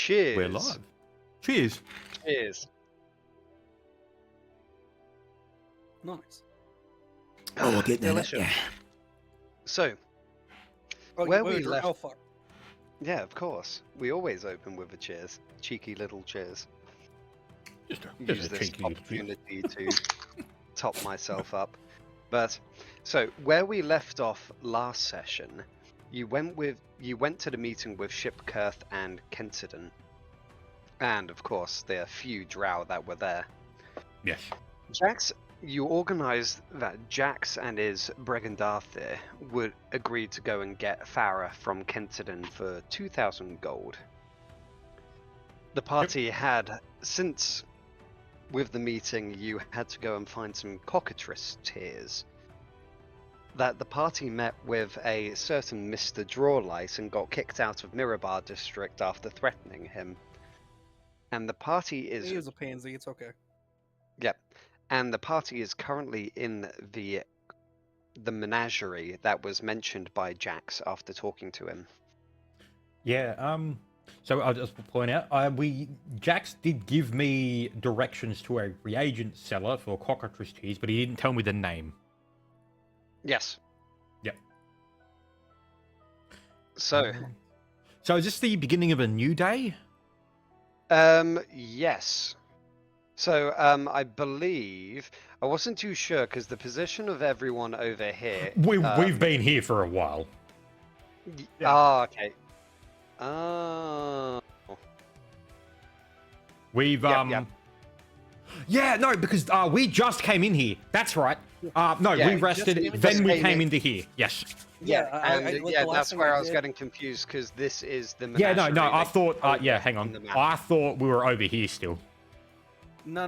Cheers. We're live. Cheers. Cheers. Nice. Oh, we'll get there. Delicious. Yeah. So, Oh, Where you we wait, left- Oh, fuck. yeah, of course. We always open with a cheers. Cheeky little cheers. Just Use a this cheeky little cheers. opportunity to top myself up. But, so, where we left off last session, you went to the meeting with Shipkirth and Kensington. And, of course, the few drow that were there. Yes. Jax, you organised that Jax and his Bregandarthir would agree to go and get Farah from Kensington for 2,000 gold. The party had, since with the meeting you had to go and find some cockatrice tears, that the party met with a certain Mr. Drawlight and got kicked out of Mirabar district after threatening him. And the party is... He was a pansy. It's okay. Yep. And the party is currently in the menagerie that was mentioned by Jax after talking to him. Yeah. So I'll just point out, Jax did give me directions to a reagent cellar for cockatrice teas, but he didn't tell me the name. Yes. Yep. So, So is this the beginning of a new day? yes. So, I believe I wasn't too sure because the position of everyone over here. We've been here for a while. Oh, okay. Oh. We've Yep. Yeah, no, because we just came in here. That's right. No, Yeah, we we rested, just then we came came in. into here. Yes. Yeah, the last that's thing where I I was did- getting confused because this is the Yeah, menagerie. no, I that- thought. Yeah, hang on on. the map. I thought we were over here still. No.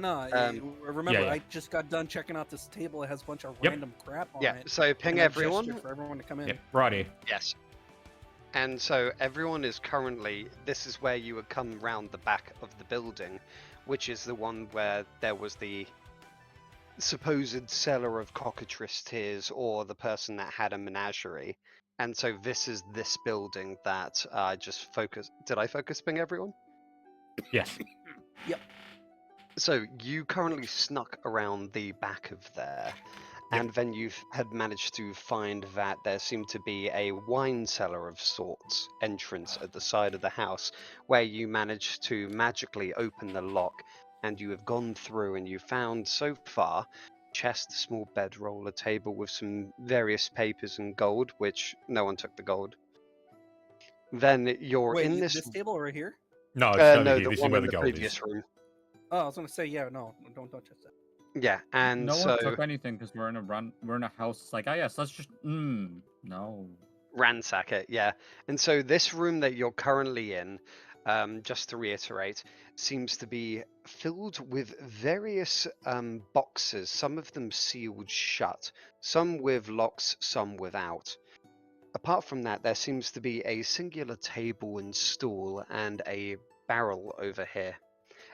Remember, yeah. I just got done checking out this table. It has a bunch of Yep. random crap on Yeah, it. so ping and I everyone. gestured for everyone to come in. Yep, right here. Yes. And so everyone is currently, this is where you would come round the back of the building, which is the one where there was the supposed seller of cockatrice tears or the person that had a menagerie. And so this is this building that I just focus. Did I focus ping everyone? Yes. So you currently snuck around the back of there, and then you had managed to find that there seemed to be a wine cellar of sorts entrance at the side of the house, where you managed to magically open the lock, and you have gone through and you found so far chest, a small bedroll, a table with some various papers and gold, which no one took the gold. Then you're Wait, in this table right here? No, it's over no, here. the This is one where in the the gold previous is. room. Oh, I was gonna say don't touch that. Yeah, and No so one took anything because we're in a house. It's like, yes, let's just no. ransack it, yeah. And so this room that you're currently in, just to reiterate, seems to be filled with various boxes, some of them sealed shut, some with locks, some without. Apart from that, there seems to be a singular table and stool and a barrel over here.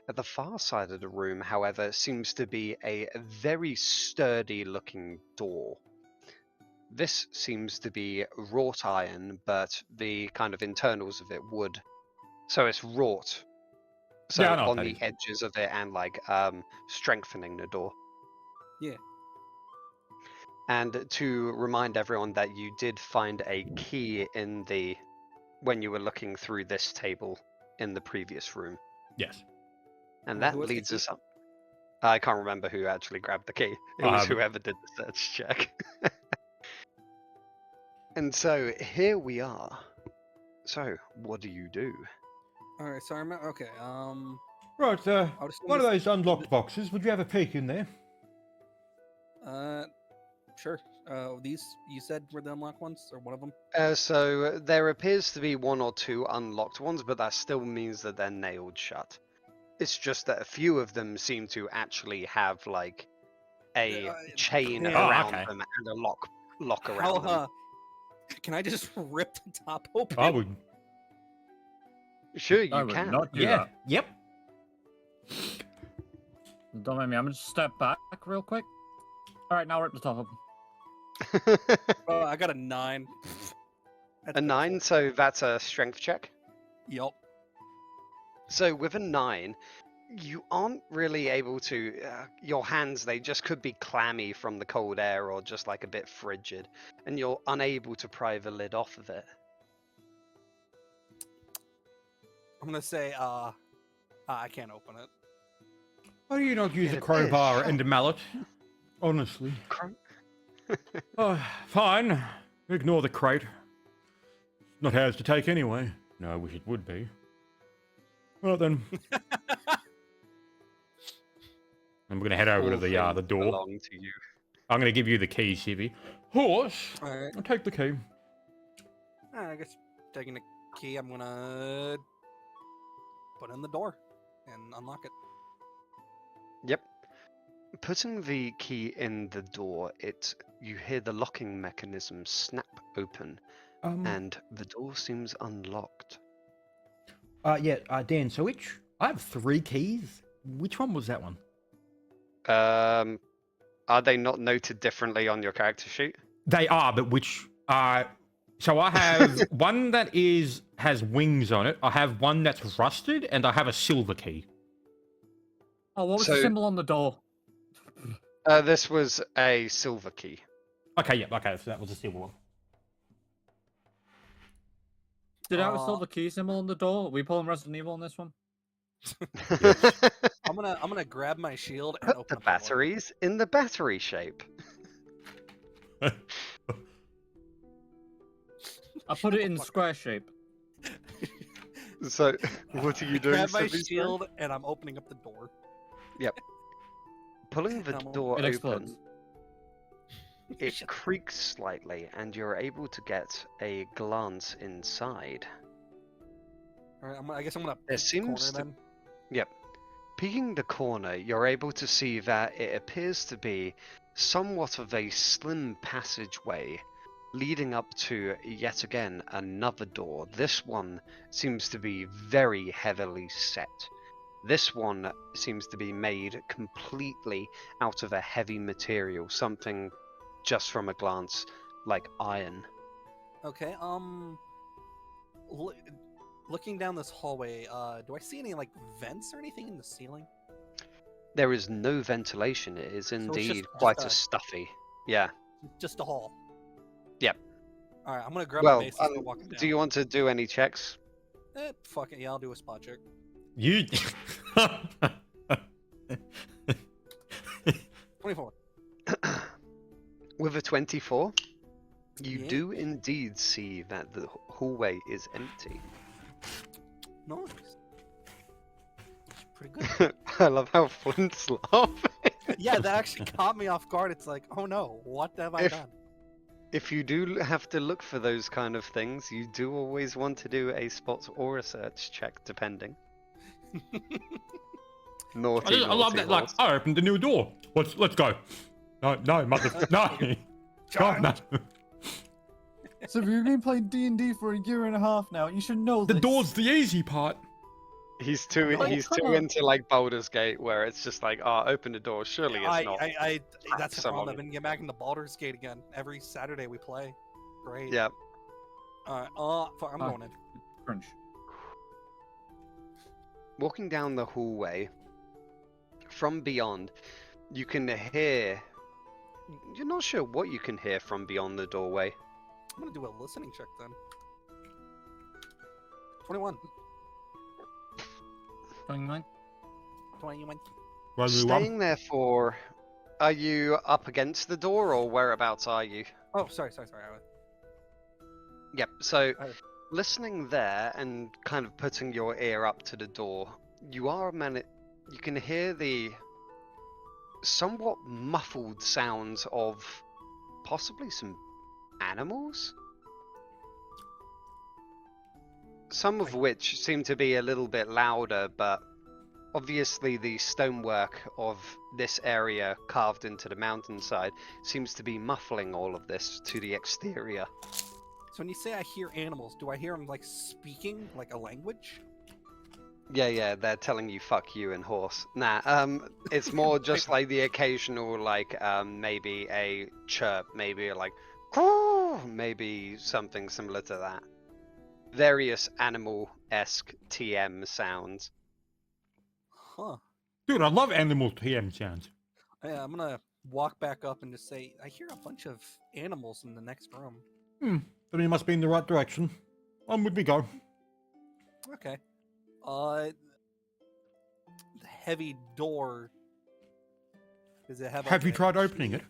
At the far side of the room, however, seems to be a very sturdy looking door. This seems to be wrought iron, but the kind of internals of it wood. So it's wrought. So Yeah, I know what on that the is. edges of it and like strengthening the door. Yeah. And to remind everyone that you did find a key in the when you were looking through this table in the previous room. Yes. And Who that has the leads key? us up. I can't remember who actually grabbed the key. It was Um, whoever did the search check. And so here we are. So what do you do? All right. So okay. Right, I'll just one of those unlocked boxes. Would you have a peek in there? Sure. These you said were the unlocked ones, or one of them? So there appears to be one or two unlocked ones, but that still means that they're nailed shut. It's just that a few of them seem to actually have like a chain Yeah. around okay. them and a lock How, around them. Can I just rip the top open? I would. Sure, I you would can. not do Yeah. that. Yep. Don't mind me. I'm gonna just step back real quick. All right, now rip the top open. Oh, I got a 9. That's A 9, so that's a strength check. Yup. So with a 9, you aren't really able to. Your hands, they just could be clammy from the cold air or just like a bit frigid, and you're unable to pry the lid off of it. I'm gonna say, I can't open it. Why do you not use It a appears crowbar shut. and a mallet? Honestly. Cr- Oh, fine. Ignore the crate. Not ours to take anyway. No, I wish it would be. Well then. And we're gonna head over to All the things door. belong to you. I'm gonna give you the key, Civvy. Horse, All right. I'll take the key. I guess taking the key, I'm gonna put it in the door and unlock it. Yep. Putting the key in the door, you hear the locking mechanism snap open, and the door seems unlocked. Dan, so I have 3 keys. Which one was that one? Are they not noted differently on your character sheet? They are, but which, so I have one that has wings on it, I have one that's rusted, and I have a silver key. Oh, what was the So- symbol on the door? This was a silver key. Okay, so that was a silver one. Did I have a silver key symbol on the door? Are we pulling Resident Evil on this one? I'm gonna grab my shield and Put open the up the door. batteries in the battery shape. I put it in square shape. So, what are you doing? Grab my Sibby, sorry? shield and I'm opening up the door. Pulling the Come on. door It explodes. open, it creaks slightly, and you're able to get a glance inside. All right, I guess I'm gonna There peek the seems corner to- then. Peeking the corner, you're able to see that it appears to be somewhat of a slim passageway leading up to, yet again, another door. This one seems to be very heavily set. This one seems to be made completely out of a heavy material, something just from a glance like iron. Okay. Looking down this hallway, do I see any like vents or anything in the ceiling? There is no ventilation. It is it's indeed just quite a- a stuffy. Yeah. Just a hall. Yep. All right, I'm gonna grab Well, my mace and start walking down. do you want to do any checks? Fuck it. Yeah, I'll do a spot check. You. 24. With a 24, you Yeah. do indeed see that the hallway is empty. Nice. Pretty good. I love how Flint's laughing. Yeah, that actually caught me off guard. It's like, oh no, what have I If- done? If you do have to look for those kind of things, you do always want to do a spot or a search check, depending. Naughty, I love naughty that. Like, horse. I opened a new door. Let's go. No, mother. No. God, no. So if you've been playing D&D for a year and a half now, you should know The this. door's the easy part. He's too Oh, he's come too on. into like Baldur's Gate, where it's just like, open the door. Surely it's not. That's the some problem. of I've been getting back into Baldur's Gate again. Every Saturday we play. Great. Yeah. Fuck, I'm going in. Crunch. Walking down the hallway, from beyond, you can hear. You're not sure what you can hear from beyond the doorway. I'm gonna do a listening check then. 21. 29. 21. Staying there for. Are you up against the door, or whereabouts are you? Oh, sorry. Yep. So, Oh. listening there and kind of putting your ear up to the door, you can hear the somewhat muffled sounds of possibly some animals. Some of which seem to be a little bit louder, but obviously the stonework of this area carved into the mountainside seems to be muffling all of this to the exterior. So when you say I hear animals, do I hear them like speaking like a language? Yeah, they're telling you fuck you and horse. Nah, it's more just like the occasional like maybe a chirp, maybe like maybe something similar to that. Various animal-esque TM sounds. Huh. Dude, I love animal TM sounds. Yeah, I'm gonna walk back up and just say, I hear a bunch of animals in the next room. Then you must be in the right direction. On with me go. Okay. The heavy door. Does it have? Have like, you a tried key? opening it?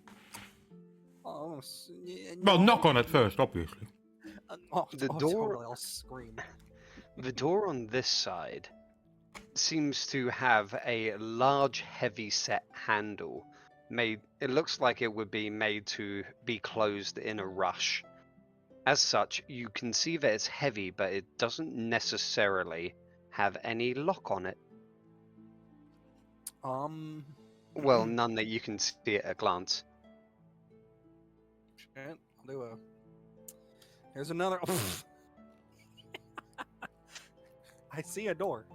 Oh, Well, no. knock on it first, obviously. The door- Totally, I'll scream. The door on this side seems to have a large, heavy-set handle. It looks like it would be made to be closed in a rush. As such, you can see that it's heavy, but it doesn't necessarily have any lock on it. Well, none that you can see at a glance. Shit, I'll do a. Here's another. I see a door.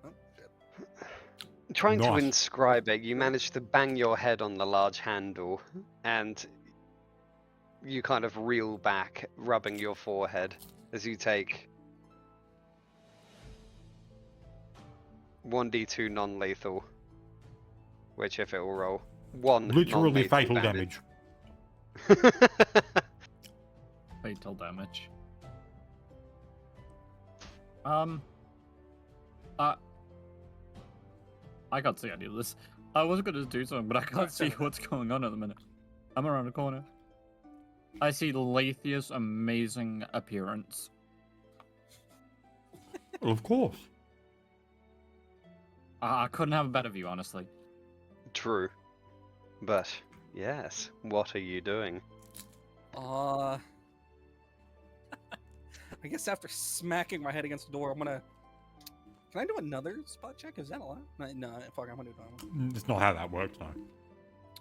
Oh, shit. Trying to Nice. inscribe it, you manage to bang your head on the large handle, and you kind of reel back, rubbing your forehead as you take 1d2 non-lethal, which if it will roll, 1 Literally non-lethal fatal damage. Fatal damage. I can't see any of this. I was gonna do something, but I can't see what's going on at the minute. I'm around the corner. I see Lathia's amazing appearance. Well, of course. I couldn't have a better view, honestly. True. But, yes, what are you doing? I guess after smacking my head against the door, I'm gonna. Can I do another spot check? Is that allowed? No, fuck, I'm gonna do that one. It's not how that works, though.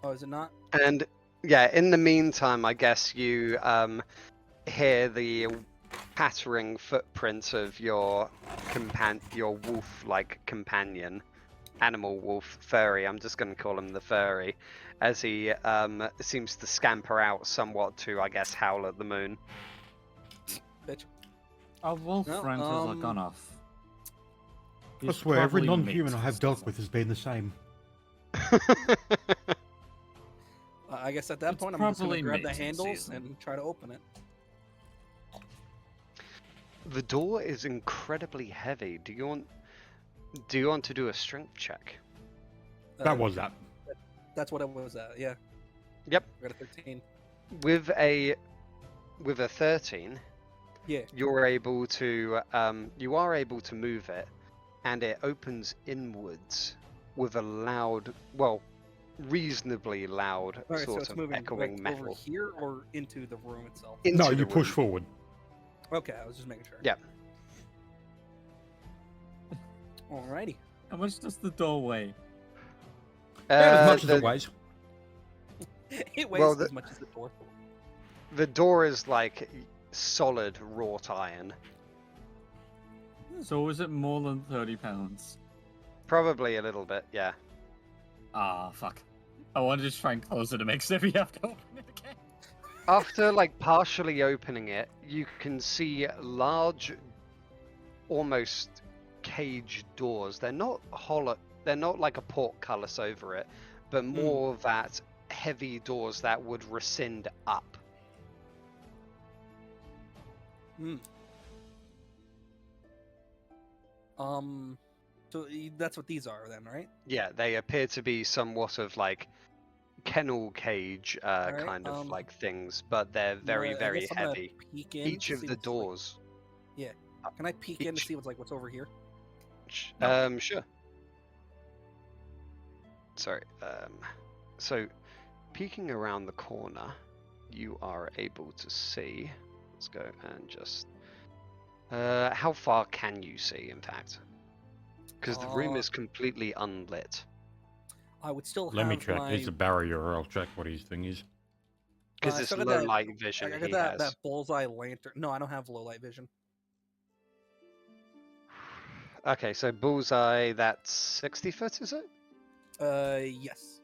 Oh, is it not? And, yeah, in the meantime, I guess you hear the pattering footprints of your wolf-like companion, animal wolf, furry. I'm just going to call him the furry, as he seems to scamper out somewhat to, I guess, howl at the moon. Bitch. Our wolf No, friend has gone off. I He's swear, every probably non-human I mixed have dealt something. with has been the same. I guess at that It's point, I'm just gonna probably grab the mating handles season. and try to open it. The door is incredibly heavy. Do you want to do a strength check? That was that. That's what it was at. Yeah. Yep. I got a 13. With a 13, Yeah. you are able to move it, and it opens inwards with a loud, well, reasonably loud All right, so sort it's of moving echoing like, over metal. here or into the room itself. Into No, the you push room. forward. Okay, I was just making sure. Yeah. Alrighty. How much does the door weigh? As much as the, it weighs. It weighs Well, as much as the door. the door is like solid wrought iron. So is it more than 30 pounds? Probably a little bit, yeah. Ah, fuck. I want to just try and close it to make sure we have to open it again. After like partially opening it, you can see large, almost cage doors. They're not hollow. They're not like a portcullis over it, but more that heavy doors that would rescind up. So that's what these are then, right? Yeah, they appear to be somewhat of like kennel cage Alright, kind of like things, but they're very, I very guess I'm gonna heavy. peek in Each to of see the what's, like- doors. Can I peek in to each- see what's what's over here? Sure. Sorry. So, peeking around the corner, you are able to see. Let's go and just. How far can you see, in fact? Because the room is completely unlit. I would still Let me have check. my. Here's a barrier, or I'll check what his thing is. Because I it's still got low that- light vision I he got has. that bullseye lantern. No, I don't have low light vision. Okay, so bullseye, that's 60 foot, is it? Yes.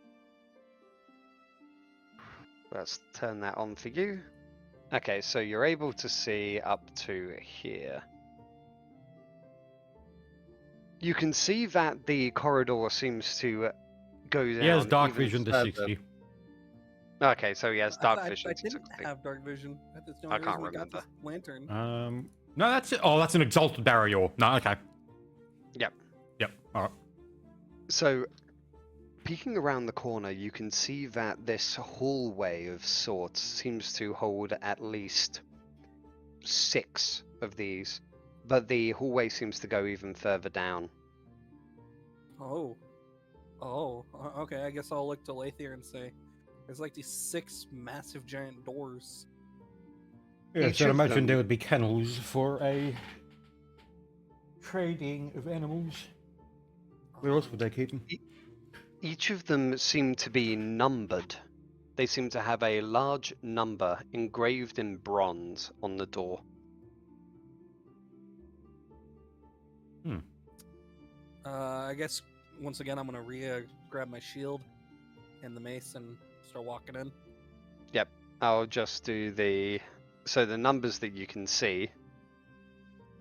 Let's turn that on for you. Okay, so you're able to see up to here. You can see that the corridor seems to go down. He has dark even vision to further. 60. Okay, so he has dark vision I to didn't 60. have dark vision. That's the I only can't reason we got remember. this lantern. No, that's it. Oh, that's an exalted barrier. No, okay. Yep. Yep. All right. So, peeking around the corner, you can see that this hallway of sorts seems to hold at least 6 of these, but the hallway seems to go even further down. Oh. Oh. Okay, I guess I'll look to Lathier and say, there's like these 6 massive giant doors. Yeah, Each so I of imagine them- there would be kennels for a trading of animals. Where else would they keep them? Each of them seem to be numbered. They seem to have a large number engraved in bronze on the door. I guess once again I'm gonna grab my shield and the mace and start walking in. I'll just do the... So the numbers that you can see,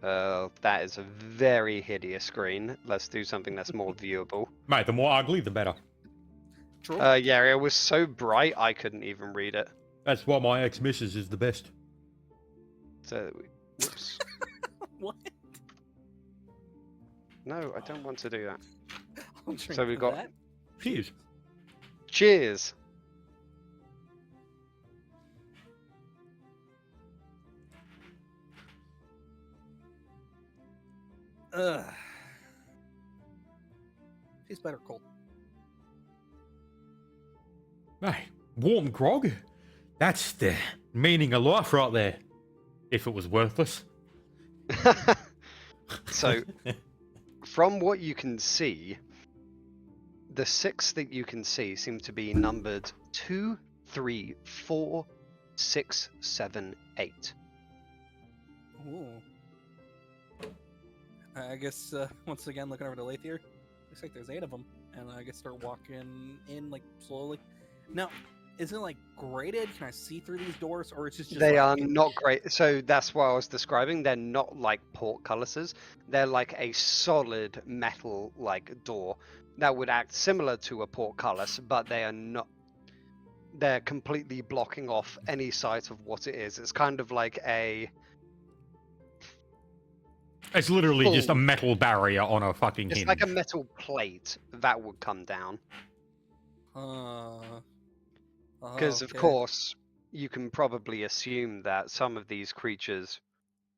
that is a very hideous green. Let's do something that's more viewable. Mate, the more ugly, the better. True. Yeah, it was so bright I couldn't even read it. That's why my ex-missus is the best. So, whoops. What? No, I don't want to do that. I'll drink So we to got- that. Cheers. Cheers! Ugh. Tastes better cold. Mate, warm grog? That's the meaning of life right there. If it was worthless. So, from what you can see, the 6 that you can see seem to be numbered 2, 3, 4, 6, 7, 8. Ooh. I guess once again looking over to Lathier, looks like there's 8 of them, and I guess start walking in like slowly. Now, is it like graded? Can I see through these doors, or it's just They like, are not great. So that's what I was describing. They're not like portcullises. They're like a solid metal like door that would act similar to a portcullis, but they are not. They're completely blocking off any sight of what it is. It's kind of like a. It's literally just a Full- metal barrier on a fucking It's hinge. like a metal plate that would come down. Because of okay. course, you can probably assume that some of these creatures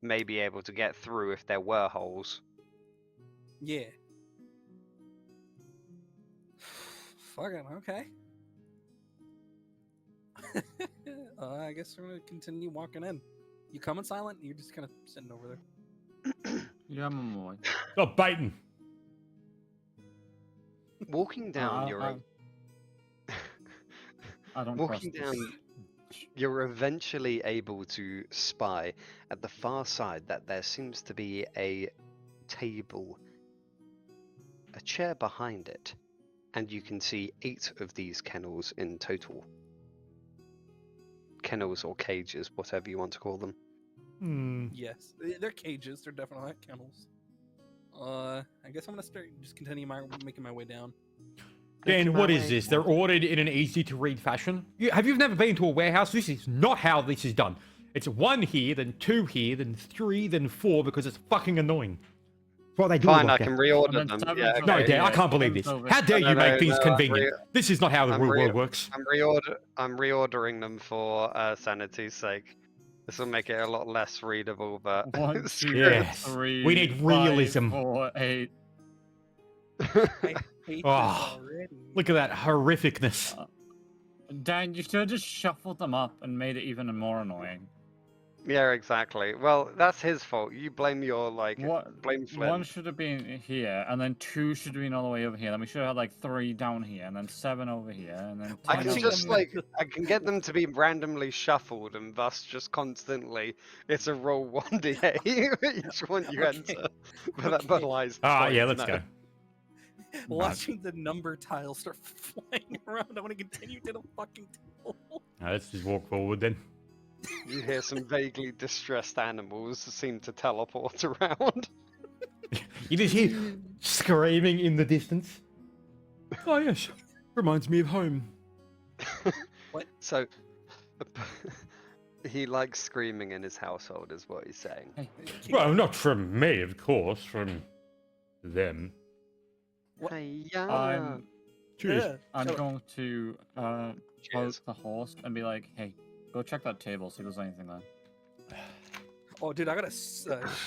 may be able to get through if there were holes. Yeah. Fucking okay. I guess we're gonna continue walking in. You coming, Silent? You're just kind of sitting over there. Yeah, I'm on my way. Stop biting. Walking down, I don't walking trust down, you're eventually able to spy at the far side that there seems to be a table, a chair behind it, and you can see 8 of these kennels in total. Kennels or cages, whatever you want to call them. Yes, they're cages. They're definitely not kennels. I guess I'm gonna start just continue making my way down. Dan, what is this? They're ordered in an easy-to-read fashion. Have you never been to a warehouse? This is not how this is done. It's 1 here, then 2 here, then 3, then 4, because it's fucking annoying. That's what they do. Fine, I like can that. reorder And then them. seven Yeah, from No, okay. Dan, I Yeah, can't believe comes this. over. How dare No, you no, make things no, I'm convenient? This is not how the I'm real re- world works. I'm reordering them for sanity's sake. This will make it a lot less readable, but 1, 2, screw Yes. 3. We need 5, realism. 4, 8. it. I hate Oh, this already. Look at that horrificness. Dan, you should have just shuffled them up and made it even more annoying. Yeah, exactly. Well, that's his fault. You blame your blame Flynn. 1 should have been here, and then 2 should have been all the way over here. Then we should have had like 3 down here, and then 7 over here, and then 10 I Why can don't over just you- here. I can get them to be randomly shuffled, and thus just constantly it's a roll 1d8 each one you Okay. enter. But that belies. the Ah, point, yeah, let's no. go. Watching the number tiles start flying around, I want to continue to the fucking table. Let's just walk forward then. You hear some vaguely distressed animals seem to teleport around. You just hear screaming in the distance. Oh yes, reminds me of home. So, he likes screaming in his household, is what he's saying. Hey, Well, not from me, of course, from them. What? Hiya. Cheers. Yeah, I'm shut up. going to poke Cheers. the horse and be like, hey, go check that table, see if there's anything there. Oh, dude, I got a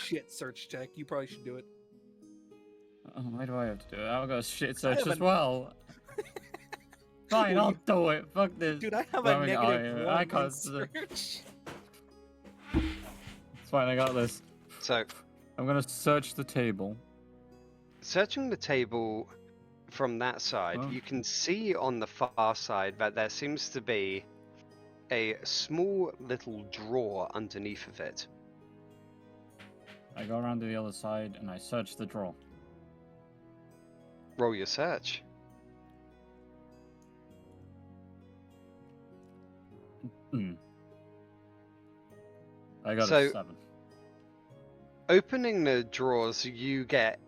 shit search check. You probably should do it. Why do I have to do it? I'll go shit I search have as an- well. Fine, Well, I'll do it. Fuck this. Dude, I have Well, a I mean, negative I one can't in do it. search. It's fine, I got this. So, I'm gonna search the table. searching the table from that side, Huh? you can see on the far side that there seems to be a small little drawer underneath of it. I go around to the other side and I search the drawer. Roll your search. I got So- a 7. Opening the drawers, you get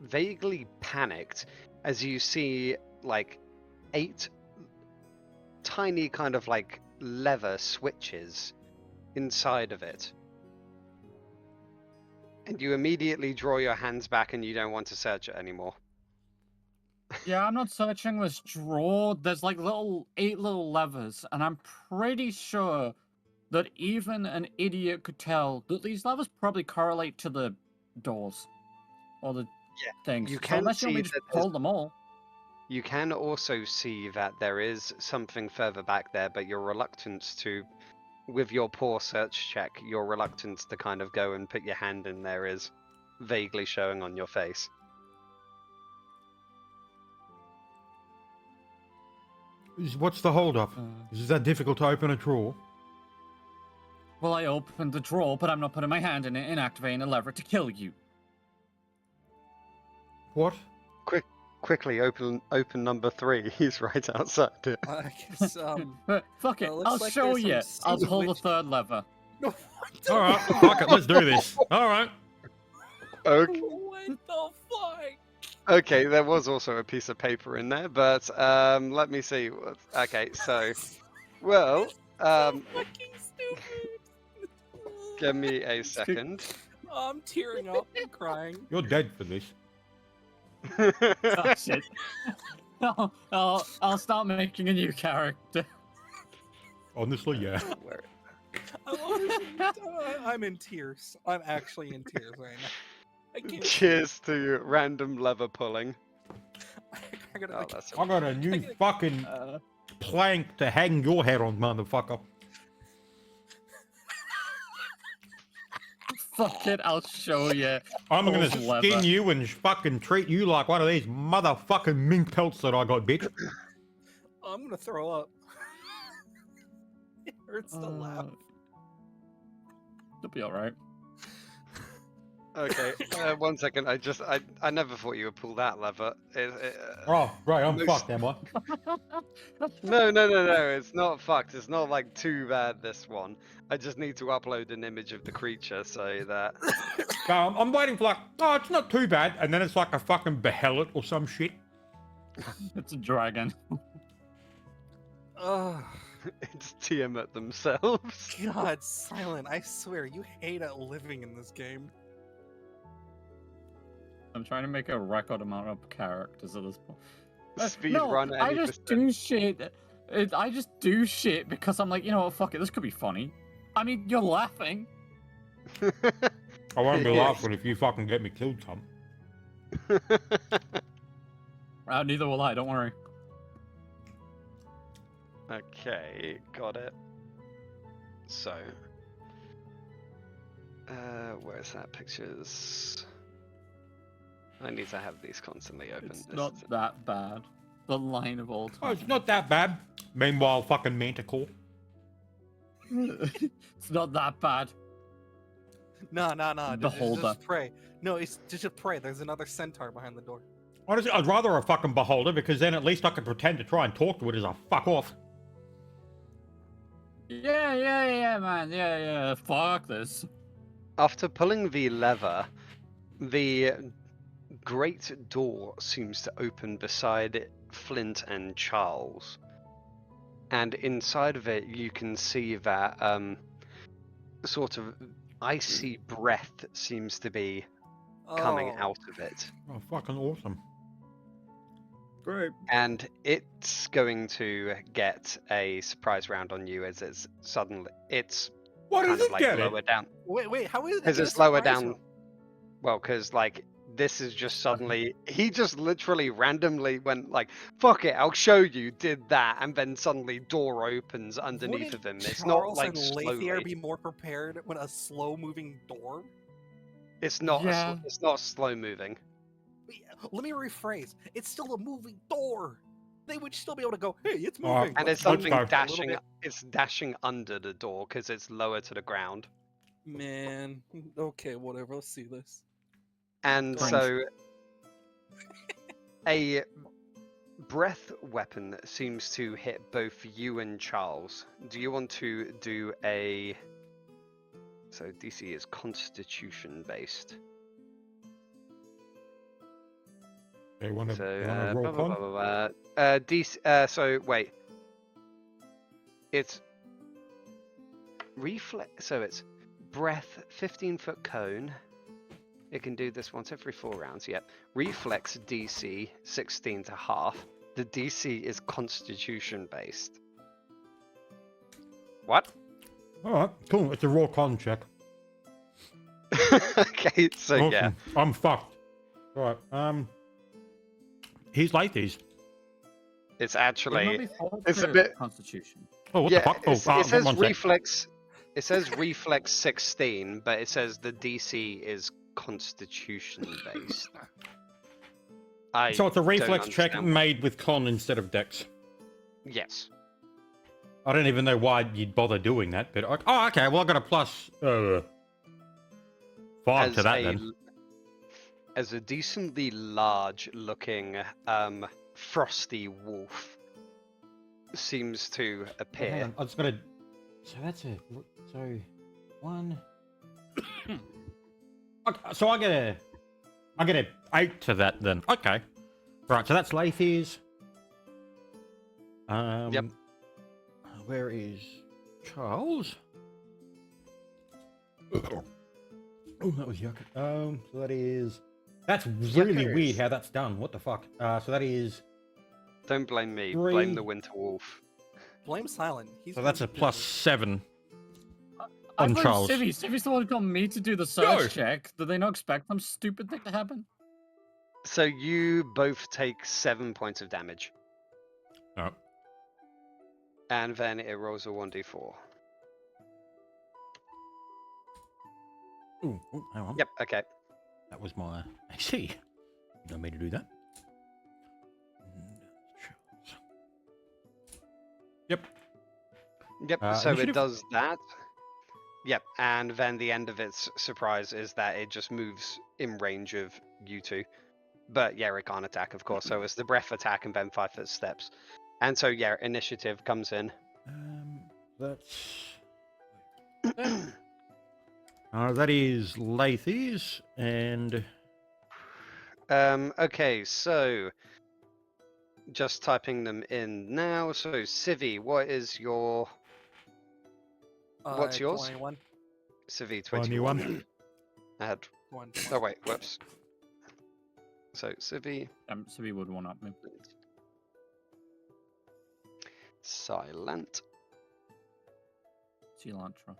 vaguely panicked as you see like 8 tiny kind of like lever switches inside of it. And you immediately draw your hands back and you don't want to search it anymore. Yeah, I'm not searching this drawer. There's like 8 little levers, and I'm pretty sure that even an idiot could tell that these levers probably correlate to the doors or the things. you So can unless you want me see to that just there's- pull them all. You can also see that there is something further back there, but your reluctance to, with your poor search check, your reluctance to kind of go and put your hand in there is vaguely showing on your face. What's the hold up? Uh, Is that difficult to open a drawer? well, I opened the drawer, but I'm not putting my hand in it and activating a lever to kill you. What? Quickly, open number 3. He's right outside it. I guess, Fuck it, looks I'll like show there's you. some I'll pull the switch- third lever. No, what the All right, fuck it, let's do this. All right. Okay. What the fuck? Okay, there was also a piece of paper in there, but let me see. Okay, so, well, Fucking stupid. give me a second. Oh, I'm tearing up and crying. You're dead for this. Oh, shit. I'll start making a new character. Honestly, yeah. Where- I'm in tears. I'm actually in tears right now. I can't. Cheers to random lever pulling. I gotta, Oh, that's I got a new fucking Uh, plank to hang your head on, motherfucker. fuck it, I'll show you. I'm gonna Pulls skin lever. you and fucking treat you like one of these motherfucking mink pelts that I got, bitch. I'm gonna throw up. It hurts to laugh. It'll be alright. Okay, 1 second. I never thought you would pull that lever. Oh, right, I'm Most- fucked, am I? No, it's not fucked. It's not like too bad, this one. I just need to upload an image of the creature so that... No, I'm waiting for like, oh, it's not too bad, and then it's like a fucking behelit or some shit. It's a dragon. Ugh. it's Tiamat themselves. God, Silent, I swear, you hate at living in this game. I'm trying to make a record amount of characters at this point. Speed no, run I any just do shit. I just do shit because I'm like, you know what, fuck it, this could be funny. I mean, you're laughing. I won't be Yeah. laughing if you fucking get me killed, Tom. Neither will I, don't worry. Okay, got it. So, where's that pictures? I need to have these constantly open. It's This not is- that bad. The line of all Oh, time. it's not that bad. Meanwhile, fucking Manticore. It's not that bad. No. Beholder. Just pray. No, it's just pray. There's another centaur behind the door. Honestly, I'd rather a fucking beholder because then at least I can pretend to try and talk to it as a fuck off. Yeah, man. Yeah. Fuck this. After pulling the lever, the great door seems to open beside Flint and Charles. And inside of it, you can see that sort of icy breath seems to be coming Oh, out of it. Oh, fucking awesome. Great. And it's going to get a surprise round on you as it's suddenly What kind does of it like get lower it? down. wait, how is it? Because get a it's lower surprise down. round? Well, because like this is just suddenly he just literally randomly went like, "Fuck it, I'll show you." Did that, and then suddenly door opens underneath of him. It's not Charles like and slowly. Lathier be more prepared when a slow-moving door? It's not. Yeah. It's not slow moving. Let me rephrase. It's still a moving door. They would still be able to go, "Hey, it's All right, moving." And Let's it's let's something go. move it a little dashing. bit." It's dashing under the door because it's lower to the ground. Man, okay, whatever. Let's see this. And Cringe. so a breath weapon seems to hit both you and Charles. Do you want to do a... So DC is Constitution based. They want to So roll con? DC. So wait, it's reflex. So it's breath, 15-foot cone. It can do this once every 4 rounds. Yep. Reflex DC 16 to half. The DC is Constitution based. What? All right, cool. It's a raw con check. Okay, so Awesome. yeah. I'm fucked. All right. He's like these. It's Wouldn't actually that be forward it's a to bit- Constitution. Oh, what yeah, the fuck? Oh, it says one sec. reflex. It says reflex 16, but it says the DC is Constitution based. So it's a don't reflex check understand- made with con instead of dex. Yes. I don't even know why you'd bother doing that, but oh, okay. Well, I got a plus 5 to that then. As a decently large-looking frosty wolf seems to Hang appear. on, I just gotta. So that's a. So 1. Okay, so I get a 8 to that then. Okay. Right. So that's Lathies. Yep. Where is Charles? Oh, that was yuck. So that is. That's really Yuckers. weird how that's done. What the fuck? So that is. Don't blame me. 3. Blame the winter wolf. Blame Silent. So that's a plus 7. I On blame Charles. Civvy. Civvy's the one who got me to do the search check. Did they not expect some stupid thing to happen? So you both take 7 points of damage, Oh. and then it rolls a 1d4. Ooh, hang on. Yep. Okay. That was my AC. You don't me to do that. Yep. Yep. So initiative? it does that. Yep. And then the end of its surprise is that it just moves in range of you two. But yeah, it can't attack, of course. So it's the breath attack and then 5 foot steps. And so yeah, initiative comes in. That's. That is Lathies and. Okay, so just typing them in now. So Civi, what is your what's yours? 21. Civi 21. 21. I had 1. oh wait, whoops. So Civi, Civvy would one up me. Silent, Cilantro.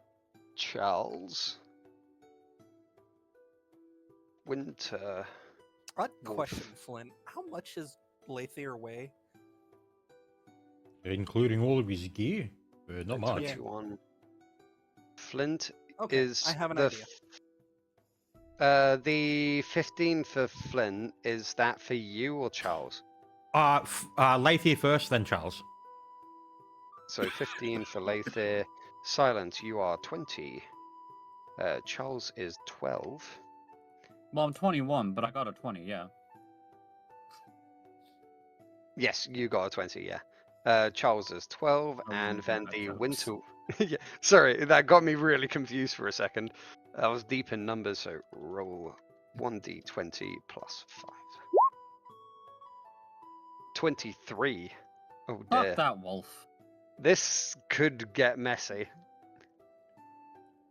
Charles, Winter. Odd Wolf. question, Flint. How much is Lathier weigh? Including all of his gear. Not much. 21. Flint Okay, is I have an the idea. The 15 for Flint, is that for you or Charles? Lathier first, then Charles. So 15 for Lathier. Silent, you are 20. Charles is 12. Well, I'm 21, but I got a 20, yeah. Yes, you got a 20, yeah. Charles is 12, Oh, and then that the helps. Winter... yeah, sorry, that got me really confused for a second. I was deep in numbers, so roll 1d20 plus 5. 23. Oh dear. Fuck that wolf. This could get messy.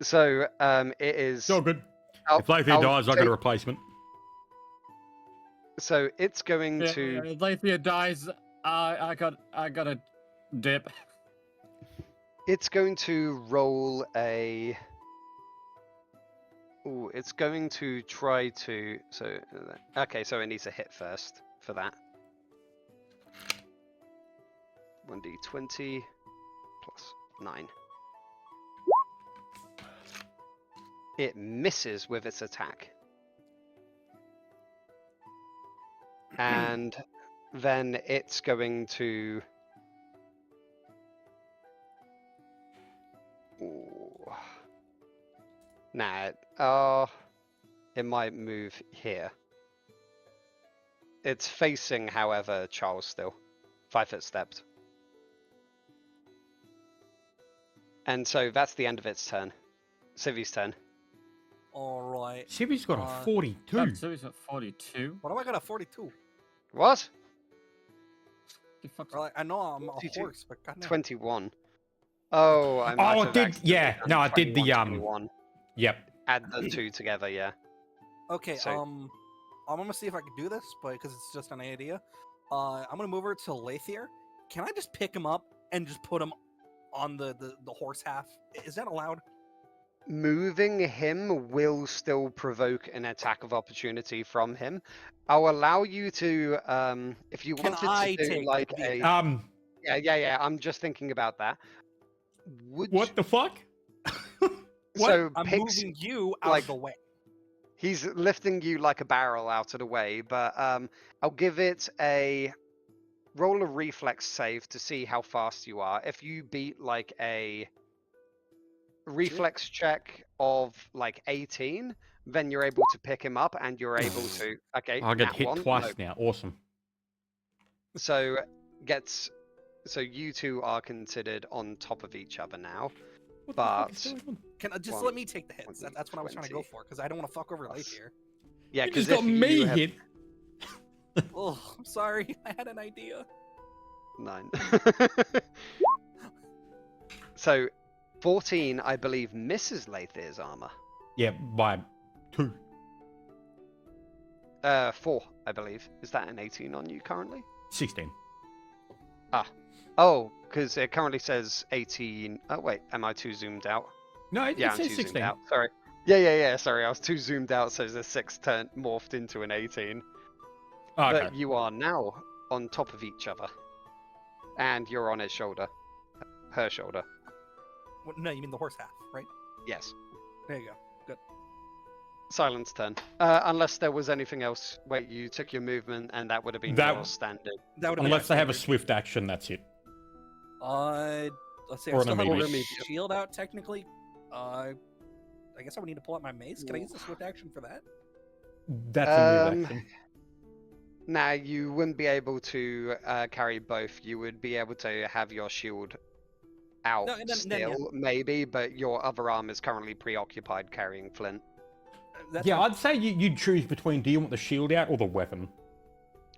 So, it is. So good. I'll- If Lathier I'll dies, I got take- a replacement. So it's going to. If Lathier dies, I got a dip. It's going to roll a. Ooh, it's going to try to. So, okay, so it needs a hit first for that. 1d20 plus 9. It misses with its attack. And then it's going to. Ooh. Nah, it might move here. It's facing, however, Charles still. 5 foot stepped. And so that's the end of its turn. Civi's turn. All right. Civi's got a 42. That series at 42. What do I got? A 42. What? The fuck's- Or, like, I know I'm a 22. horse, but goddamn. 21. Oh, I might Oh, have it did. accidentally Yeah. done No, I did the 21. Yep. Add the two together, yeah. Okay, So- I'm gonna see if I can do this, but because it's just an idea. I'm gonna move over to Lathier. Can I just pick him up and just put him on the horse half? Is that allowed? Moving him will still provoke an attack of opportunity from him. I'll allow you to, if you Can wanted I to do take like the a, yeah. I'm just thinking about that. Would What the fuck? so I'm picks, moving you out like- of the way. he's lifting you like a barrel out of the way, but I'll give it a roll a reflex save to see how fast you are. If you beat like a reflex check of like 18, then you're able to pick him up and you're able to. Okay, I get nat hit one, twice no. now. Awesome. So you two are considered on top of each other now. What the fuck But- is going on? Can I just One, let me take the hits? That's what I was trying to go 20 for because I don't want to fuck over plus- Lathier. Yeah, You because just got me have hit. Oh, I'm sorry. I had an idea. 9. So 14, I believe, misses Lathir's armor. Yeah, by 2. 4, I believe. Is that an 18 on you currently? 16. Oh, because it currently says 18. Oh wait, am I too zoomed out? No, it Yeah, I'm says too 16. zoomed out. Sorry. Yeah. Sorry, I was too zoomed out, so the 6 turned morphed into an 18. Oh, okay. But you are now on top of each other, and you're on his shoulder, her shoulder. No, you mean the horse half, right? Yes. There you go. Good. Silence turn. Unless there was anything else. Wait, you took your movement, and that would have been That- your standard. That would Unless they have a swift action, that's it. Let's see. Or I an still have immediate. my shield out technically. I guess I would need to pull out my mace. Can I use the swift action for that? That's a Um, move action. Now, you wouldn't be able to carry both. You would be able to have your shield out No, then, still, yeah. maybe, but your other arm is currently preoccupied carrying Flint. That's Yeah, fine. I'd say you'd choose between do you want the shield out or the weapon?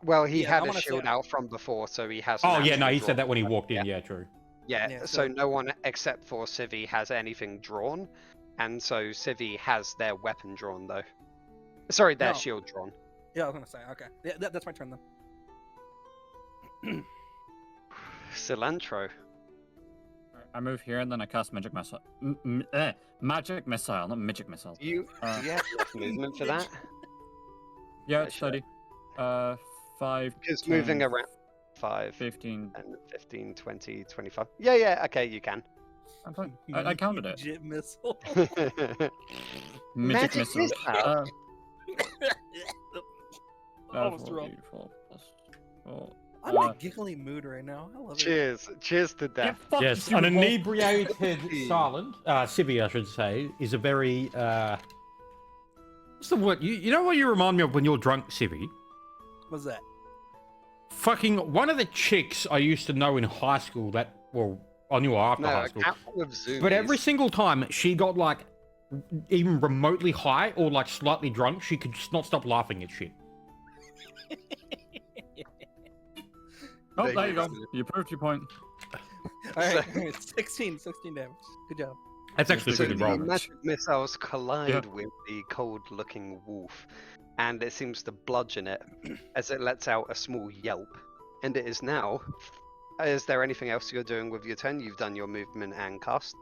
Well, he Yeah, had I'm a gonna say- shield out from before, so he has. Oh, yeah, no, he said that when he walked in. Yeah. Yeah, true. Yeah, Yeah, so so- no one except for Civi has anything drawn, and so Civi has their weapon drawn, though. Sorry, their No. shield drawn. Yeah, I was gonna say. Okay, yeah, that's my turn then. Cilantro. I move here and then I cast magic missile. Magic missile, not magic missile. Do you Uh, have enough movement for that? Yeah, Yeah, it's sure. 30. 5, Because moving 10, around 5, 15. 10, 15, 20, 25. Yeah, okay, you can. I'm fine. I counted it. Jit missile. Magic missile. missile. Almost wrong. 4 plus 4. I'm in a giggly mood right now. I love it. Cheers to death. Yes, an inebriated silent, Civi, I should say, is a very, what's the word? You know what you remind me of when you're drunk, Civi? What's that? Fucking one of the chicks I used to know in high school that, well, I knew her after No, high a school. cat full of zoomies. But every single time she got like even remotely high or like slightly drunk, she could just not stop laughing at shit. Oh, there you go. Thank You proved your point. All right, 16 damage. Good job. That's actually a So pretty the good roll. magic missiles collide with the cold-looking wolf, and it seems to bludgeon it as it lets out a small yelp. And it is now. Is there anything else you're doing with your turn? You've done your movement and cast.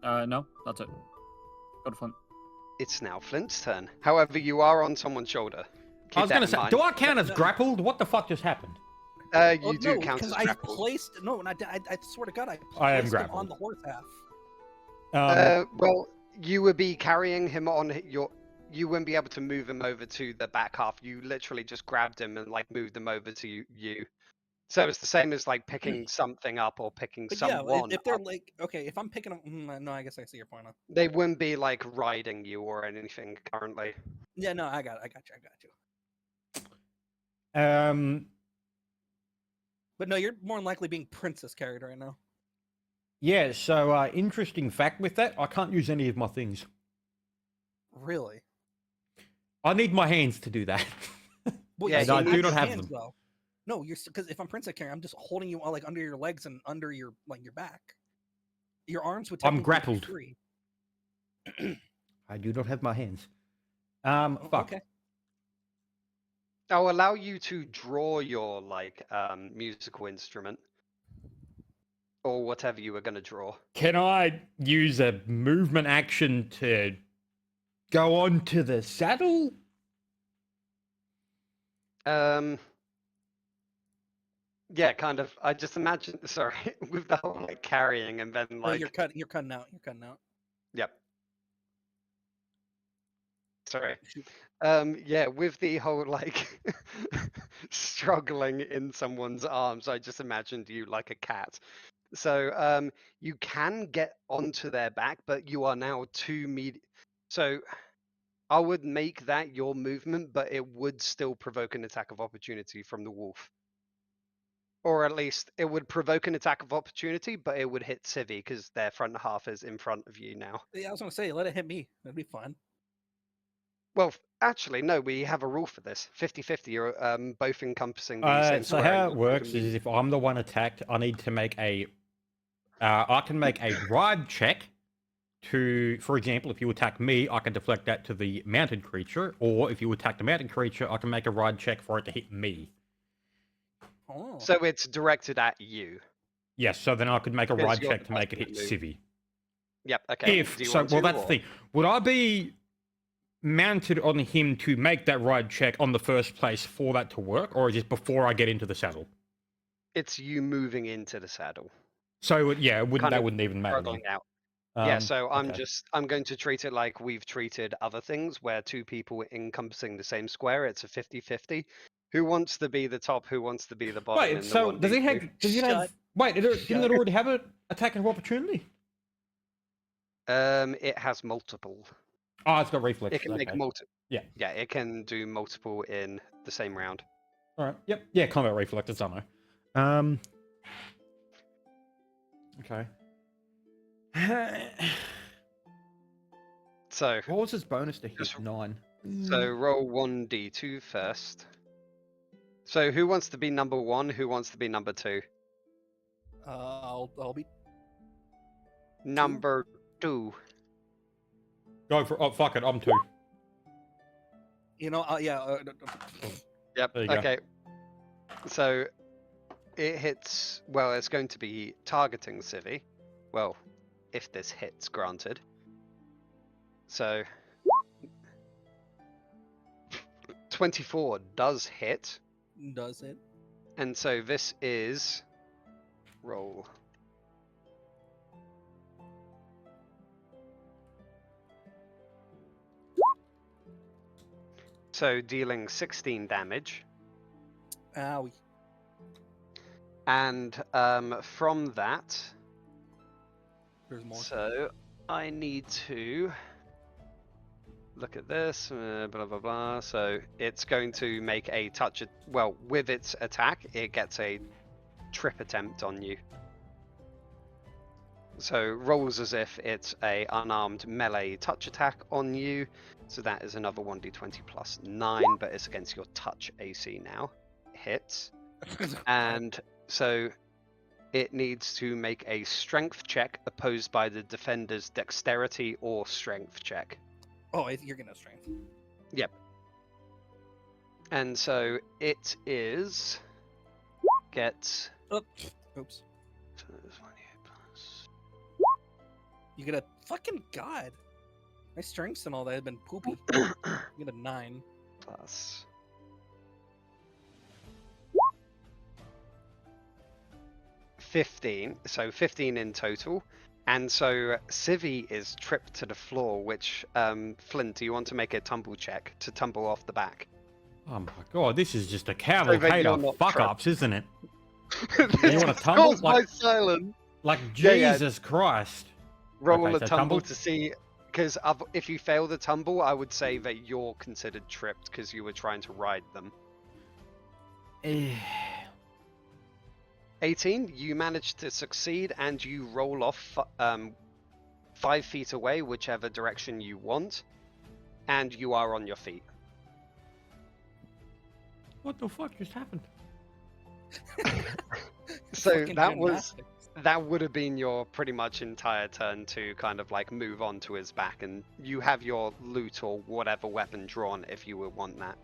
No, that's it. Got a flint. It's now Flint's turn. However, you are on someone's shoulder. Keep I was that gonna in say, mind. do I count as No. grappled? What the fuck just happened? You do no, count because as I grappled. placed no, and I swear to God, I I am placed him grappled. on the horse half. Well, you would be carrying him on your. You wouldn't be able to move him over to the back half. You literally just grabbed him and like moved them over to you. So it's the same as like picking something up or picking But yeah, someone if they're up. like, okay, if I'm picking up, no, I guess I see your point. Now. They wouldn't be like riding you or anything currently. Yeah, no, I got you. But no, you're more than likely being princess carried right now. Yeah, so interesting fact with that, I can't use any of my things. Really? I need my hands to do that. Well, Yeah, you I still do need not your have hands, them. though. No, you're because if I'm princess carrying, I'm just holding you like under your legs and under your your back. Your arms would. I'm technically be grappled. free. I do not have my hands. Oh, Fuck. okay. I'll allow you to draw your like musical instrument or whatever you were going to draw. Can I use a movement action to go onto the saddle? Yeah, kind of. I just imagine. Sorry, with the whole like carrying and then Oh, like. you're cutting out. You're cutting out. Yep. Sorry. Shoot. Yeah, with the whole like struggling in someone's arms, I just imagined you like a cat. So you can get onto their back, but you are now So I would make that your movement, but it would still provoke an attack of opportunity from the wolf. Or at least it would provoke an attack of opportunity, but it would hit Civi because their front half is in front of you now. Yeah, I was gonna say, let it hit me. That'd be fun. Well, actually, no, we have a rule for this. 50-50, you're both encompassing the same So square. how and it you're both works immune. is if I'm the one attacked, I need to make a... I can make a ride check to... For example, if you attack me, I can deflect that to the mounted creature. Or if you attack the mounted creature, I can make a ride check for it to hit me. Oh. So it's directed at you. Yes, so then I could make a Because ride you're check to make it hit supposed to Civi. Yep, okay. If Do you so, want well, to, that's or- the thing. Would I be mounted on him to make that ride check on the first place for that to work, or is it before I get into the saddle? It's you moving into the saddle. So yeah, Kind that of wouldn't even matter. Struggling Then. out. Yeah, Um, so I'm okay. I'm going to treat it like we've treated other things where two people encompassing the same square, it's a 50-50. Who wants to be the top, who wants to be the bottom Wait, in so the does it 1v2? have? Does it have? Shut- Wait, didn't shut. it already have an attack of opportunity? It has multiple. Oh, it's got reflex. It can make okay. multiple. Yeah. Yeah, it can do multiple in the same round. All right. Yep. Yeah, combat reflex. It's on there. Okay. So, What was his bonus to hit? Just- 9. so roll 1d2 first. So who wants to be number 1? Who wants to be number 2? I'll be. Number 2. Go for. Oh fuck it. I'm 2. You know, yeah. Yep. There you go. Okay. So it hits. Well, it's going to be targeting Civi. Well, if this hits, granted. So 24 does hit, Does it? and so this is roll. So dealing 16 damage. Owie. And from that, There's more. so I need to look at this, blah blah blah. So it's going to make a touch. Well, with its attack, it gets a trip attempt on you. So rolls as if it's a unarmed melee touch attack on you. So that is another 1d20 plus 9, but it's against your touch AC now. Hits. And so it needs to make a strength check opposed by the defender's dexterity or strength check. Oh, you're gonna strength. Yep. And so it is gets Oops. so there's 1d8 plus. You get a fucking god. My strengths and all that have been poopy. You get a 9. Plus 15, so 15 in total. And so Civvy is tripped to the floor, which, Flint, do you want to make a tumble check to tumble off the back? Oh my god, this is just a that cavalcade you're of not fuck-ups, isn't it? This You wanna is tumble? caused by silence. Like, Yeah, yeah. Jesus Christ. Roll Okay, a so tumble tumble? to see, because if you fail the tumble, I would say that you're considered tripped because you were trying to ride them. 18, you managed to succeed and you roll off 5 feet away, whichever direction you want, and you are on your feet. What the fuck just happened? So Fucking that was gymnastics. that would have been your pretty much entire turn to kind of like move on to his back, and you have your loot or whatever weapon drawn if you would want that.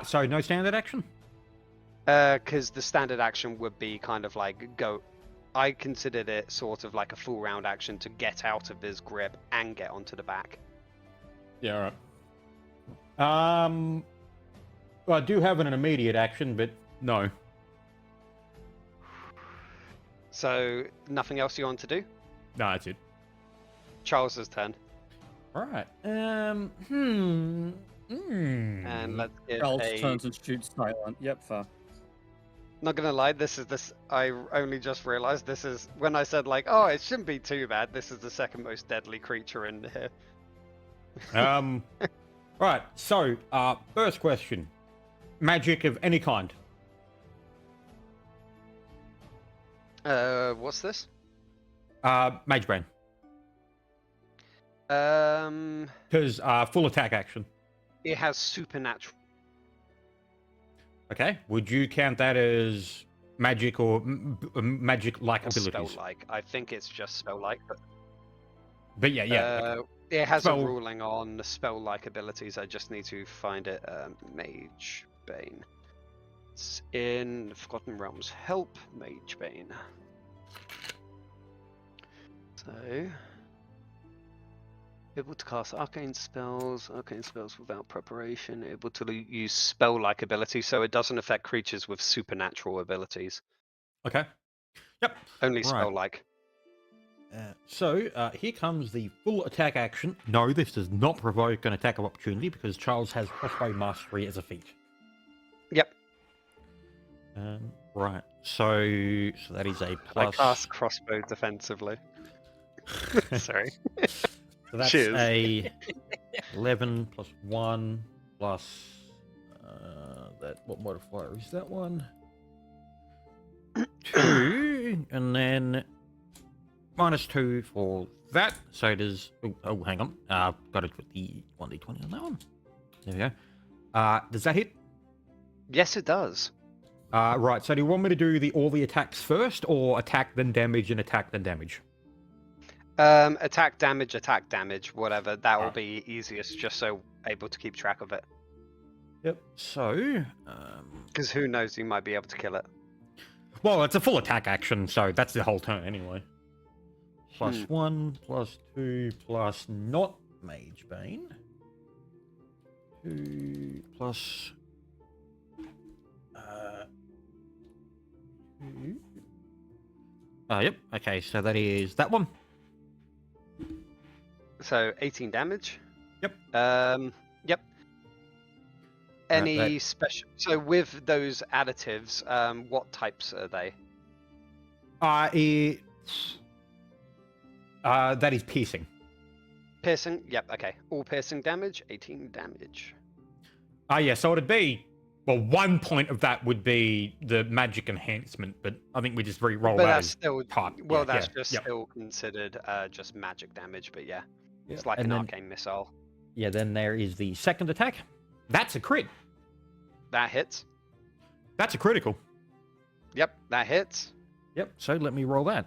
So no standard action? Because the standard action would be kind of like go. I considered it sort of like a full round action to get out of his grip and get onto the back. Yeah, alright. Well, I do have an immediate action, but no. So nothing else you want to do? No, that's it. Charles's turn, Alright. and And let's give Charles a. turns and shoots silent. Yep, fair. Not gonna lie, this. I only just realized this is when I said like, oh, it shouldn't be too bad. This is the second most deadly creature in here. Right, so, first question. Magic of any kind. What's this? Mage Brain. Um, Because, full attack action. it has supernatural. Okay, would you count that as magic or magic-like abilities? Spell-like. I think it's just spell-like, but But yeah, okay. it has Spell- a ruling on the spell-like abilities. I just need to find it. Mage Bane. It's in Forgotten Realms. Help, Mage Bane. So, able to cast arcane spells without preparation. Able to use spell-like abilities, so it doesn't affect creatures with supernatural abilities. Okay. Yep. Only Right. spell-like. So, here comes the full attack action. No, this does not provoke an attack of opportunity because Charles has crossbow mastery as a feat. Yep. Right. So that is a I plus. cast crossbow defensively. Sorry. So that's Cheers. a 11 plus 1 plus that. What modifier is that one? 2, and then minus 2 for that. So it is. Oh, hang on. Got it with the 1d20 on that one. There we go. Does that hit? Yes, it does. Right. So do you want me to do all the attacks first, or attack then damage and attack then damage? Attack damage, whatever. That will Alright. be easiest, just so able to keep track of it. Yep. So, Because who knows, you might be able to kill it. well, it's a full attack action, so that's the whole turn anyway. Plus 1, plus 2, plus not Mage Bane. 2 plus 2. Yep. Okay, so that is that one. So 18 damage. Yep. Yep. Any that- special? So with those additives, what types are they? That is piercing. Piercing. Yep. Okay. All piercing damage. 18 damage. Yeah. So it'd be Well, 1 point of that would be the magic enhancement, but I think we just re-roll But that that's as still type. well, Yeah, that's yeah, just yep. still considered just magic damage. But yeah, Yep. it's like And an then- arcane missile. Yeah, then there is the second attack. That's a crit. That hits. That's a critical. Yep, that hits. Yep, so let me roll that.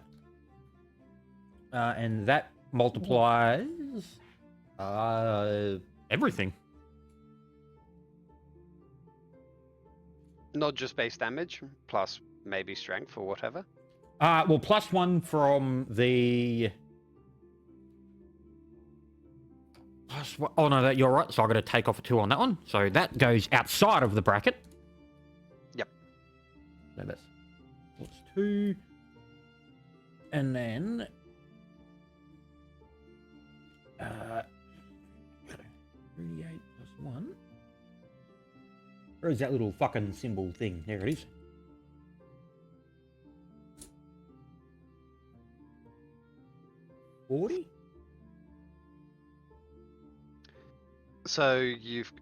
And that multiplies everything. Not just base damage, plus maybe strength or whatever. Well, +1 from the... Oh, no, that you're right. So I've got to take off a 2 on that one. So that goes outside of the bracket. Yep. So that's +2. And then... 38 +1. Where is that little fucking symbol thing? There it is. $40? So you've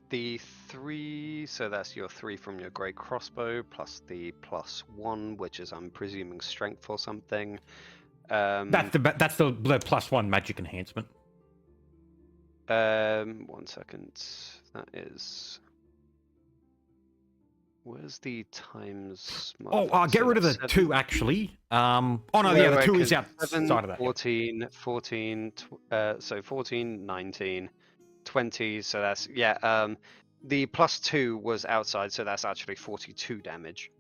the 3, so that's your 3 from your great crossbow plus the +1, which is I'm presuming strength or something. That's the +1 magic enhancement. 1 second. That is. Where's the times? Oh, get rid of the 2 actually. Oh no, yeah, the 2 is outside of that. 14, 14, so 14, 19, 20. So that's the +2 was outside, so that's actually 42 damage.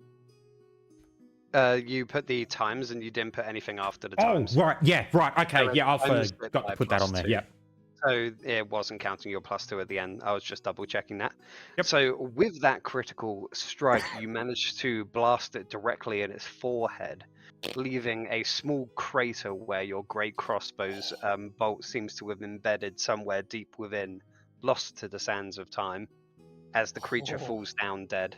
You put the times and you didn't put anything after the times. Oh, right, yeah, right, okay, So yeah, I times forgot by to put that on there. +2. Yeah. So it wasn't counting your +2 at the end. I was just double checking that. Yep. So with that critical strike, you managed to blast it directly in its forehead, leaving a small crater where your great crossbow's bolt seems to have embedded somewhere deep within, lost to the sands of time, as the creature falls down dead.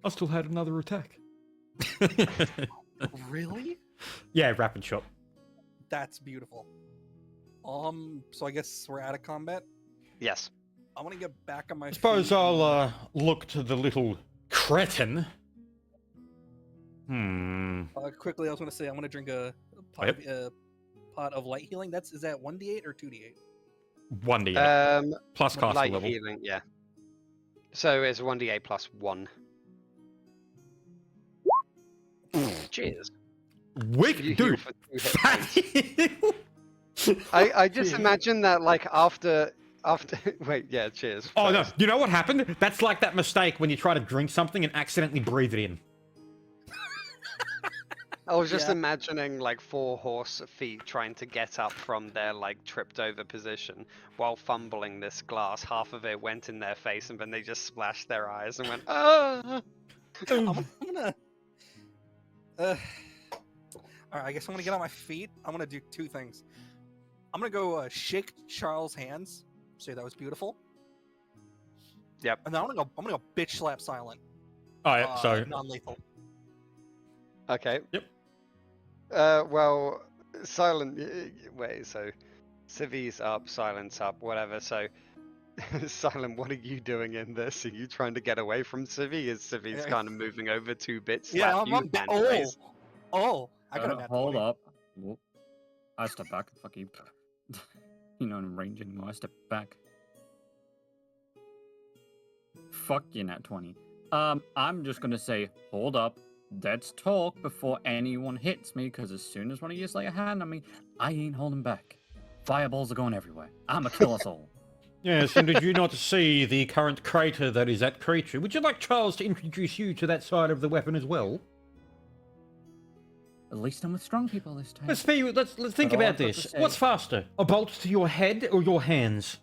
I still had another attack. Really? Yeah, rapid shot. That's beautiful. So I guess we're out of combat. Yes. I want to get back on my I suppose feet. I'll look to the little cretin. Quickly, I was going to say I'm going to drink a pot of light healing. Is that 1d8 or 2d8? 1d8 plus caster light level. healing, yeah. So it's 1d8 +1. Cheers. Wick, You heal dude. for 2 hit points. I just imagine that like after wait, yeah, cheers. Oh no, first. you know what happened? That's like that mistake when you try to drink something and accidentally breathe it in. I was just Yeah. imagining like 4 horse feet trying to get up from their like tripped over position while fumbling this glass. Half of it went in their face and then they just splashed their eyes and went, ah! I'm gonna. All right, I guess I'm gonna get on my feet. I'm gonna do 2 things. I'm gonna go shake Charles' hands, say that was beautiful. Yep. And then I'm gonna go bitch slap Silent. Oh yeah, so non-lethal. Okay. Yep. Well, Silent. Wait, so Civi's up, Silent's up, whatever. So, Silent, what are you doing in this? Are you trying to get away from Civi? Is Civi's kind of moving over 2 bits? Yeah, slap you handways? I got a nat Hold 20. up. Whoop. I step back. Fuck you. You're not in range anymore. I step back. Fuck you, nat 20. I'm just gonna say, hold up. Let's talk before anyone hits me, because as soon as one of you lay a hand on me, I ain't holding back. Fireballs are going everywhere. I'ma kill us all. yes, and did you not see the current crater that is that creature? Would you like Charles to introduce you to that side of the weapon as well? At least I'm with strong people this time. Let's think But about all I've got this. to say- What's faster, a bolt to your head or your hands?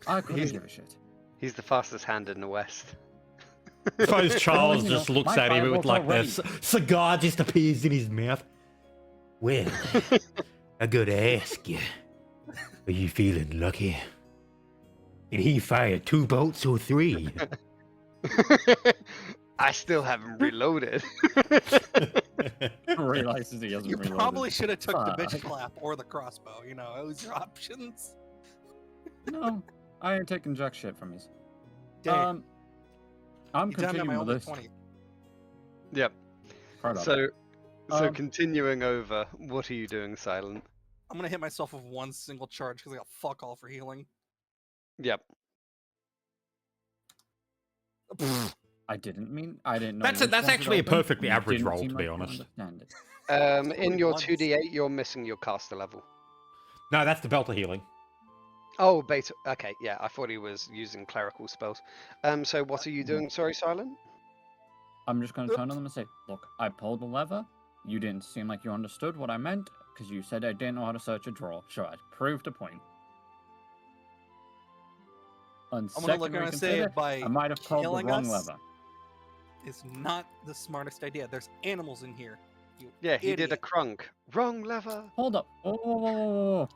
I couldn't give a shit. He's the fastest hand in the West. I suppose Charles you know, just looks my at him with firebolt's like already- this cigar just appears in his mouth. Well, I gotta ask you, are you feeling lucky? Did he fire 2 bolts or 3? I still haven't reloaded. Realizes he hasn't You reloaded. probably should have took the bitch Fuck. slap or the crossbow. You know, those are options. No, I ain't taking jack shit from you. Okay. I'm You done at continuing my with only this. 20. Yep. Right on. So Um, continuing over, what are you doing, Silent? I'm gonna hit myself with one single charge because I got fuck all for healing. Yep. I didn't know. That's which that's ones actually a would open, perfectly and you average didn't roll, seem to be like you honest. understand it. In only your once. 2d8, you're missing your caster level. No, that's the belt of healing. Oh, beta. Okay, yeah, I thought he was using clerical spells. So what are you doing? Sorry, Silent. I'm just going to turn on them and say, look, I pulled the lever. You didn't seem like you understood what I meant because you said I didn't know how to search a drawer. Sure, I proved a point. On I'm gonna second look around and say reconsider, by I might have pulled the killing wrong us lever. is not the smartest idea. There's animals in here. You Yeah, he did a idiot. crunk. Wrong lever. Hold up. Whoa, whoa, whoa, whoa,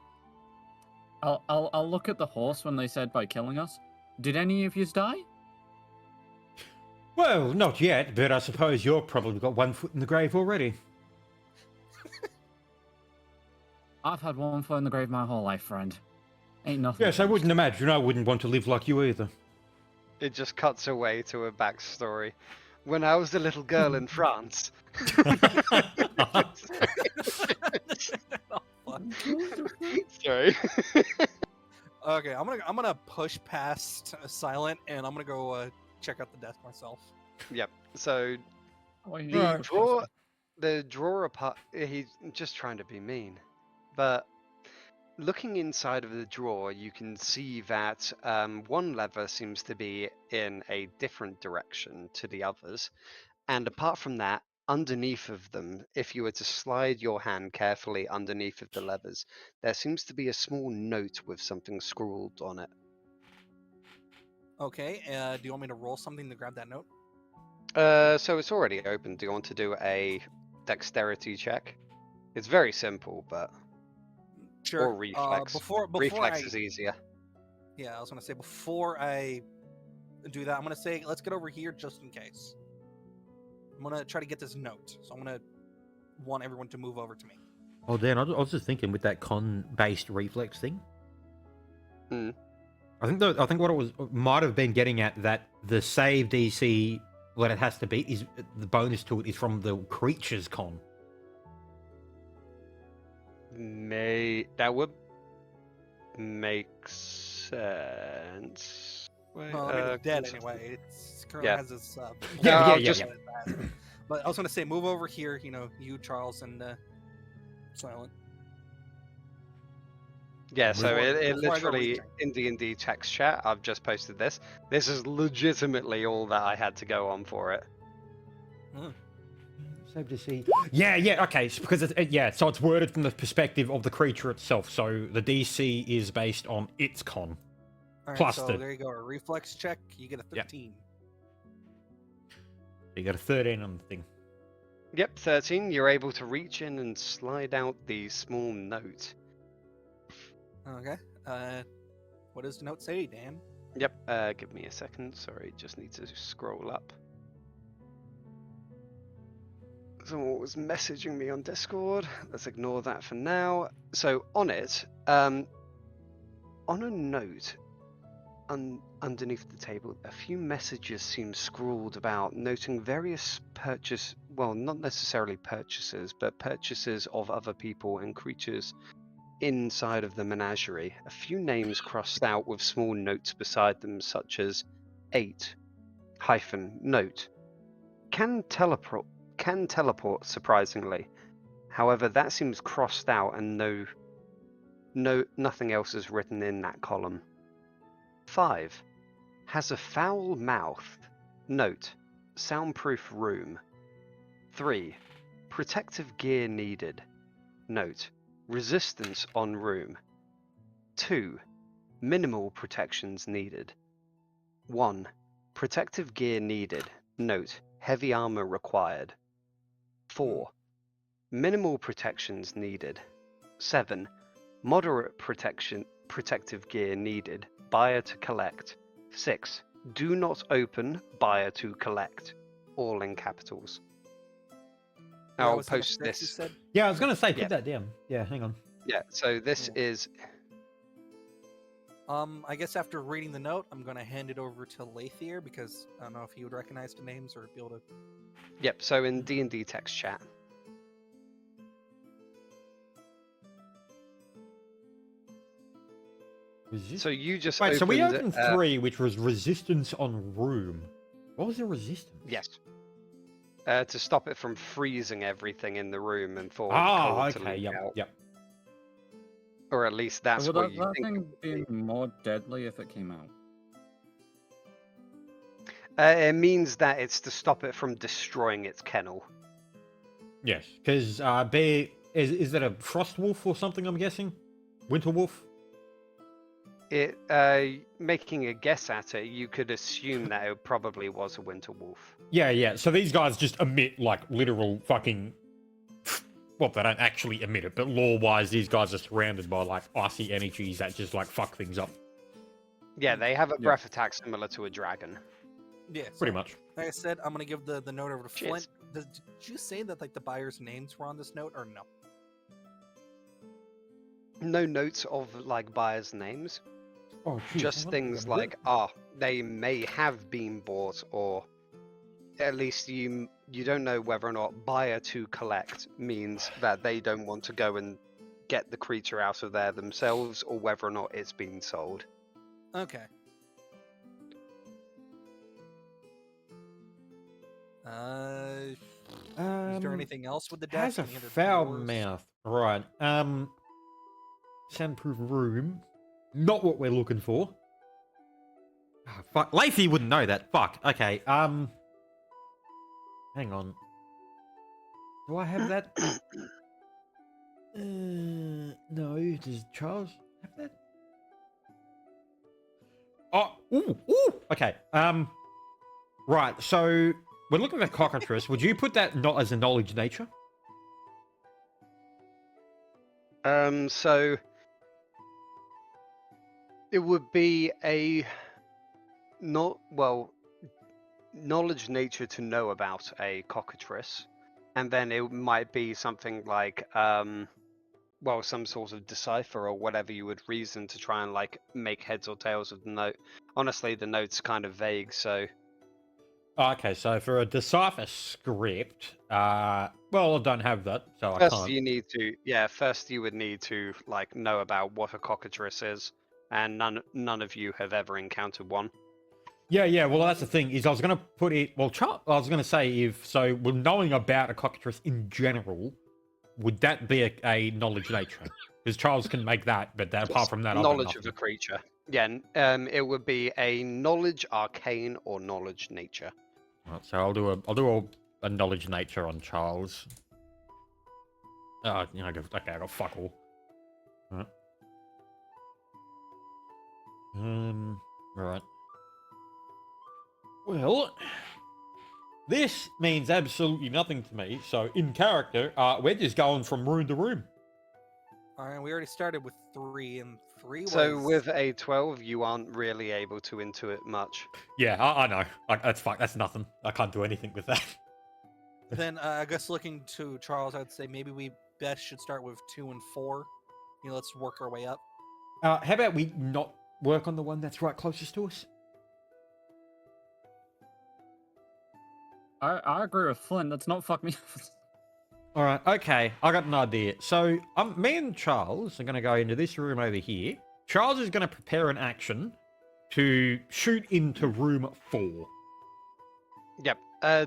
whoa. I'll look at the horse when they said by killing us. Did any of yous die? Well, not yet, but I suppose you've probably got 1 foot in the grave already. I've had 1 foot in the grave my whole life, friend. Ain't nothing. Yes, I wouldn't imagine. I wouldn't want to live like you either. It just cuts away to a backstory. When I was a little girl in France. Oh, fuck. Sorry. Okay, I'm gonna push past Silent and I'm gonna go check out the desk myself. Yep. So Oh, you the pushed drawer, us. the drawer apart. He's just trying to be mean, but looking inside of the drawer, you can see that one lever seems to be in a different direction to the others, and apart from that, underneath of them, if you were to slide your hand carefully underneath of the levers, there seems to be a small note with something scrawled on it. Okay, do you want me to roll something to grab that note? So it's already open. Do you want to do a dexterity check? It's very simple, but Sure. or reflex. Before Reflex I is easier. yeah, I was gonna say before I do that, I'm gonna say let's get over here just in case. I'm gonna try to get this note, so I'm gonna want everyone to move over to me. Oh, Dan, I was just thinking with that con-based reflex thing. Hmm. I think what it was might have been getting at that the save DC, what it has to be is the bonus to it is from the creature's con. That would make sense. Wait, Well, I mean, it's dead cons- anyway. It's currently Yeah. has this. Yeah, just- But I was gonna say, move over here. You know, you, Charles, and Silent. Yeah, so Before- it before I go literally reaching. in D&D text chat, I've just posted this. This is legitimately all that I had to go on for it. Save DC. Yeah, okay. Because so it's worded from the perspective of the creature itself. So the DC is based on its con. All right, Plus so the- there you go. A reflex check. You get a 13. You got a 13 on the thing. Yep, 13. You're able to reach in and slide out the small note. Okay. What does the note say, Dan? Yep, give me a second. Sorry, just need to scroll up. Someone was messaging me on Discord. Let's ignore that for now. So on it, on a note underneath the table, a few messages seem scrawled about, noting various well, not necessarily purchases, but purchases of other people and creatures inside of the menagerie. A few names crossed out with small notes beside them, such as 8-note. Can teleport, surprisingly. However, that seems crossed out and nothing else is written in that column. 5. Has a foul mouth. Note. Soundproof room. 3. Protective gear needed. Note. Resistance on room. 2. Minimal protections needed. 1. Protective gear needed. Note. Heavy armor required. 4. Minimal protections needed. 7. Moderate protective gear needed. Buyer to collect. 6. Do not open. Buyer to collect. All in capitals. That I'll was number post 6, you this. said? Yeah, I was gonna say, Yeah. put that down. Yeah, hang on. Yeah, so this Yeah. is I guess after reading the note, I'm gonna hand it over to Lathier because I don't know if he would recognize the names or be able to. Yep. So in D&D text chat. So you just Wait, so we opened, opened 3, which was resistance on room. What was the resistance? yes. To stop it from freezing everything in the room and for the Ah, cold to okay, leak yep, out. yep. Or at least that's Would what that, you that think. thing be more deadly if it came out? It means that it's to stop it from destroying its kennel. Yes, because bear is that a frost wolf or something? I'm guessing, winter wolf. It making a guess at it, you could assume that it probably was a winter wolf. Yeah, yeah. So these guys just emit like literal fucking. Well, they don't actually emit it, but lore-wise, these guys are surrounded by like icy energies that just like fuck things up. Yeah, they have a Yeah. breath attack similar to a dragon. Yeah, Pretty much. Like I said, I'm gonna give the note over to Cheers. Flint. Did you say that like the buyers' names were on this note or no? No notes of like buyers' names, Oh, geez, just things like they may have been bought, or at least you don't know whether or not buyer to collect means that they don't want to go and get the creature out of there themselves, or whether or not it's been sold. Okay. Is there anything else with the deck? Has a Any other foul doors? mouth. Right. Soundproof room. Not what we're looking for. Ah, fuck. Lacey wouldn't know that. Fuck. Okay. Hang on. Do I have that? No. Does Charles have that? Oh. Ooh. Ooh. Okay. Right. So we're looking at cockatrice. Would you put that not as a knowledge nature? So it would be a knowledge nature to know about a cockatrice, and then it might be something like some sort of decipher or whatever you would reason to try and like make heads or tails of the note. Honestly, the note's kind of vague, so Okay, so for a decipher script, well, I don't have that, so I first can't. first you would need to like know about what a cockatrice is, and none of you have ever encountered one. Yeah. Well, that's the thing is, I was going to put it. Well, I was going to say if so, well, knowing about a cockatrice in general, would that be a knowledge nature? Because Charles can make that, but that, apart from that, I've got Knowledge of nothing. a creature. Yeah, it would be a knowledge arcane or knowledge nature. Right, so I'll do a knowledge nature on Charles. Okay, I got fuck all. Right. Right. Well, this means absolutely nothing to me. So in character, we're just going from room to room. All right, we already started with 3, and 3 was. So with a 12, you aren't really able to intuit much. Yeah, I know. That's fuck. That's nothing. I can't do anything with that. Then I guess looking to Charles, I'd say maybe we best should start with 2 and 4. Let's work our way up. How about we not work on the one that's right closest to us? I agree with Flynn. That's not fuck me. All right. Okay. I got an idea. So me and Charles are going to go into this room over here. Charles is going to prepare an action to shoot into room 4. Yep.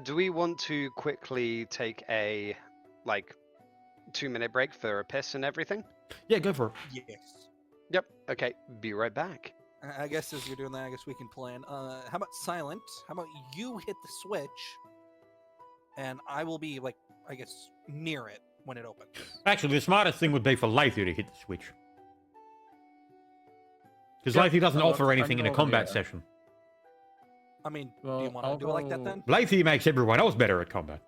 Do we want to quickly take a 2-minute break for a piss and everything? Yeah, go for it. Yes. Yep. Okay. Be right back. I guess as you're doing that, I guess we can plan. How about Silent? How about you hit the switch, and I will be I guess near it when it opens. Actually, the smartest thing would be for Lathu to hit the switch. Because Lathu doesn't offer anything in a combat session. I mean, do Well, you want to I'll do it like that go- then? Lathu makes everyone else better at combat.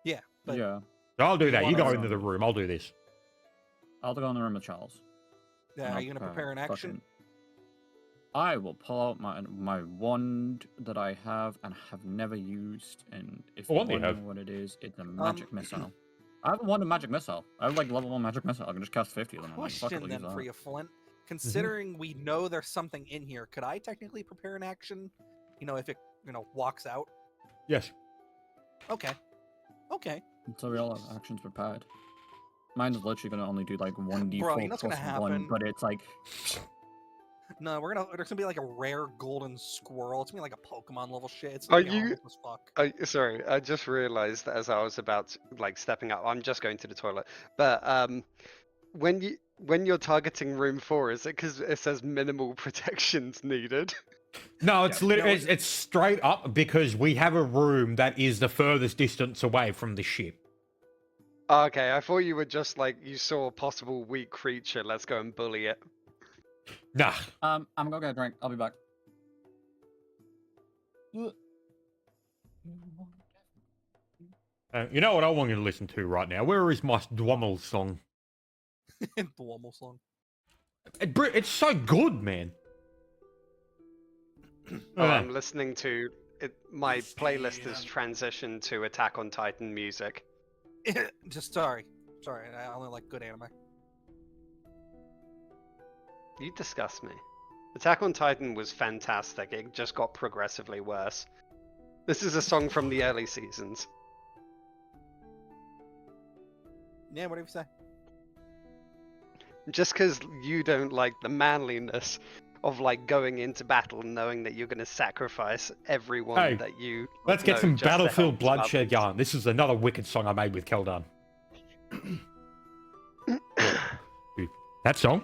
Yeah, but Yeah, So I'll do You that. You wanna- go into the room. I'll do this. I'll go in the room with Charles. yeah, are you gonna prepare an action? fucking- I will pull out my wand that I have and have never used, and if What you wand do you want to have? know what it is, it's a magic missile. I have a wand of magic missile. I have level 1 magic missile. I can just cast 50 of them. I'm like, fuck it, Question I'll then use for that. you, Flint. considering we know there's something in here, could I technically prepare an action? If it walks out. Yes. Okay. Okay. So we all have actions prepared. Mine's literally gonna only do like 1d4 Bro, you know what's gonna plus 1, happen? but it's like No, there's gonna be like a rare golden squirrel. It's gonna be like a Pokemon level shit. It's Are gonna be you- awesome as fuck. Sorry, I just realized that as I was about to, stepping up, I'm just going to the toilet. But when you're targeting room 4, is it because it says minimal protections needed? No, it's Yeah, literally it's straight up because we have a room that is the furthest distance away from the ship. Okay, I thought you were just you saw a possible weak creature. Let's go and bully it. Nah. I'm gonna get a drink. I'll be back. You know what I want you to listen to right now? Where is my Dwommel song? The Womble song. It's so good, man. Oh, I'm listening to it. My playlist has transitioned to Attack on Titan music. Just sorry. I only like good anime. You disgust me. Attack on Titan was fantastic. It just got progressively worse. This is a song from the early seasons. Yeah, whatever you say. Just because you don't like the manliness of going into battle knowing that you're going to sacrifice everyone Hey, that you Let's get know some just to Battlefield help bloodshed others. going. This is another wicked song I made with Keldan. Dude, that song,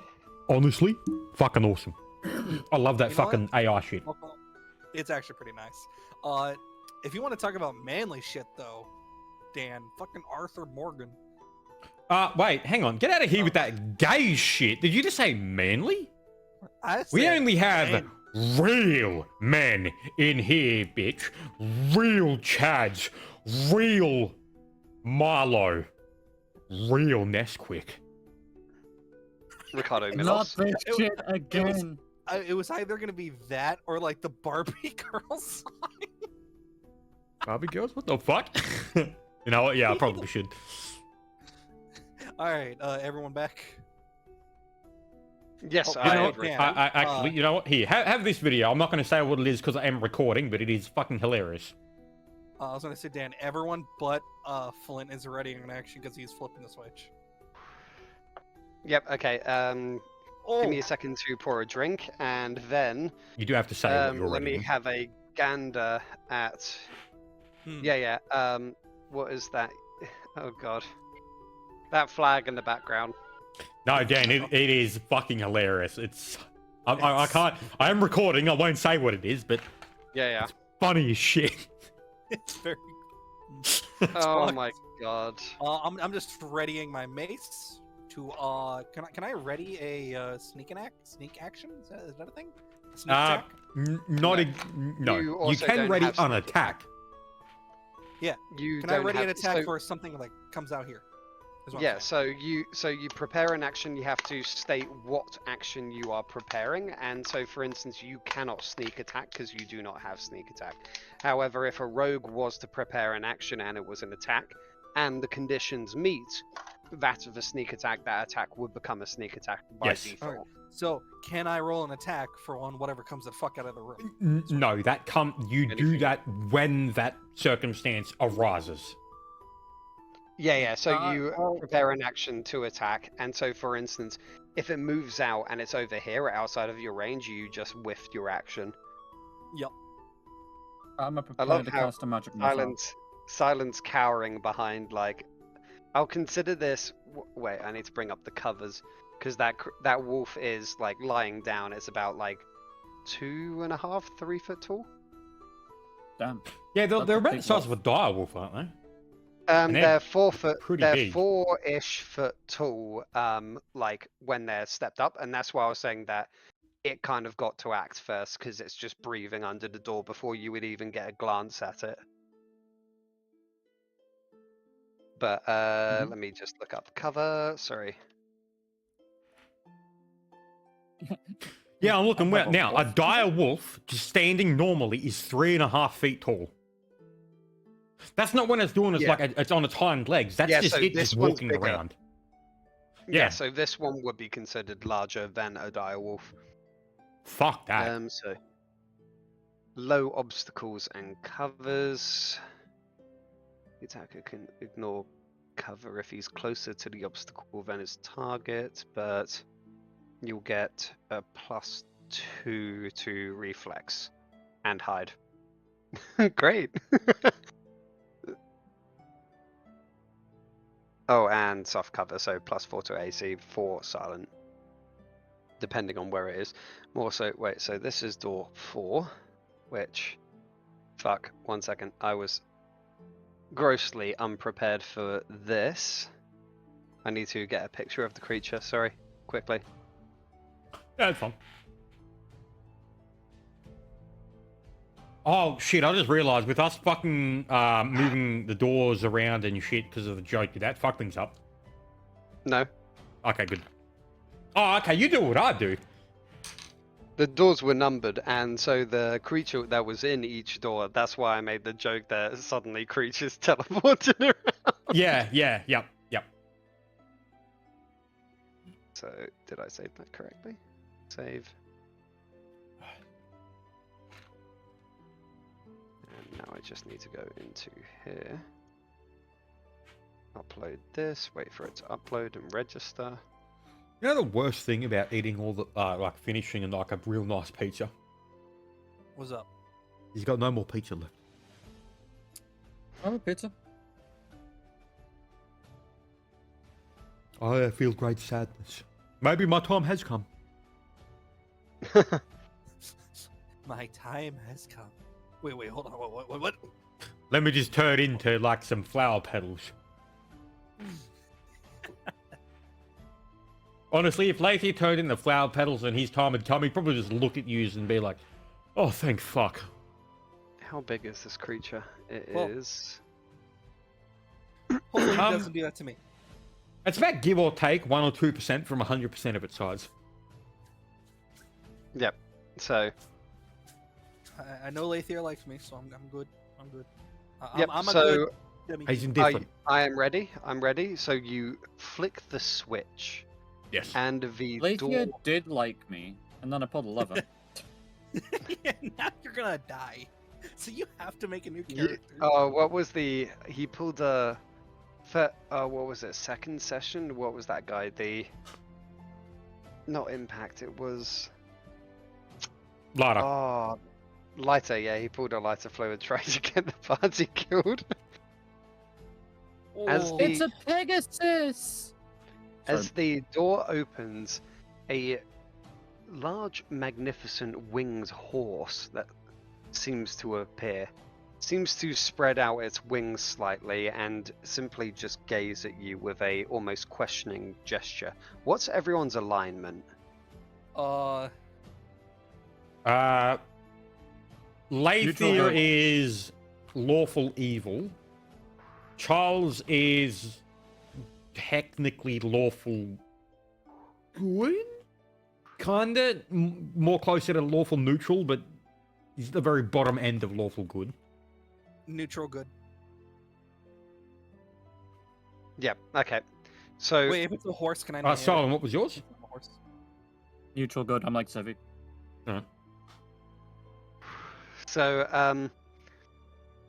honestly, fucking awesome. I love that You know fucking AI shit. It's actually pretty nice. If you want to talk about manly shit though, Dan, fucking Arthur Morgan. Wait, hang on. Get out of here with that gay shit. Did you just say manly? We said only have man. real men in here, bitch. Real Chads. Real Milo. Real Nesquik. Ricardo Not Milos. this It- shit it was- again. It was either gonna be that or like the Barbie girls. Barbie girls? What the fuck? You know what? Yeah, I probably should. All right, everyone back. Yes, Oh, I you know what, agree. Dan? I actually, you know what? Here, have this video. I'm not going to say what it is because I am recording, but it is fucking hilarious. I was gonna say, Dan, everyone but Flint is ready in action because he's flipping the switch. Yep, okay. Oh, Give me a second to pour a drink, and then You do have to say what you're let me reading. have a gander at... Hmm. Yeah. What is that? Oh god. That flag in the background. No, Dan, it is fucking hilarious. I can't. I am recording. I won't say what it is, but Yeah. funny as shit. it's very. Oh fucked. my god. I'm just readying my mace to can I ready a sneak action? Is that a thing? Sneak attack? Not No. a, no. You You also can don't ready have an sneak attack. You Can I don't ready have... an attack so- for something like comes out here? Is what I'm Yeah, saying. so you prepare an action, you have to state what action you are preparing, and so for instance you cannot sneak attack because you do not have sneak attack. However, if a rogue was to prepare an action and it was an attack, and the conditions meet that of a sneak attack, that attack would become a sneak attack by Yes. default. Alright. So can I roll an attack for whatever comes the fuck out of the room? No, you do Anything. that when that circumstance arises. Yeah, so you oh. prepare an action to attack, and so for instance, if it moves out and it's over here outside of your range, you just whiffed your action. Yep. I'm I prepared love to how cast a magic missile. Silence cowering behind I'll consider this. Wait, I need to bring up the covers because that wolf is lying down. It's about 2.5, 3 foot tall. Damn. Yeah, they're That's a about the big size of a wolf. dire wolf, aren't they? And they're They're 4 foot. pretty They're big. 4-ish foot tall. When they're stepped up, and that's why I was saying that it kind of got to act first because it's just breathing under the door before you would even get a glance at it. But let me just look up the cover. Sorry. Yeah, I'm looking like well a now. A wolf. dire wolf, just standing normally, is 3.5 feet tall. That's not when it's doing it's Yeah. it's on its hind legs. That's Yeah, just so it this just one's walking bigger. around. Yeah. So this one would be considered larger than a dire wolf. Fuck that. So low obstacles and covers. The attacker can ignore cover if he's closer to the obstacle than his target, but you'll get a +2 to reflex and hide. Great. Oh, and soft cover, so +4 to AC for silent, depending on where it is. More so, wait, so this is door 4, which, fuck, 1 second, I was grossly unprepared for this. I need to get a picture of the creature, sorry, quickly. Yeah, that's fine. Oh shit! I just realized with us fucking moving the doors around and shit because of the joke, did that fuck things up? No, Okay, good. Oh, okay. You do what I do. the doors were numbered, and so the creature that was in each door, that's why I made the joke that suddenly creatures teleported around. Yeah, yeah, yep, yep. So, did I save that correctly? Save. And now I just need to go into here. Upload this, wait for it to upload and register. You know the worst thing about eating all the like finishing and like a real nice pizza? What's up? He's got no more pizza left. Oh, pizza. I feel great sadness. Maybe my time has come. My time has come. Wait, hold on. What? Let me just turn into like some flower petals. Honestly, if Lathy turned into flower petals and his time had come, he'd probably just look at you and be like, "Oh, thank fuck." How big is this creature? It Well- is. Hopefully he doesn't do that to me. It's about give or take 1 or 2% from 100% of its size. Yep. So, I know Lathier likes me, so I'm good. I'm good. yep. I'm a So good dummy. He's indifferent. I am ready. I'm ready. So you flick the switch, Yes. and the Lathia door. did like me, and then I pulled a lever. Now you're gonna die. So you have to make a new Ye- character. What was the? He pulled a. What was it? Second session. What was that guy? The. Not impact. It was. Lighter. Oh, lighter. Yeah, he pulled a lighter fluid trying to get the party killed. as Oh, the- It's a Pegasus! As the door opens, a large, magnificent winged horse that seems to appear, seems to spread out its wings slightly and simply just gaze at you with a almost questioning gesture. What's everyone's alignment? Lathier good. is lawful evil. Charles is technically lawful good? Kinda. More closer to lawful neutral, but he's the very bottom end of lawful good. neutral good. Yeah, okay. So, Wait, if it's a horse, can I not? Solomon, what was yours? If I'm a horse. Neutral good, I'm like Civic.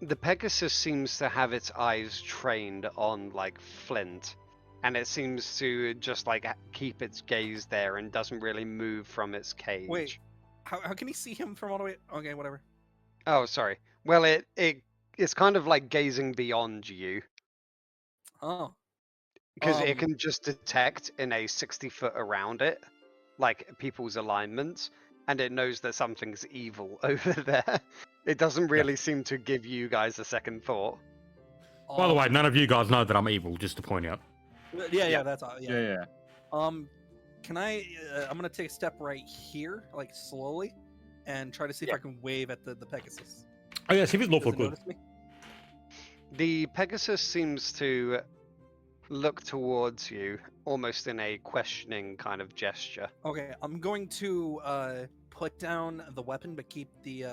the Pegasus seems to have its eyes trained on, like, flint. And it seems to just, like, keep its gaze there and doesn't really move from its cage. Wait, how can he see him from all the way? Okay, whatever. Oh, sorry. Well, it's kind of like gazing beyond you. Oh, Because it Um, can just detect in a 60 foot around it, like people's alignments, and it knows that something's evil over there. It doesn't really seem to give you guys a second thought. By the way, none of you guys know that I'm evil, just to point out. Yeah, that's all. Yeah. Can I? I'm gonna take a step right here, like slowly, and try to see if I can wave at the Pegasus. Oh yes, if it's Does lawful it good. notice me? The Pegasus seems to look towards you, almost in a questioning kind of gesture. Okay, I'm going to put down the weapon, but keep the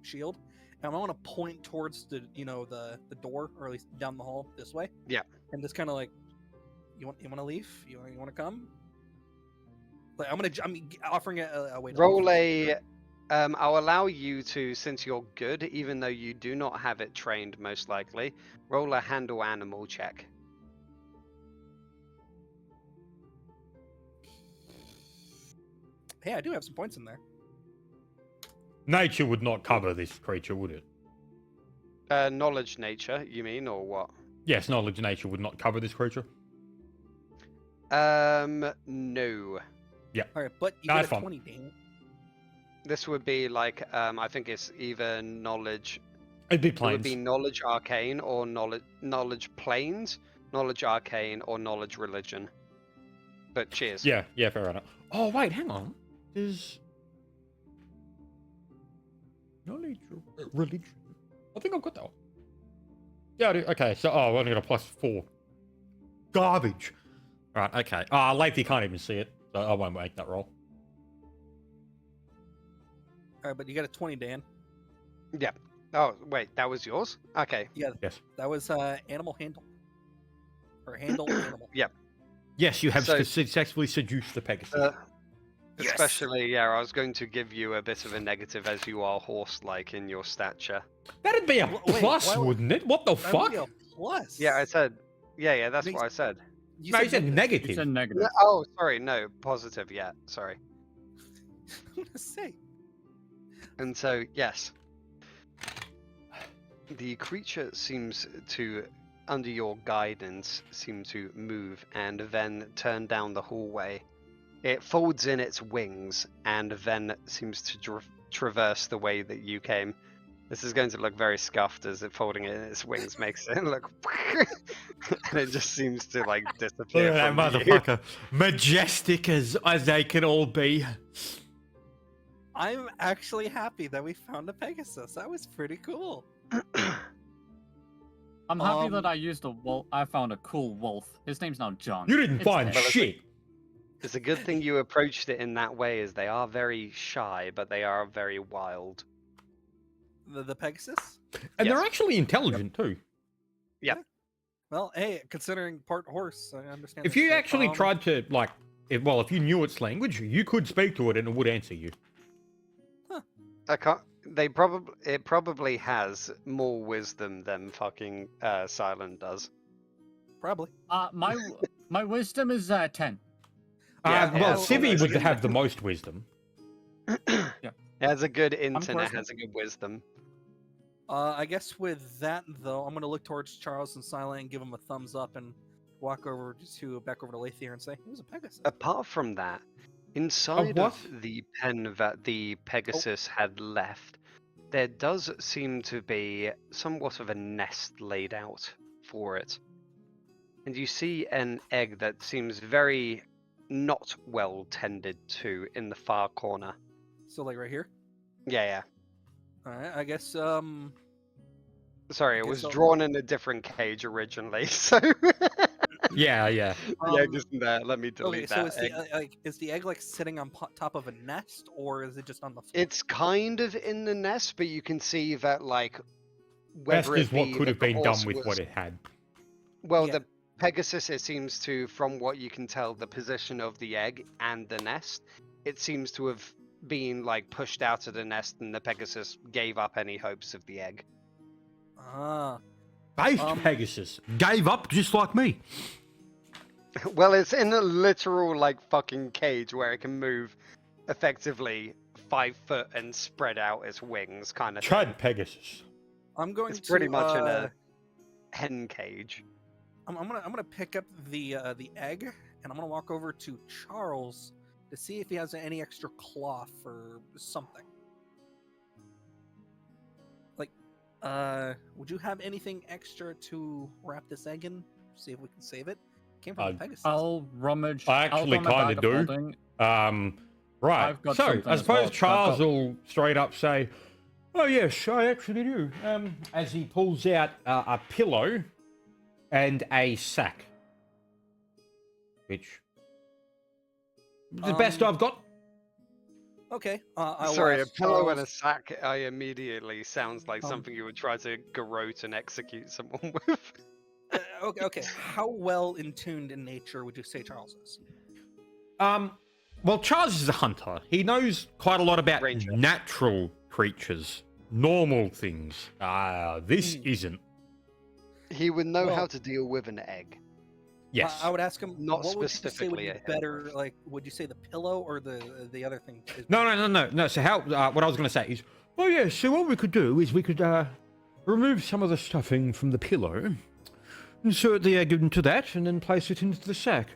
shield. And I want to point towards the door, or at least down the hall this way. Yeah. And just kind of like You want to leave? You want to come? Like I'm offering a way to Roll leave. a. I'll allow you to, since you're good, even though you do not have it trained, most likely. Roll a handle animal check. Hey, I do have some points in there. Nature would not cover this creature, would it? Knowledge nature, you mean, or what? Yes, knowledge nature would not cover this creature. No. All right, but you No, got it's a fine. 20, Dan. This would be like, I think it's either knowledge. It'd be It would planes. be knowledge arcane or knowledge planes, knowledge arcane or knowledge religion. But cheers. Yeah, fair enough. Oh, wait, hang on. There's knowledge religion. I think I've got that one. Yeah, I do. Okay, so I only got a +4. Garbage. Right, okay. Lathy can't even see it, so I won't make that roll. All right, but you got a 20, Dan. Yeah. Oh wait, that was yours. Okay. Yeah. Yes. That was animal handle. Or handle animal. Yes, you have So- successfully seduced the Pegasus. Yes. Especially, yeah, I was going to give you a bit of a negative as you are horse-like in your stature. That'd be a Wait, plus, why would- wouldn't it? What the That would fuck? be a plus. Yeah, I said. Yeah, that's Makes- what I said. You No, you said You negative. said negative. Oh, sorry, no, positive. Yeah, sorry. I'm gonna say. And so, yes, the creature seems to, under your guidance, seem to move and then turn down the hallway. It folds in its wings and then seems to traverse the way that you came. This is going to look very scuffed as it folding in its wings makes it look, and it just seems to like Look disappear at that from you. motherfucker. Majestic as they can all be. I'm actually happy that we found a Pegasus. That was pretty cool. I'm happy Um, that I used a wolf. I found a cool wolf. His name's now John. You didn't It's find dead. Well, it's shit. It's a good thing you approached it in that way, as they are very shy, but they are very wild. The Pegasus? And Yes. they're actually intelligent too. Well, hey, considering part horse, I understand. If that you shit. actually tried to, like, if you knew its language, you could speak to it and it would answer you. I can't. It probably has more wisdom than fucking Silent does. Probably. My wisdom is 10. Yeah, Well, it's Civi almost- would have the most wisdom. It has a good int and it personal. has a good wisdom. I guess with that though, I'm gonna look towards Charles and Silent and give him a thumbs up and walk over to back over to Lathier and say, "It was a Pegasus." Apart from that, inside what? of the pen that the Pegasus had left, there does seem to be somewhat of a nest laid out for it. And you see an egg that seems very not well tended to in the far corner. So like right here. Yeah. All right. I guess Sorry, it Okay, was so- drawn in a different cage originally, so Yeah. yeah, Um, just let me okay. delete So that egg. is the egg like sitting on top of a nest or is it just on the floor? It's kind of in the nest, but you can see that like Best whether is it what be could that have the been horse done with was- what it had. Well, Yeah. the Pegasus, it seems to, from what you can tell, the position of the egg and the nest, it seems to have been like pushed out of the nest, and the Pegasus gave up any hopes of the egg. Ah. Based Um, Pegasus gave up just like me. Well, it's in a literal like fucking cage where it can move effectively 5 foot and spread out its wings, kind of thing. Chad Pegasus. I'm going It's to. pretty much in a hen cage. I'm gonna pick up the egg and I'm gonna walk over to Charles to see if he has any extra cloth or something. Like, would you have anything extra to wrap this egg in? See if we can save it. Came from the Pegasus. I'll rummage. I I'll actually go in my kinda bag of do. holding. Right. I've got So, something I as suppose well. I've Charles got- will straight up say, "Oh yes, I actually do." As he pulls out a pillow and a sack, which is the best I've got. Okay. I'll Sorry, a ask pillow and a Charles- sack. I immediately sounds like something you would try to garrote and execute someone with. Okay. How well in tuned in nature would you say Charles is? Well, Charles is a hunter. He knows quite a lot about Ranger. natural creatures, normal things. This isn't. He would know how Well- to deal with an egg. Yes. I would ask him. Not what would you say would specifically be a hill. better? Like, would you say the pillow or the other thing? is No. better? So how? What I was going to say is, oh yeah. So what we could do is we could remove some of the stuffing from the pillow, insert the egg into that, and then place it into the sack.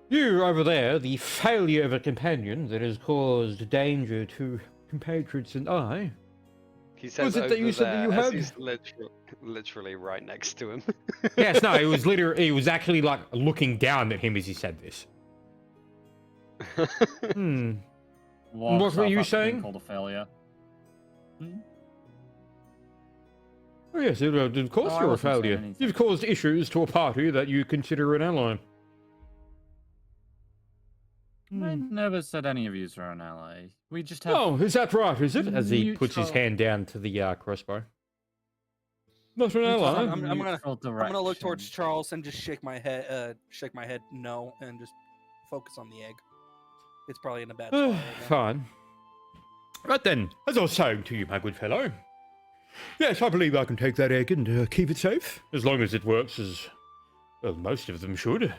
You over there, the failure of a companion that has caused danger to compatriots and I. He says Was it that over you said that there you as had? he's literally right next to him. Yes, no, it was literally. He was actually like looking down at him as he said this. Hmm. What were you saying? Called a failure. Oh yes, of course Oh, I you're a wasn't saying failure. anything. You've caused issues to a party that you consider an ally. I never said any of you are an ally. We just have. Oh, is that right, is it? As he puts his Neutral. hand down to the crossbow. Not an we just ally. have I'm gonna- neutral I'm gonna look towards direction. Charles and just shake my head. Shake my head no, and just focus on the egg. It's probably in a bad spot right now. Fine. Right then, as I was saying to you, my good fellow. Yes, I believe I can take that egg and keep it safe, as long as it works as well. Most of them should.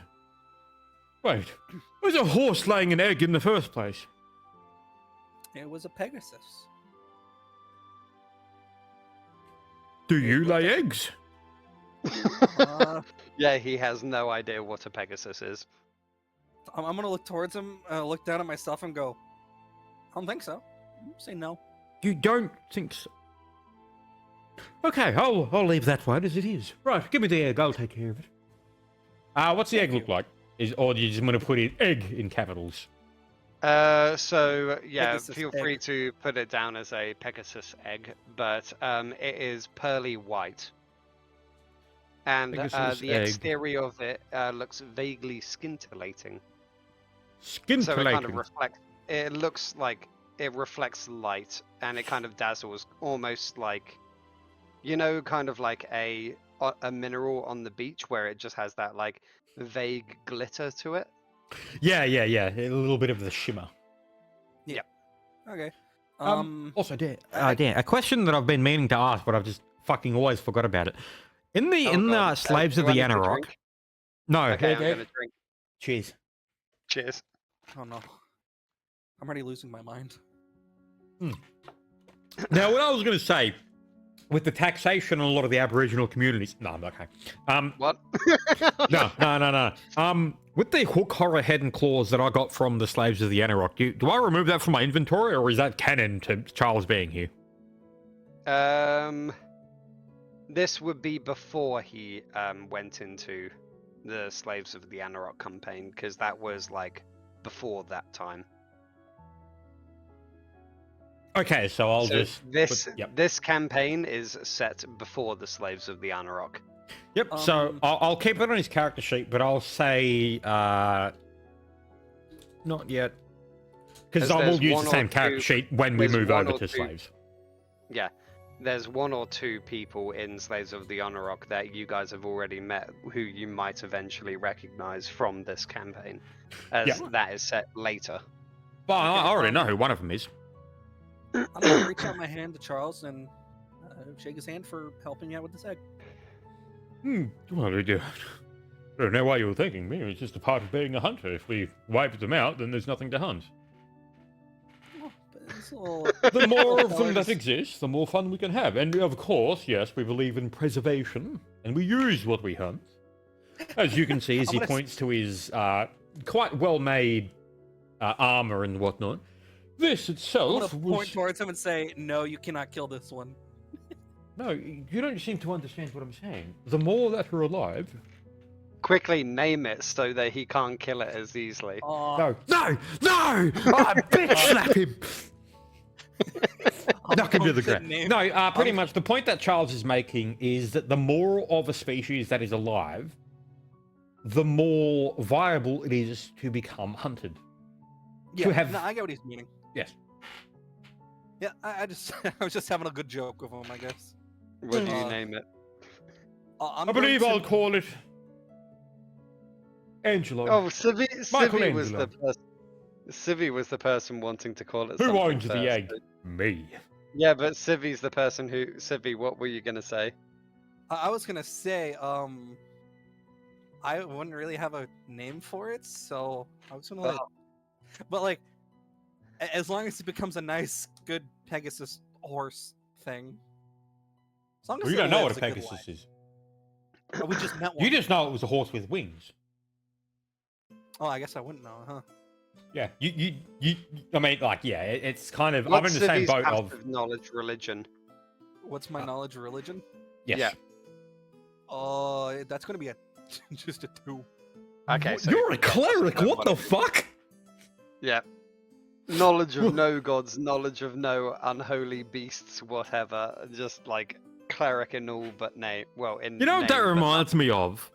Wait, was a horse laying an egg in the first place? It was a Pegasus. Do you lay eggs? Uh, Yeah, he has no idea what a Pegasus is. I'm gonna look towards him, look down at myself, and go. I don't think so. Say no. You don't think so? Okay, I'll leave that one as it is. Right, give me the egg. I'll take care of it. What's the egg look like? Or do you just want to put in egg in capitals? So yeah, Pegasus feel egg. free to put it down as a Pegasus egg, but it is pearly white. And Pegasus the egg. exterior of it looks vaguely scintillating. Scintillating. So it kind of reflects. It looks like it reflects light, and it kind of dazzles, almost like, kind of like a mineral on the beach where it just has that like vague glitter to it. Yeah. A little bit of the shimmer. Okay. Also, Dan, a question that I've been meaning to ask, but I've just fucking always forgot about it. In the God. Slaves Do of you the want us to Anorok. drink? No. Okay, I'm gonna drink. Cheers. Cheers. Oh no. I'm already losing my mind. Now, what I was going to say, with the taxation on a lot of the Aboriginal communities. No, I'm okay. What? No. With the hook, horror, head, and claws that I got from the Slaves of the Anorok, do I remove that from my inventory, or is that canon to Charles being here? This would be before he went into the Slaves of the Anorok campaign, because that was like before that time. Okay, so I'll So just yep. this campaign is set before the Slaves of the Anorok. Yep. So I'll keep it on his character sheet, but I'll say not yet, because I will there's use one the or same character two- sheet when we there's move one over or to two- Slaves. Yeah, there's one or two people in Slaves of the Anorok that you guys have already met, who you might eventually recognize from this campaign, as Yeah. that is set later. But I Okay, already know who one of them is. I'm gonna reach out my hand to Charles and shake his hand for helping me out with this egg. Well, I don't know why you were thinking me. It's just a part of being a hunter. If we wipe them out, then there's nothing to hunt. Oh, but it's a little... The more of them Fellas. that exist, the more fun we can have. And of course, yes, we believe in preservation, and we use what we hunt. As you can see, as I'm he gonna points to his quite well-made armor and whatnot. This I'm itself gonna was... point towards him and say, "No, you cannot kill this one." No, you don't seem to understand what I'm saying. The more that are alive... Quickly name it so that he can't kill it as easily. Oh, No! I bitch slap him! Knock him to the ground. No, pretty much the point that Charles is making is that the more of a species that is alive, the more viable it is to become hunted. yeah. have- No, I get what he's meaning. Yes. Yeah, I just I was just having a good joke with him, I guess. What do you Uh, name it? I'm I believe going I'll to- call it Angelo. Oh, Civi was Michelangelo. the person. Civi was the person wanting to call it Who something owns first. the egg? Me. Yeah, but Civi's the person who. Civi, what were you gonna say? I was gonna say, I wouldn't really have a name for it, so I was gonna let it. But like, as long as it becomes a nice, good Pegasus horse thing. As long as Well, you it don't know lives what a a good Pegasus is. life. We just met one. You just know it was a horse with wings. Oh, I guess I wouldn't know, huh? Yeah, you I mean, like, yeah, it's kind of, I'm What's in the same Civi's boat of, passive knowledge religion? What's my knowledge of religion? yes. Yeah. Oh, that's gonna be a just a 2. Okay, so You're a yeah, that's cleric, what the it is. fuck? Yeah. Knowledge of no gods, knowledge of no unholy beasts, whatever. Just like cleric in all but name. Well, in You know what that name, but not- reminds me of?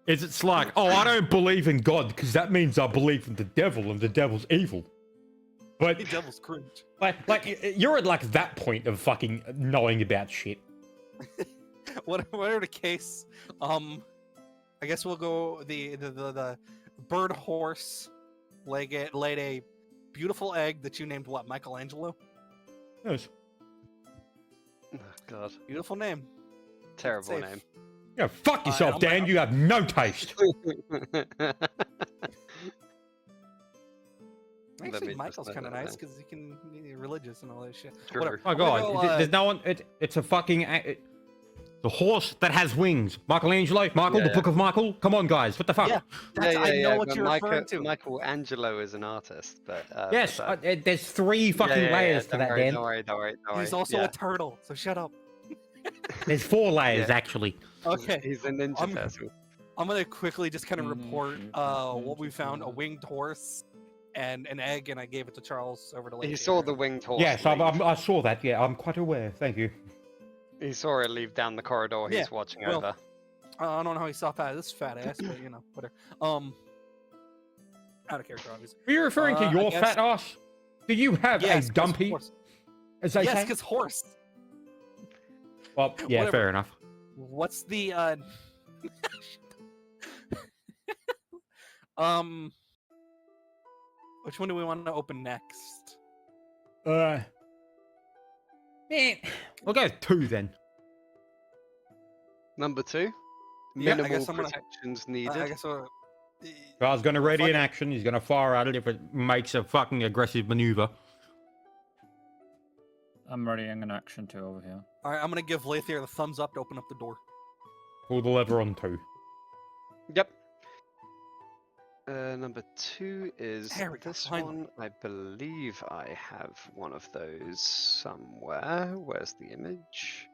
Is it's like, oh, I don't believe in God because that means I believe in the devil and the devil's evil. But The devil's cringe. like you're at like that point of fucking knowing about shit. Whatever the case, I guess we'll go the bird horse laid a beautiful egg that you named what? Michelangelo? Yes. Oh, God, Beautiful name. terrible Safe. name. Yeah, fuck yourself, I'm- Dan. You have no taste. Actually, just Michael's note kind of that nice down. because he's religious and all that shit. True. Whatever. Oh I'm gonna god, go, there's no one. It's a fucking the horse that has wings. Michelangelo, Michael, the Yeah. Book of Michael. Come on, guys, what the fuck? Yeah, that's, I know what but you're referring to. Michelangelo is an artist, but Yes, but that- there's 3 fucking layers to don't that, worry, Dan. Don't worry, don't worry, don't He's worry. also Yeah. a turtle, so shut up. There's 4 layers Yeah. actually. Okay, He's a ninja I'm- turtle. I'm gonna quickly just kind of report what we found: a winged horse and an egg, and I gave it to Charles over to. He Lake saw Erie. the winged horse. Yes, leave. I saw that. Yeah, I'm quite aware. Thank you. He saw it leave down the corridor he's Yeah, watching well, over. I don't know how he saw this fat ass, but you know, whatever. Out of character, obviously. Are you referring to I your guess- fat ass? Do you have Yes, a 'cause dumpy? horse. As they Yes, say? because horse. Well, yeah, whatever. fair enough. What's the which one do we want to open next? Man, we'll go with 2 then. Number 2. Yeah, I Minimal guess I'm gonna- protections I needed. guess Guy's gonna ready fuck in it. action. He's gonna fire at it if it makes a fucking aggressive maneuver. I'm readying an action too over here. All right, I'm gonna give Lathier the thumbs up to open up the door. Pull the lever on 2. Yep. Number 2 is There we go, this finally. one. I believe I have one of those somewhere. Where's the image?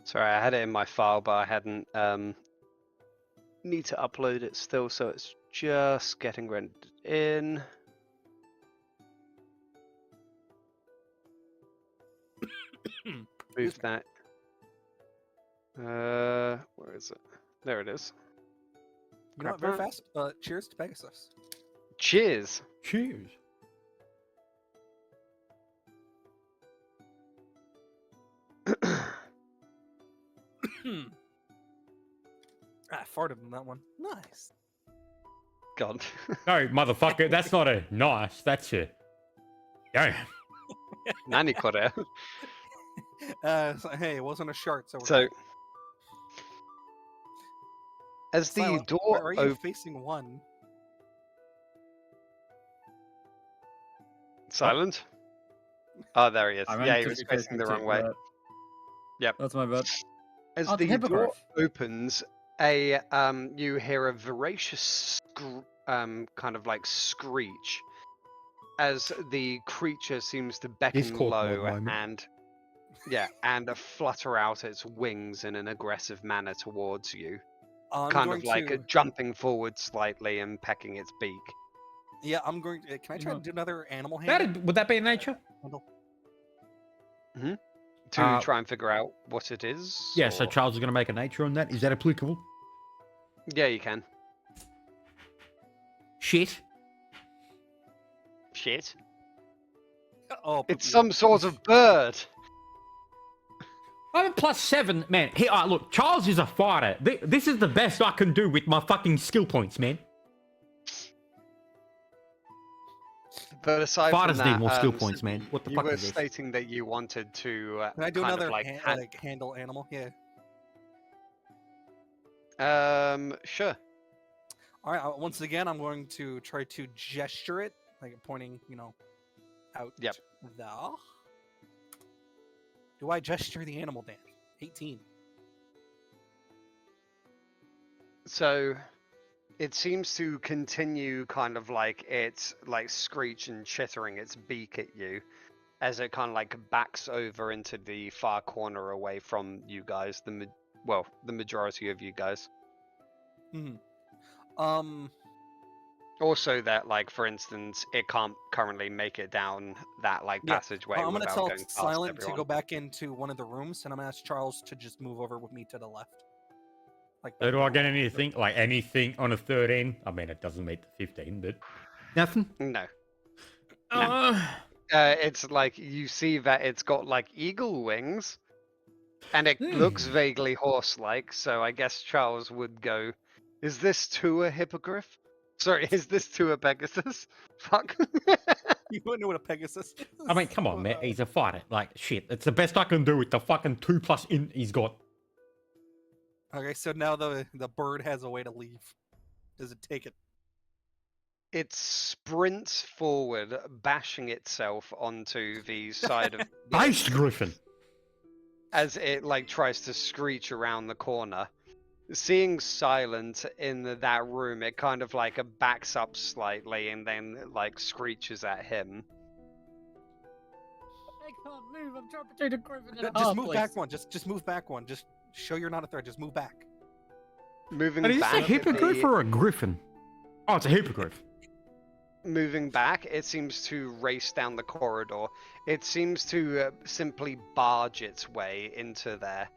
Sorry, I had it in my file, but I hadn't need to upload it still, so it's just getting rendered in. Move that. Where is it? There it is. You know what? Grab Very that. fast. Cheers to Pegasus. Cheers. Cheers. I farted on that one. Nice. God. No, motherfucker, that's not a nice. That's a. Damn. Nanny Korea. So, hey, it wasn't a shark, so. We're So, good. as the Silent, door where are you opens. facing one? Silent? Oh, there he is. I Yeah, meant he to was be facing the facing wrong way. Yep. That's my bad. As Oh, the the door hippogriff. opens, you hear a voracious kind of like screech as the creature seems to beckon Discord mode low moment. and flutter out its wings in an aggressive manner towards you, I'm kind going of like to, jumping forward slightly and pecking its beak. Yeah, I'm going to. Can I try to do another animal hand? Would that be in nature? handle? to try and figure out what it is? Yeah, so or- Charles is going to make a nature on that. Is that applicable? Yeah, you can. Shit. Shit. Oh, It's poopy. some sort of bird. I'm a +7, man. Hey, look, Charles is a fighter. This is the best I can do with my fucking skill points, man. But aside Fighters from that, need more skill so points, man. What the you fuck were is this? stating that you wanted to Can I do kind another of like, handle animal? Yeah. sure. All right. Once again, I'm going to try to gesture it, like pointing, out Yep. there. Do I gesture the animal, Dan? 18. So it seems to continue kind of like it's like screech and chittering its beak at you as it kind of like backs over into the far corner away from you guys, the majority of you guys. Also that, like, for instance, it can't currently make it down that like Yeah. passageway I'm gonna without tell going past Silent everyone. to go back into one of the rooms, and I'm gonna ask Charles to just move over with me to the left. Like. So do I get anything, like anything on a 13? I mean, it doesn't meet the 15, but... Nothing? No. Uh, It's like you see that it's got like eagle wings, and it looks vaguely horse-like. So I guess Charles would go, "Is this to a hippogriff? Sorry, is this to a Pegasus? Fuck." You wouldn't know what a Pegasus is. I mean, come on, man. He's a fighter. Like, shit. It's the best I can do with the fucking 2+ int he's got. Okay, so now the bird has a way to leave. Does it take it? It sprints forward, bashing itself onto the side of Based Griffin. as it like tries to screech around the corner. Seeing Silent in that room, it kind of like backs up slightly and then like screeches at him. I can't move. I'm trying to potato Griffin in Just half, move please. back one. Just move back one. Just show you're not a threat. Just move back. Moving And is this back, a hippogriff the- or a griffin? Oh, it's a hippogriff. moving back, it seems to race down the corridor. It seems to simply barge its way into there.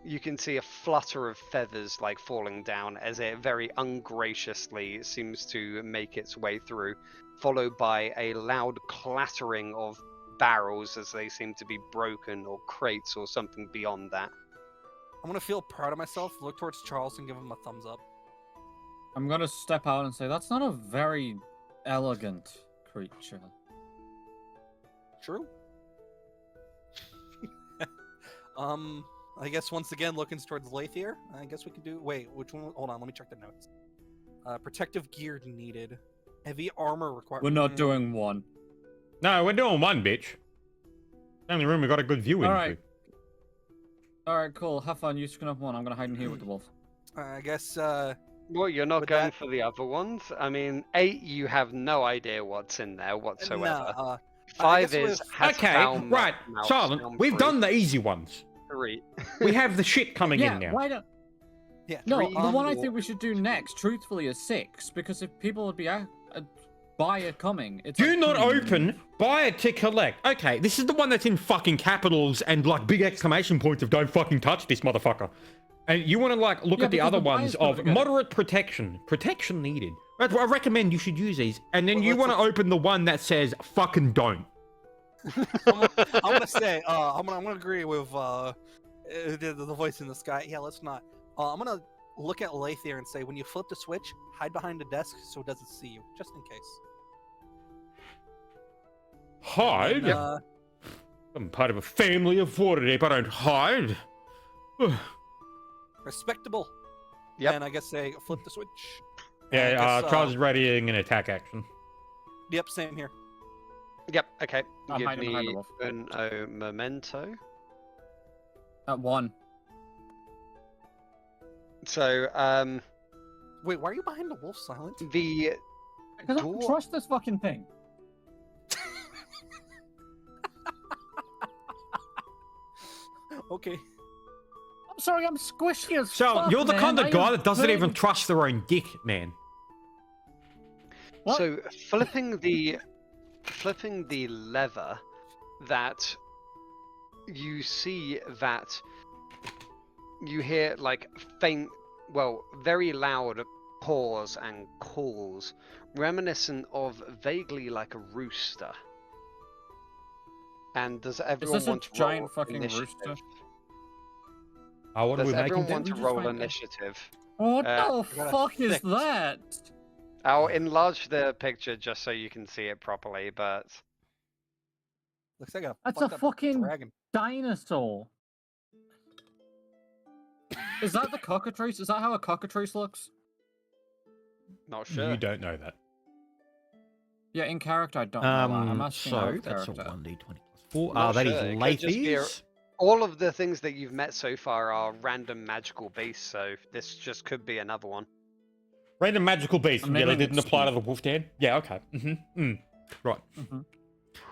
You can see a flutter of feathers like falling down as it very ungraciously seems to make its way through, followed by a loud clattering of barrels as they seem to be broken, or crates or something beyond that. I'm gonna feel proud of myself. Look towards Charles and give him a thumbs up. I'm gonna step out and say that's not a very elegant creature. True. I guess once again, looking towards Lathier. I guess we can do. Wait, which one? Hold on, let me check the notes. Protective gear needed. Heavy armor required. We're not doing one. No, we're doing one, bitch. Only room we got a good view into. Alright. Alright, cool. Have fun. You screen up one. I'm gonna hide in here with the wolf. I guess. Well, you're not With going that- for the other ones? I mean, 8, you have no idea what's in there whatsoever. Nah, 5 guess is with- has Okay, foul right. mouth, Silent, sound we've proof. done the easy ones. 3. We have the shit coming Yeah, in now. why don't... yeah. No, Three, the one I four. think we should do next, truthfully, is 6. Because if people would be a buyer coming, it's Do like, not open, buy it to collect. Okay, this is the one that's in fucking capitals and like big exclamation points of don't fucking touch this motherfucker. And you want to like look Yeah, at the because other the buyer's ones gonna of get it. moderate protection. Protection needed. I recommend you should use these. And then Well, you let's want to open the one that says fucking don't. I'm gonna say. I'm gonna agree with the voice in the sky. Yeah, let's not. I'm gonna look at Lathier and say, when you flip the switch, hide behind the desk so it doesn't see you, just in case. Hide? And, I'm part of a family of Waterdeep. I don't hide. respectable. Yep. And I guess say flip the switch. Yeah, I guess, Charles is readying an attack action. Yep, same here. Yep, okay. I'm Give hiding behind the me wolf. a memento. At 1. So, Wait, why are you behind the wolf, Silent? the Because I door- don't trust this fucking thing. Okay. I'm sorry, I'm squishy as So, fuck, you're the man. kind of I guy am that doesn't even big. trust their own dick, man. What? So flipping the lever that you see that you hear like faint, well, very loud paws and calls, reminiscent of vaguely like a rooster. And does Is everyone this a want to giant roll fucking initiative? rooster? What are Does we making? everyone Dan? want to We just roll found it. initiative? What Uh, the I got a fuck is 6. that? I'll enlarge the picture just so you can see it properly, but Looks like a That's a fucked up fucking dragon. dinosaur. Is that the cockatrice? Is that how a cockatrice looks? not sure. You don't know that. Yeah, in character I don't know that. I'm asking out So of that's a character. 1d20 plus 4. Not That is sure. It could just be a- Lathies. All of the things that you've met so far are random magical beasts, so this just could be another one. Random magical beast. I'm Yeah, they naming didn't it apply to Steve. the wolf, Dan. Yeah, okay. Right. Mhm.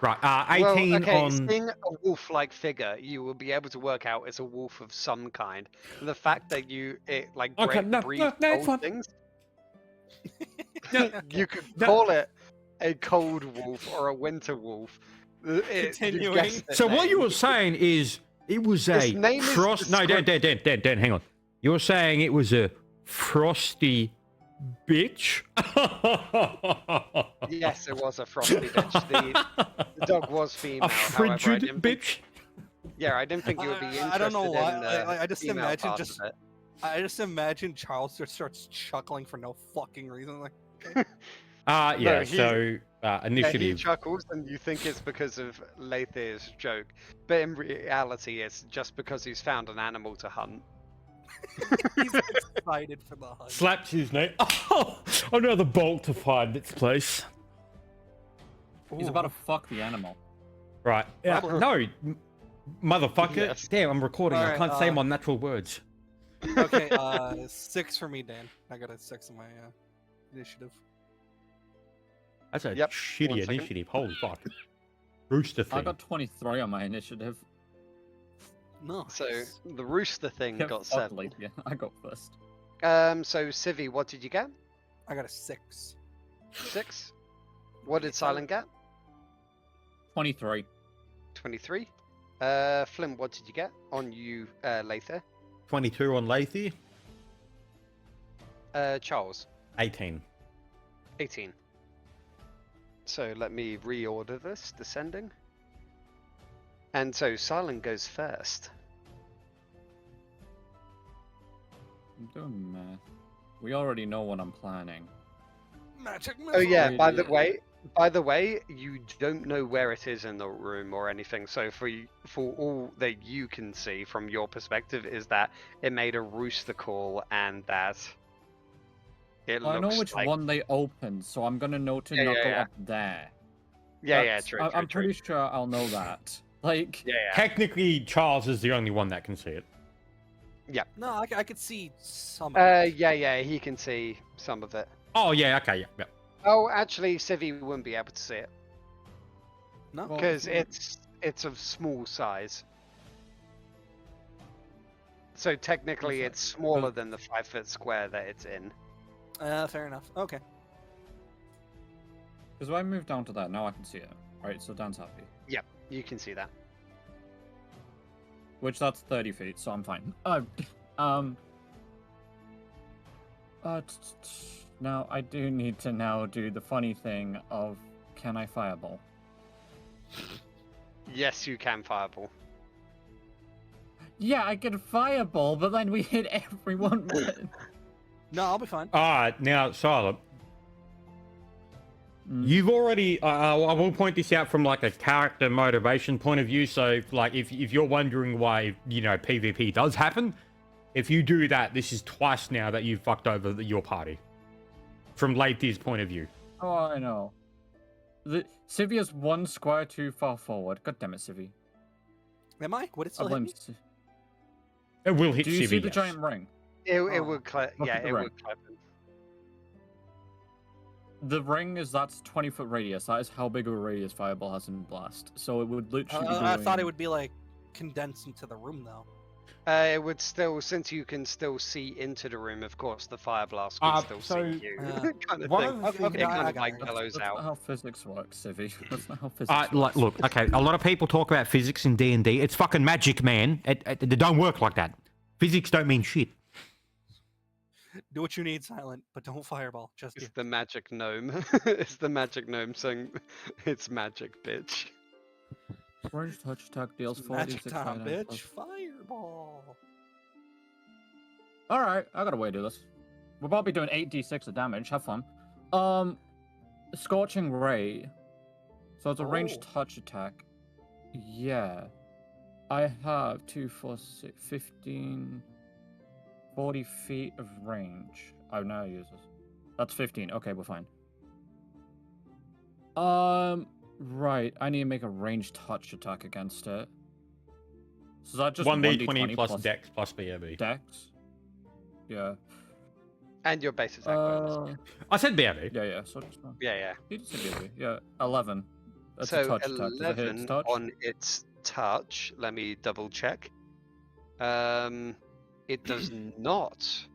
Right. 18 well, okay, on. seeing a wolf-like figure, you will be able to work out it's a wolf of some kind. The fact that it like Okay, no, breathes no, it's fine. cold things, No, you could no. call it a cold wolf or a winter wolf. You Continuing. guessed it, So what mate. you were saying is it was Its a name is frost. No, Dan, hang on. You were saying it was a frosty bitch. Yes, it was a frosty bitch. The dog was female. A however, I frigid didn't think- bitch. Yeah, I didn't think you would be interested I don't know why. in I just female imagine part just of it. I just imagine Charles just starts chuckling for no fucking reason. Like, Yeah. No, he- So Yeah, he initiative. chuckles, and you think it's because of Lathir's joke, but in reality, it's just because he's found an animal to hunt. he's excited for the hunt. Slaps his name. Oh, another bolt to find its place. He's about to fuck the animal. Right. Yeah. Probably. No, motherfucker. Yes. Damn, I'm recording. I Alright, can't say my natural words. Okay, 6 for me, Dan. I got a 6 in my initiative. That's a Yep, shitty 1 second. initiative. Holy fuck. Rooster thing. I got 23 on my initiative. No. So the rooster thing Get got fucked, 7. Lee. Yeah, I got first. So Civi, what did you get? I got a 6. 6. What did Silent get? 23. 23. Flynn, what did you get on you, Lather? 22 on Lathy. Charles, 18. 18. So let me reorder this, descending. And so Silent goes first. I'm doing math. We already know what I'm planning. Magic Oh yeah, missile. by the way, you don't know where it is in the room or anything. So for all that you can see from your perspective is that it made a rooster call and that it I know looks which like... one they opened, so I'm gonna know to Yeah, not yeah, go yeah. up there. Yeah, That's- true. I'm true. pretty sure I'll know that. Like, Yeah, Technically, Charles is the only one that can see it. No, I could see some. of it. yeah, he can see some of it. Oh, yeah, okay, yeah. Oh, actually, Civi wouldn't be able to see it No. well, because it's of small size. So technically, Okay. it's smaller than the 5-foot square that it's in. Fair enough. Okay. because when I move down to that, now I can see it. Right, so Dan's happy. You can see that. Which that's 30 feet, so I'm fine. Now I do need to now do the funny thing of, can I fireball? Yes, you can fireball. Yeah, I can fireball, but then we hit everyone. No, I'll be fine. Alright, now, Silent. Mm. You've already, I will point this out from like a character motivation point of view. So, like, if you're wondering why, you know, PvP does happen, if you do that, this is twice now that you've fucked over your party. From Lathy's point of view. Oh, I know. Civi is one square too far forward. God damn it, Civi. Am I? Would it I still hit blame me? It will hit Do you Civi, see the yes. giant ring? It Oh. would Look yeah, at the it ring. would clip him. The ring is that's 20-foot radius. That is how big of a radius fireball has in blast. So it would literally be doing... I thought it would be like condensed into the room though. It would still, since you can still see into the room, of course, the fire blast can still so, see you, kind of one thing. of the Okay, things okay, It I kind of got like it. mellows That's out. not how physics works, Civvy. That's not how physics works. look, okay, a lot of people talk about physics in D&D. It's fucking magic, man. It don't work like that. Physics don't mean shit. Do what you need, Silent, but don't fireball. Just It's you. the magic gnome. It's the magic gnome saying, "It's magic, bitch." Range touch attack deals It's magic 46 time, damage bitch. plus- Fireball. Alright, I got a way to do this. We'll about be doing 8d6 of damage. Have fun. Scorching Ray. So it's a ranged Oh. touch attack. Yeah. I have 2, 4, 6, 15, 40 feet of range. I've now used this. That's 15. Okay, we're fine. Right. I need to make a ranged touch attack against it. So is that just 1d20 plus dex plus BAB. Dex? Yeah. And your base attack bonus. I said BAB. Yeah. So just Yeah. you just said BB. Yeah. 11. That's So a touch attack. Does it hit its 11 touch? on its touch. Let me double check. It does not.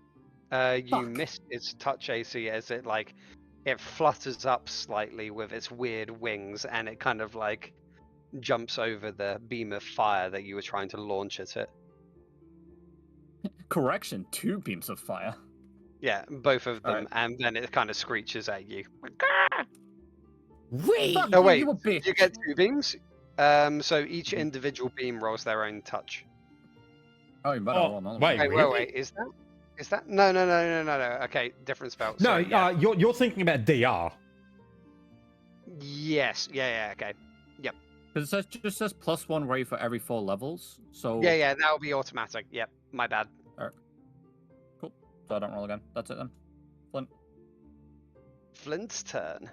You Fuck. missed its touch AC as it flutters up slightly with its weird wings, and it kind of like jumps over the beam of fire that you were trying to launch at it. Correction. 2 beams of fire. Yeah, both of them, Alright. and then it kind of screeches at you. Wait. Fuck No, you, wait. you a bitch. You get 2 beams. So each individual beam rolls their own touch. Oh, you better roll another wait. one. Wait, Really? Is that? No. Okay, different spell. No, So, yeah. you're thinking about DR. Yes. Yeah. Okay. Because it just says +1 ray for every 4 levels. So Yeah. That'll be automatic. Yep. My bad. Cool. So I don't roll again. That's it then. Flint. Flint's turn.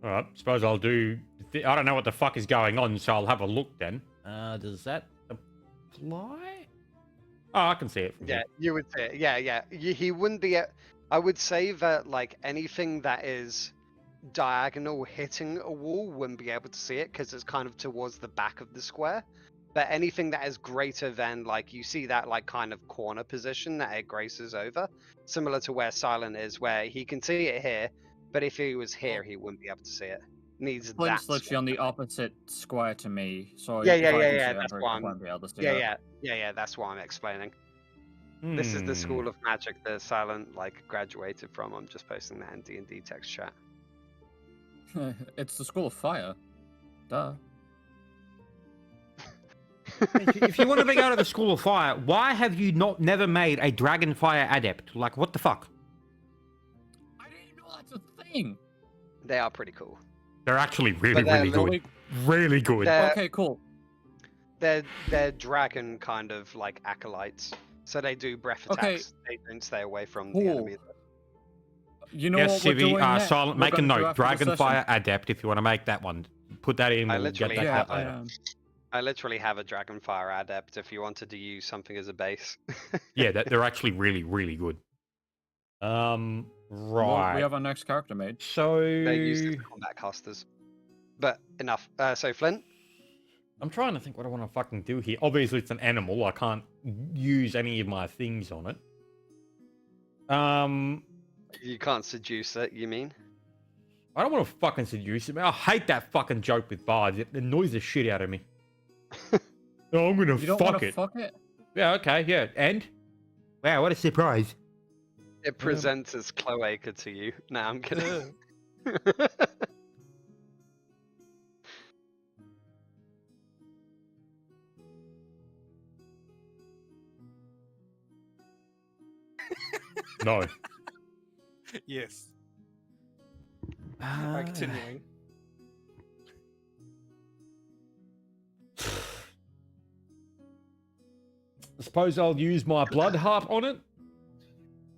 All right, suppose I'll do. I don't know what the fuck is going on, so I'll have a look then. Does that apply? Oh, I can see it. From Yeah, here. you would say it. Yeah. He wouldn't be. I would say that like anything that is diagonal hitting a wall wouldn't be able to see it because it's kind of towards the back of the square. But anything that is greater than like you see that like kind of corner position that it graces over, similar to where Silent is, where he can see it here, but if he was here, he wouldn't be able to see it. Needs Flint's that. literally on the opposite square to me. So Yeah, if I can see yeah. it, That's I why won't be able to see Yeah, it. yeah. That's what I'm explaining. This is the Hmm. school of magic that Silent like graduated from. I'm just posting that in D&D text chat. It's the School of Fire. Duh. If you want to go to the School of Fire, why have you never made a Dragonfire Adept? Like, what the fuck? I didn't know that's a thing. They are pretty cool. They're actually really, But they're really good. Really good. Okay, cool. They're dragon kind of like acolytes. So they do breath Okay. attacks. They don't stay away from the Cool. enemy. You know Yes, what we're Civi, doing next? Silent, We're make a gonna do note. after the session. Dragonfire Adept, if you want to make that one. Put that in, I we'll get literally that Yeah, out I later. am. I literally have a dragonfire adept if you wanted to use something as a base. Yeah, they're actually really, really good. Well, Right. we have our next character made. So They're used as combat casters. But enough. So Flint, I'm trying to think what I want to fucking do here. Obviously, it's an animal. I can't use any of my things on it. you can't seduce it, you mean? I don't want to fucking seduce it. Man, I hate that fucking joke with bards. It annoys the shit out of me. No, I'm gonna You don't fuck want to it. fuck it? Yeah, okay, yeah. And? Wow, what a surprise. It presents as cloaca to you. Nah, I'm kidding. No. Yes. Alright, continuing. I suppose I'll use my blood heart on it.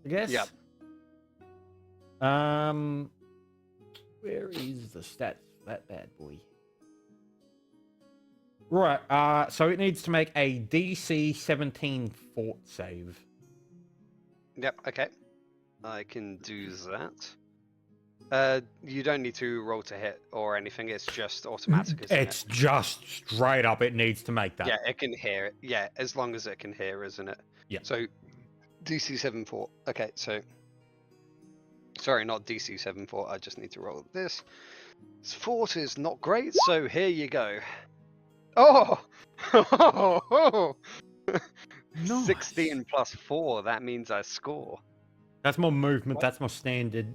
I guess. Yep. Where is the stats for that bad boy? Right, so it needs to make a DC 17 fort save. Yep, okay. I can do that. You don't need to roll to hit or anything. It's just automatic, isn't It's just straight up. It needs to make it? that. Yeah, it can hear it. Yeah, as long as it can hear, isn't it? Yeah. So DC 7-4. Okay, so sorry, not DC 7-4. I just need to roll this. This fort is not great, so here you go. Oh, 16 plus 4. That means I score. That's more movement. That's more standard.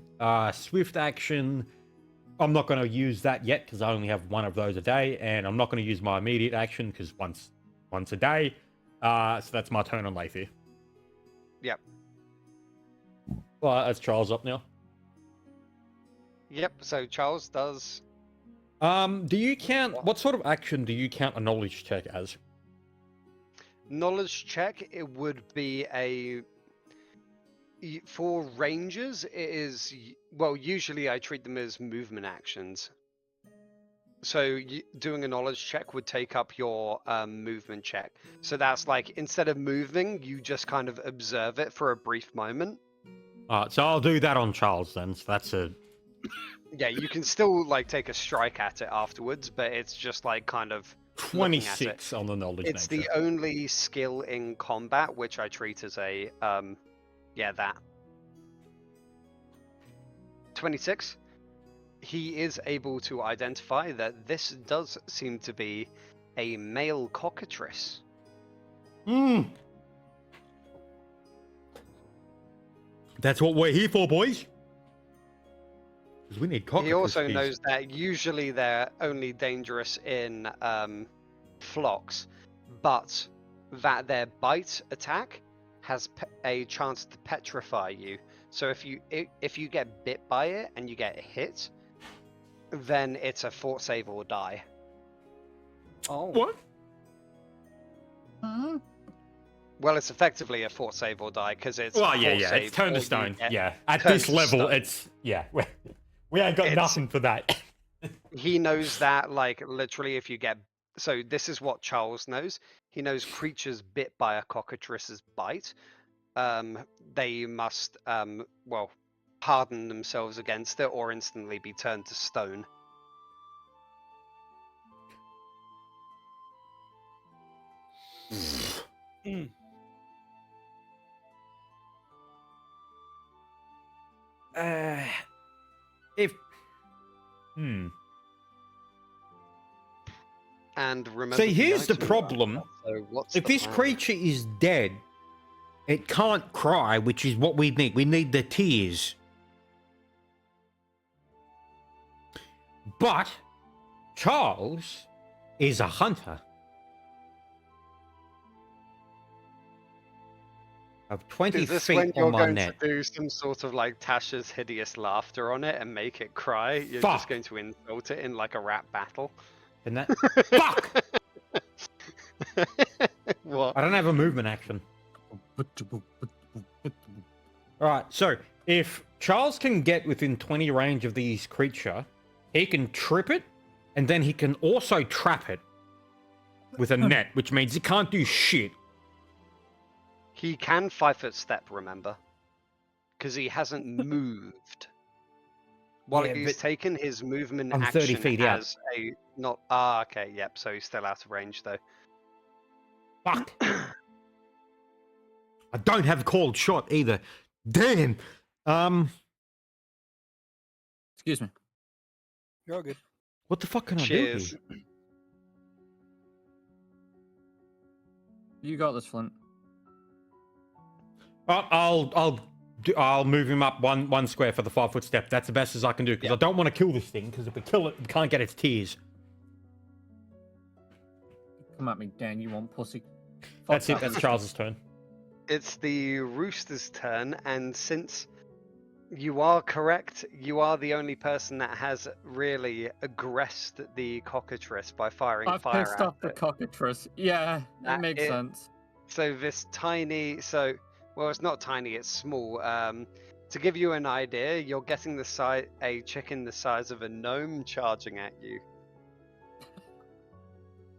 Swift action. I'm not going to use that yet because I only have one of those a day, and I'm not going to use my immediate action because once a day. So that's my turn on Lathy. Yep. Well, that's Charles up now. Yep. So Charles does. Do you count? What sort of action do you count a knowledge check as? Knowledge check. It would be for rangers. It is well. Usually, I treat them as movement actions. So doing a knowledge check would take up your movement check. So that's like instead of moving, you just kind of observe it for a brief moment. Alright, so I'll do that on Charles then. So that's a. Yeah, you can still like take a strike at it afterwards, but it's just like kind of 26 on the knowledge it's nature. the only skill in combat which I treat as a that 26. He is able to identify that this does seem to be a male cockatrice. That's what we're here for, boys. Because we need cockatrice. He also keys. knows that usually they're only dangerous in flocks, but that their bite attack has a chance to petrify you. So if you get bit by it and you get hit, then it's a fort save or die. Oh. What? Huh? Well, it's effectively a fort save or die because it's. Well, a yeah, fort yeah. save It's turned or to you stone. get Yeah. At turned this to level, stone. it's yeah. We ain't got It's- nothing for that. He knows that, like, literally, if you get. So, this is what Charles knows. He knows creatures bit by a cockatrice's bite. They must, harden themselves against it or instantly be turned to stone. If. And remember. See, here's the item problem. marker, So what's If the this plan? creature is dead, it can't cry, which is what we need. We need the tears. But Charles is a hunter of 20 Is this feet when you're on my going net. to do some sort of like Tasha's hideous laughter on it and make it cry? You're Fuck. just going to insult it in like a rap battle? Isn't that? Fuck! What? I don't have a movement action. Alright, so if Charles can get within 20 range of these creature, he can trip it, and then he can also trap it with a net, which means he can't do shit. He can 5-foot step, remember? Because he hasn't moved. While Yeah, he's but taken his movement I'm action 30 feet out. as a not okay, yep, so he's still out of range though. Fuck. I don't have a called shot either. Damn. Excuse me. You're all good. What the fuck can I do Cheers. here? You got this, Flint. I'll move him up one square for the 5-foot step. That's the best as I can do because I don't want to kill this thing because if we kill it, we can't get its tears. Come at me, Dan. You want pussy? That's Fuck it. that. That's Charles's turn. It's the rooster's turn, and since you are correct, you are the only person that has really aggressed the cockatrice by firing I've fire pissed at off the it. cockatrice. Yeah, That it makes it- sense. So this tiny, well, it's not tiny, it's small. To give you an idea, you're getting a chicken the size of a gnome charging at you.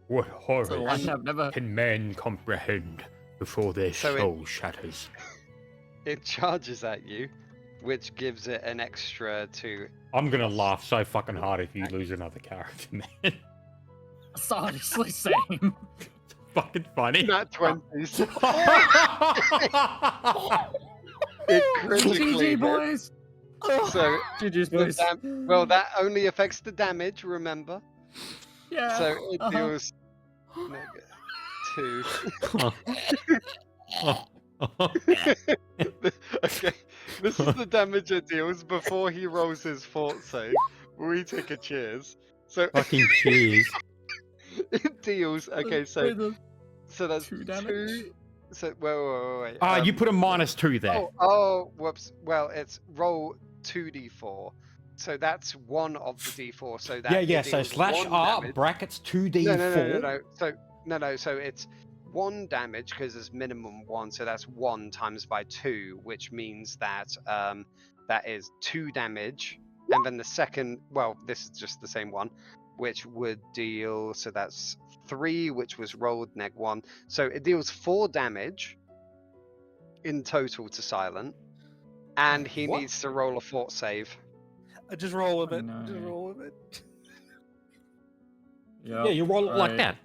What horror So I have never. can men comprehend before their So soul shatters? It charges at you which gives it an extra 2. I'm gonna laugh so fucking hard if you lose another character, man. It's honestly same. Fucking funny. Nat 20s. It critically GG, boys. So GG's, the boys. well, that only affects the damage. Remember. Yeah. So it uh-huh. deals -2. Okay, this is the damage it deals before he rolls his fort save. We take a cheers. So Fucking cheers. it deals. Okay, so that's 2 damage. 2. So wait. You put a -2 there. Oh, whoops. Well, it's roll 2d4. So that's 1 of the d4. So that Yeah. it So deals slash 1 R damage. brackets 2d4. No. So it's 1 damage because there's minimum 1. So that's 1 times by 2, which means that that is 2 damage. And then the second, well, this is just the same one, which would deal. So that's 3, which was rolled -1. So it deals 4 damage in total to Silent, and he What? needs to roll a fort save. Just roll with Oh, it. Just no. roll with it. Yeah, you roll it like Right. that.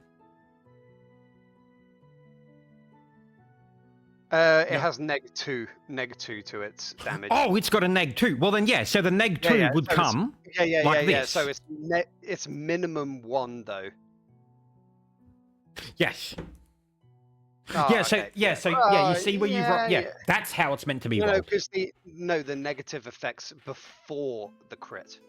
It Yeah. has -2 to its damage. Oh, it's got a -2. Well then, yeah. So the -2 yeah, would so it's- come. Yeah. like this. So it's minimum 1 though. Yes. Oh, yeah. So okay. yeah. So Oh, yeah. You see where you've rolled. Yeah. yeah. That's how it's meant to be No, rolled. because the negative effects before the crit.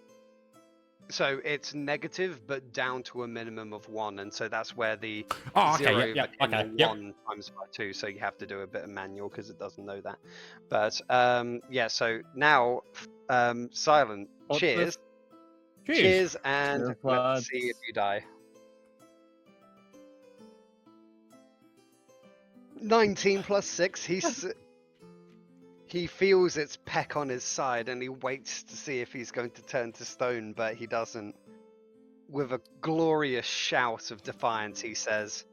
So it's negative, but down to a minimum of 1, and so that's where the Oh, okay. 0 Yeah. became Okay. a Yep. 1 times by 2. So you have to do a bit of manual because it doesn't know that. But yeah. So now, Silent. What the- Cheers. Cheers. And Cheers, let's lads. see if you die. 19 plus 6. He feels its peck on his side and he waits to see if he's going to turn to stone, but he doesn't. With a glorious shout of defiance, he says,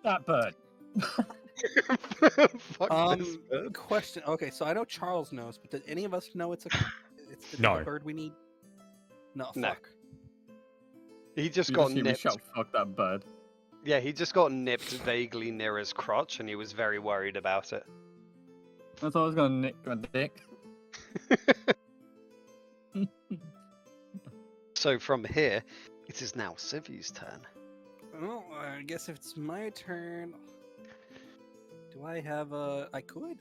That bird. Fuck this bird. Question. Okay, so I know Charles knows, but did any of us know it's the No. bird we need? No. No. Fuck. He just You got just hear me nipped. shout, fuck that bird. Yeah, he just got nipped vaguely near his crotch and he was very worried about it. I thought I was gonna nick my dick. So from here, it is now Civi's turn. Well, I guess if it's my turn, do I have a? I could.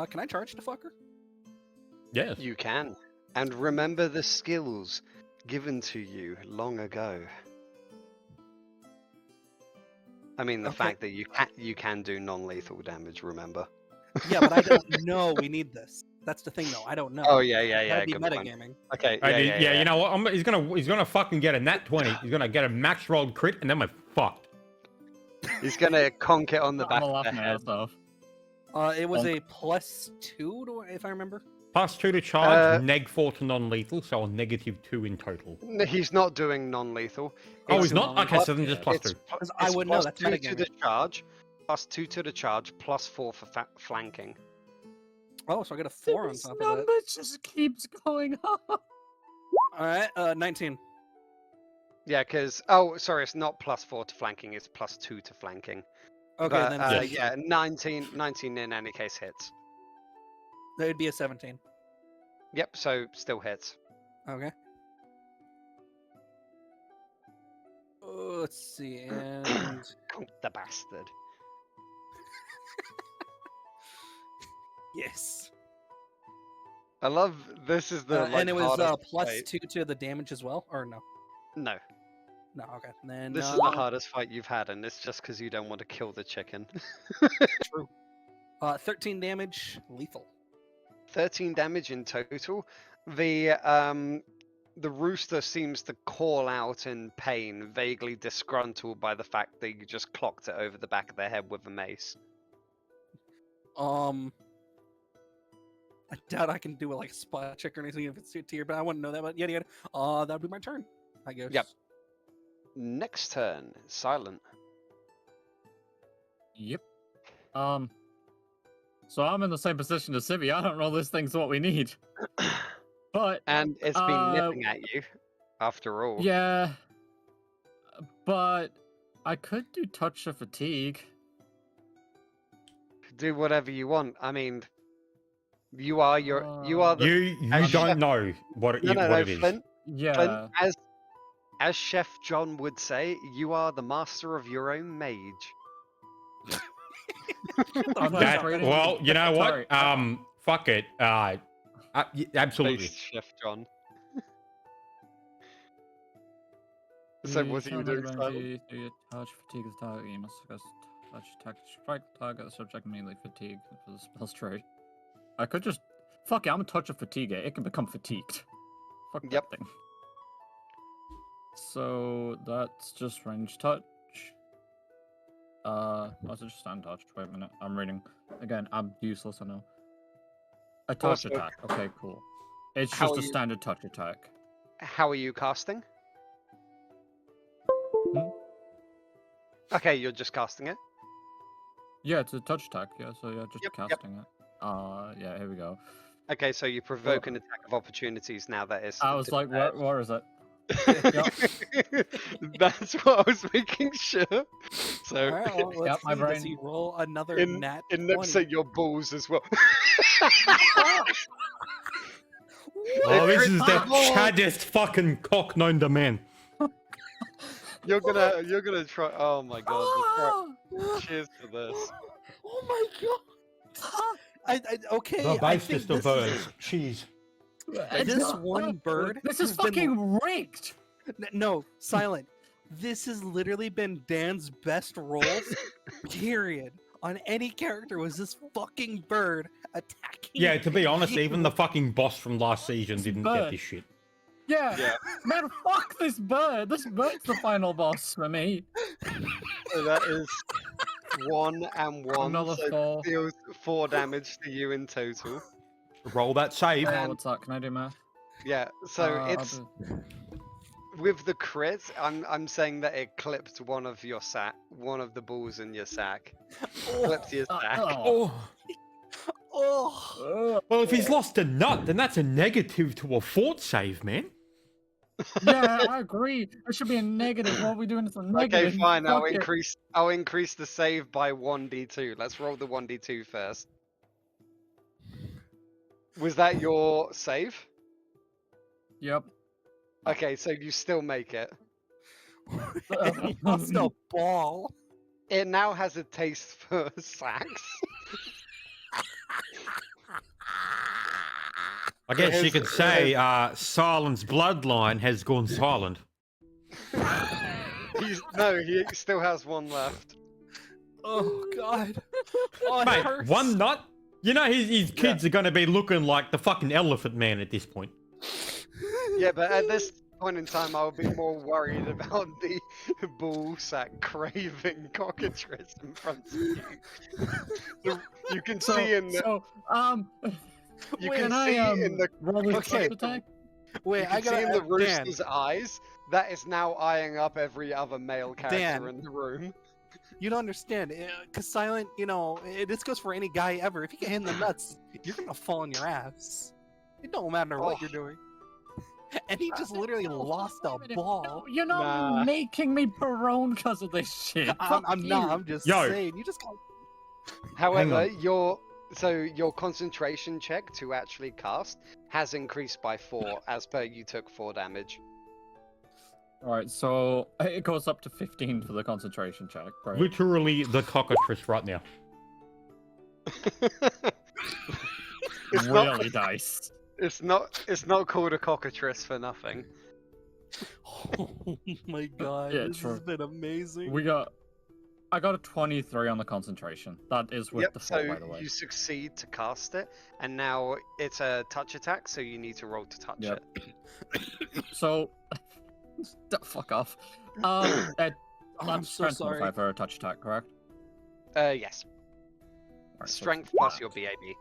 Can I charge the fucker? Yes. You can. And remember the skills given to you long ago. I mean, the Okay. fact that you can do non-lethal damage, remember? Yeah, but I don't know we need this. That's the thing, though. I don't know. Oh, yeah, That'd be good point. metagaming. Okay, Yeah, you know what? He's gonna fucking get a nat 20. He's gonna get a max rolled crit, and then we're fucked. He's gonna conk it on the I'm back gonna of laugh the my head. ass off. It was Bonk. a +2, if I remember. +2 to charge, Uh, -4 to non-lethal, so a -2 in total. No, he's not doing non-lethal. Oh, It's he's not? Okay, so then just It's +2. Because I would know, that's +2 to the metagaming. charge, +2 to the charge, +4 for flanking. Oh, so I get a 4 on This top of that. number just keeps going up. All right, 19. Yeah, because sorry, it's not +4 to flanking. It's +2 to flanking. Okay, But, then Yes. yeah, 19 in any case hits. that would be a 17. Yep, so still hits. Okay. Let's see, and Conk the bastard. yes. I love this is the And it was hardest fight. +2 to the damage as well, or no? No, No, okay. Then this is the hardest fight you've had, and it's just because you don't want to kill the chicken. True. 13 damage, lethal. 13 damage in total. The rooster seems to call out in pain, vaguely disgruntled by the fact that you just clocked it over the back of their head with a mace. I doubt I can do like a spot check or anything if it's tier, but I wouldn't know that. But yada. That would be my turn, I guess. Yep. Next turn, Silent. Yep. So I'm in the same position as Civi. I don't know this thing's what we need. But And it's been nipping at you, after all. yeah, but I could do touch of fatigue. Do whatever you want. I mean, you are the You as don't chef- know what no, what it is. Flint, Yeah. as Chef John would say, you are the master of your own mage. I'm not That, afraid of well, you know what? Sorry. Fuck it. Absolutely. Thanks, Chef John. So what are you doing, Simon? Touch fatigue is target. You must suggest touch attack strike target the subject immediately fatigue for the spell's trade. I could just fuck it. I'm a touch of fatigue. It can become fatigued. Fuck Yep. that thing. So that's just range touch. Was it just stand touch? Wait a minute. I'm reading again. I'm useless. I know. A touch Also- attack. Okay, cool. It's How just are a you- standard touch attack. How are you casting? Hmm? Okay, you're just casting it. Yeah, it's a touch attack. Yeah, so yeah, just Yep, yep. casting it. Yeah, here we go. Okay, so you provoke an attack of opportunities now that is. I was like, where is it? That's what I was making sure. So Alright, well, let's my see. Does brain- he roll another in nat nips 20? at your balls as well. Oh, this is the Oh. chaddest fucking cock known to man. You're gonna try. Oh my god! Cheers for this. Oh my god! Okay, The I think basest of birds. Cheese. this one bird This is has been- fucking rigged. No, silent. This has literally been Dan's best rolls, period. On any character was this fucking bird attacking. Yeah, to be honest, you. even the fucking boss from last season didn't get bird. this shit. Yeah. Yeah. Man, fuck this bird. This bird's the final boss for me. So that is 1 and 1. Another So 4. deals 4 damage to you in total. Roll that save. Oh, what's that? Can I do math? Yeah. So I'll it's with the crit. I'm saying that it clipped one of the balls in your sack. Clipped your sack. Oh. Oh, Well, if he's lost a nut, then that's a negative to a fort save, man. Yeah, I agree. It should be a negative. What are we doing? It's a negative. Okay, fine. I'll Fuck it. increase the save by 1d2. Let's roll the 1d2 first. Was that your save? Yep. Okay, so you still make it. he lost a ball. It now has a taste for sacks. I guess you His- could say Silent's bloodline has gone silent. He still has 1 left. Oh god. Oh, it Mate, hurts. one nut? You know his kids are going to be looking like the fucking elephant man at this point. Yeah, but at this point in time, I'll be more worried about the ball sack craving cockatrice in front of you. You can see in the you wait, can can see I, in the roll this Okay. touch attack? Wait, you I can gotta see in the Dan, rooster's eyes that is now eyeing up every other male character Dan. in the room. you don't understand, because Silent, this goes for any guy ever. If you get hit in the nuts, you're gonna fall on your ass. It don't matter what Oh. you're doing. And he just literally lost a ball. You're not Nah. making me prone because of this shit. I'm not. I'm just Yo. saying. You just got. However, on. your concentration check to actually cast has increased by 4 as per you took 4 damage. Alright, so it goes up to 15 for the concentration check, right? Literally the cockatrice right now. It's not, Really nice. it's not called a cockatrice for nothing. Oh my god! Yeah, this true. has been amazing. I got a 23 on the concentration. That is with Yep, the 4, so by the way. you succeed to cast it, and now it's a touch attack, so you need to roll to touch Yep. it. So, fuck off. I'm That's so strength sorry. modifier for a touch attack, correct? Yes. Alright, so Strength plus your BAB.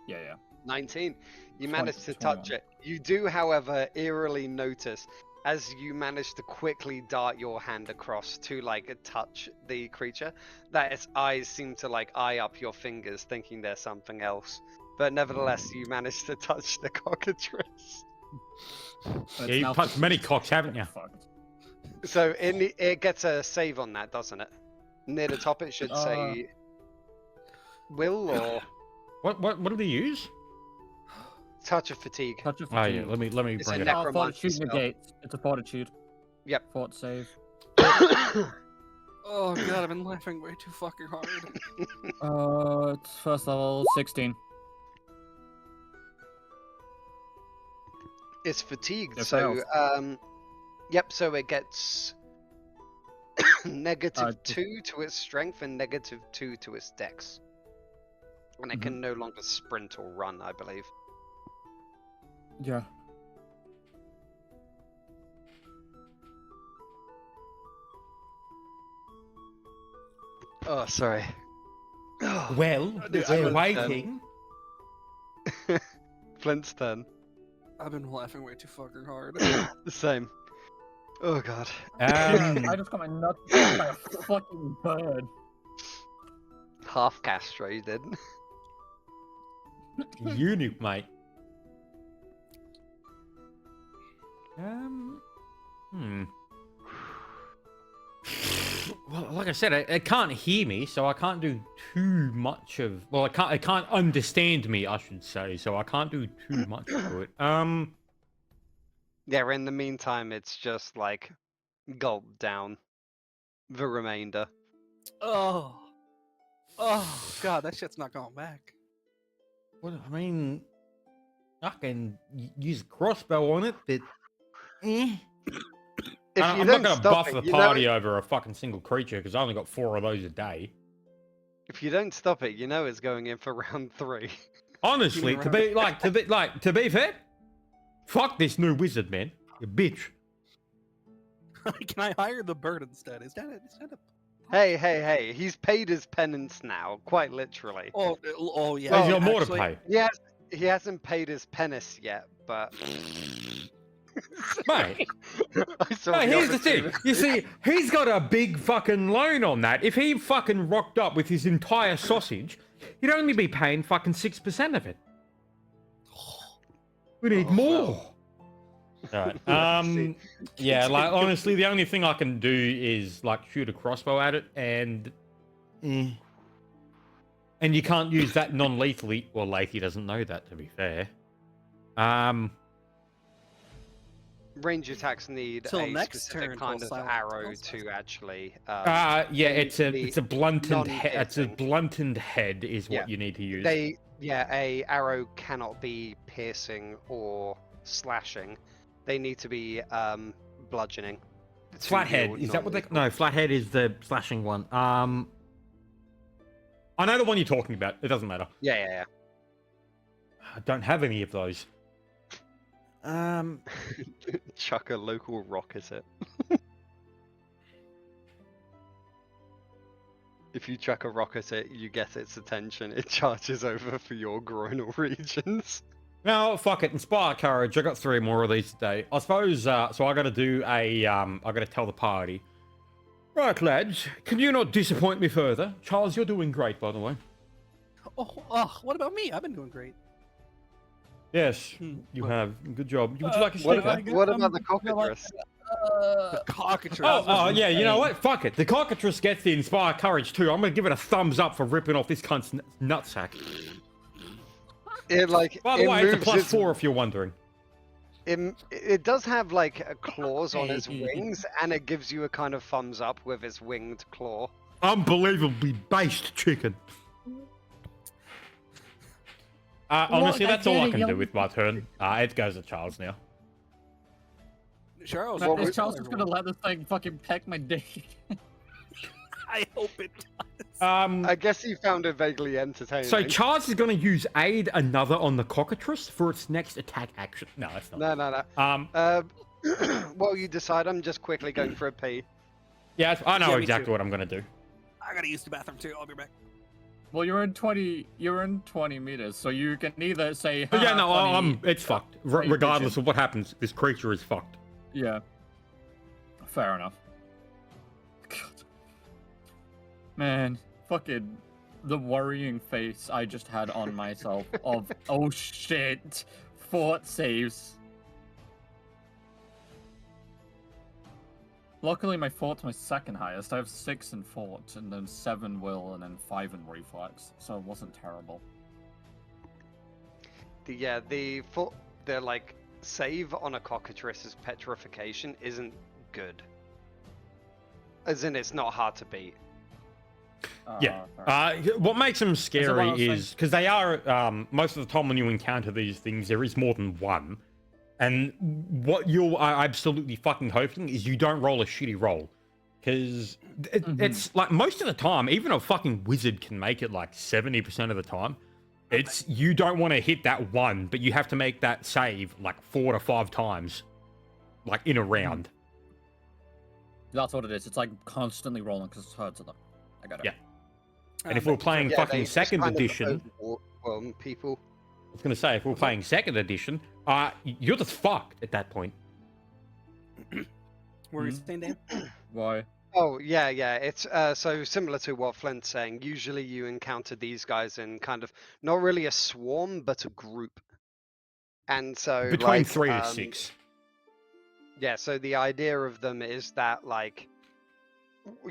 yeah. 19. You 20, managed to touch 21. it. You do, however, eerily notice as you manage to quickly dart your hand across to like touch the creature, that its eyes seem to like eye up your fingers, thinking there's something else. But nevertheless, you manage to touch the cockatrice. Yeah, you've touched many cocks, haven't you? So it gets a save on that, doesn't it? Near the top, it should say will or What do they use? touch of fatigue. Touch of Oh yeah, fatigue. let me It's bring a it up. necromancy Fortitude spell. negates. It's a fortitude. Yep. Fort save. Oh god, I've been laughing way too fucking hard. It's first level 16. It's fatigued, It so fails. yep. So it gets negative just- 2 to its strength and negative 2 to its dex, and it can no longer sprint or run, I believe. Yeah. Oh, sorry. Well, It's we're Flint's waiting. turn. Flint's turn. I've been laughing way too fucking hard. The same. Oh god. I just got my nuts bitten by a fucking bird. Half castrated. Unique, mate. Well, like I said, it can't hear me, so I can't do too much of. Well, it can't understand me, I should say, so I can't do too much to it. Yeah, in the meantime, it's just like gulp down the remainder. Oh god, that shit's not going back. Well, I mean, I can use a crossbow on it, but If I'm you not don't gonna stop buff it, the you know party over a fucking single creature because I only got 4 of those a day. if you don't stop it, you know it's going in for round 3. Honestly, to be fair, fuck this new wizard, man. You bitch. Can I hire the bird instead? Is that a... Hey, he's paid his penance now, quite literally. Oh yeah. There's your more to actually- pay. He hasn't paid his penance yet, but Mate, I saw no, here's the thing. opportunity. You see, he's got a big fucking loan on that. If he fucking rocked up with his entire sausage, he'd only be paying fucking 6% of it. We need more. Alright. Yeah, like honestly, the only thing I can do is like shoot a crossbow at it, and you can't use that non-lethally. Well, Lathy doesn't know that, to be fair. Range attacks need Till a next specific turn, kind till of silent arrow kills to actually. Yeah, they it's need to a blunted be head. It's a non-piercing. blunted head is what Yeah. you need to use. A arrow cannot be piercing or slashing. They need to be bludgeoning. to Flathead, yield is that what they? non-lethal. No, flathead is the slashing one. I know the one you're talking about. It doesn't matter. Yeah. I don't have any of those. Chuck a local rock at it. If you chuck a rock at it, you get its attention. It charges over for your groinal regions. No, fuck it. Inspire courage. I got 3 more of these today. I suppose. So I got to do a. I got to tell the party. Right, lads. Can you not disappoint me further? Charles, you're doing great, by the way. Oh, what about me? I've been doing great. Yes, you have. Good job. Would you like a What sticker? about the cockatrice? The cockatrice. Oh, yeah, you know what? Fuck it. The cockatrice gets the Inspire Courage too. I'm going to give it a thumbs up for ripping off this cunt's nutsack. It like. By the it way, it's a moves its- +4 if you're wondering. It does have like claws on its wings, and it gives you a kind of thumbs up with its winged claw. Unbelievably based chicken. Honestly, that's all I can do with my turn. It goes to Charles now. Sure, Is Charles just gonna let this thing fucking peck my dick? I hope it does. I guess you found it vaguely entertaining. So Charles is going to use Aid Another on the cockatrice for its next attack action. No, it's not. No. While you decide, I'm just quickly going for a pee. Yeah, I know Yeah, me exactly too. what I'm going to do. I gotta use the bathroom too. I'll be back. Well, you're in 20 meters, so you can either say. But yeah, no, funny, it's fucked. funny Regardless pigeon. of what happens, this creature is fucked. Yeah. Fair enough. God. Man, fucking the worrying face I just had on myself of, oh shit, fort saves. Luckily, my fort's my second highest. I have 6 in fort, and then 7 will, and then 5 in reflex, so it wasn't terrible. The like save on a cockatrice's petrification isn't good. As in, it's not hard to beat. Yeah. Fair. What makes them scary what I was is because they are most of the time when you encounter these things, there is more than one. And what you are absolutely fucking hoping is you don't roll a shitty roll. Because it's like most of the time, even a fucking wizard can make it like 70% of the time. It's you don't want to hit that one, but you have to make that save like 4 to 5 times, like in a round. That's what it is. It's like constantly rolling because it's hard to them. I got it. Yeah. And if we're playing fucking second edition, people. I was going to say, if we're playing second edition, you're just fucked at that point. Where is staying, Dan? Why? Oh, yeah. It's so similar to what Flint's saying. Usually you encounter these guys in kind of not really a swarm, but a group. And so Between like, 3 to 6. Yeah, so the idea of them is that like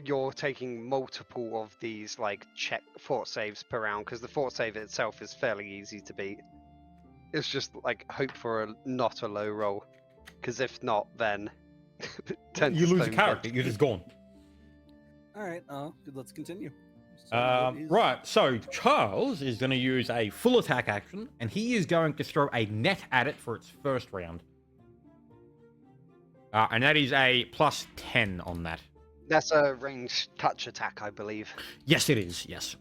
you're taking multiple of these like check fort saves per round because the fort save itself is fairly easy to beat. It's just like hope for not a low roll, because if not, then You lose a character. You're just gone. All right. Let's continue. So Right. So Charles is going to use a full attack action, and he is going to throw a net at it for its first round. And that is a +10 on that. That's a ranged touch attack, I believe. Yes, it is. Yes.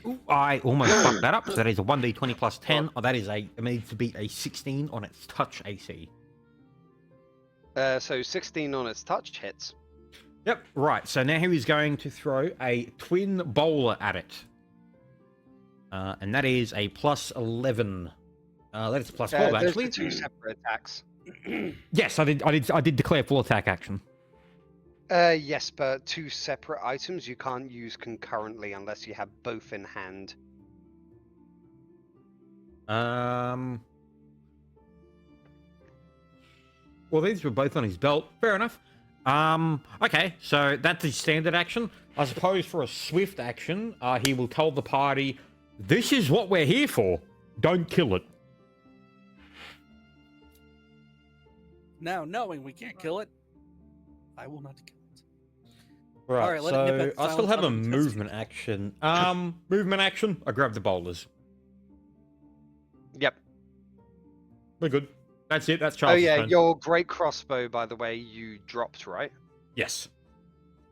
Ooh, I almost fucked that up. So that is a 1d20 +10. Oh, that is it needs to beat a 16 on its touch AC. So 16 on its touch hits. Yep. Right. So now he's going to throw a twin bowler at it. And that is a +11. That is +12 Those actually. are 2 separate attacks. Yes, I did declare full attack action. Yes, but 2 separate items you can't use concurrently unless you have both in hand. Well, these were both on his belt. Fair enough. Okay, so that's his standard action. I suppose for a swift action, he will tell the party, "This is what we're here for. Don't kill it." now, knowing we can't kill it, I will not kill it. Right, All right, let it nip so at I still have a silence on movement action. Movement action. I grab the bowlers. Yep. We're good. That's it. That's Oh Charles' yeah, turn. your great crossbow, by the way, you dropped, right? Yes.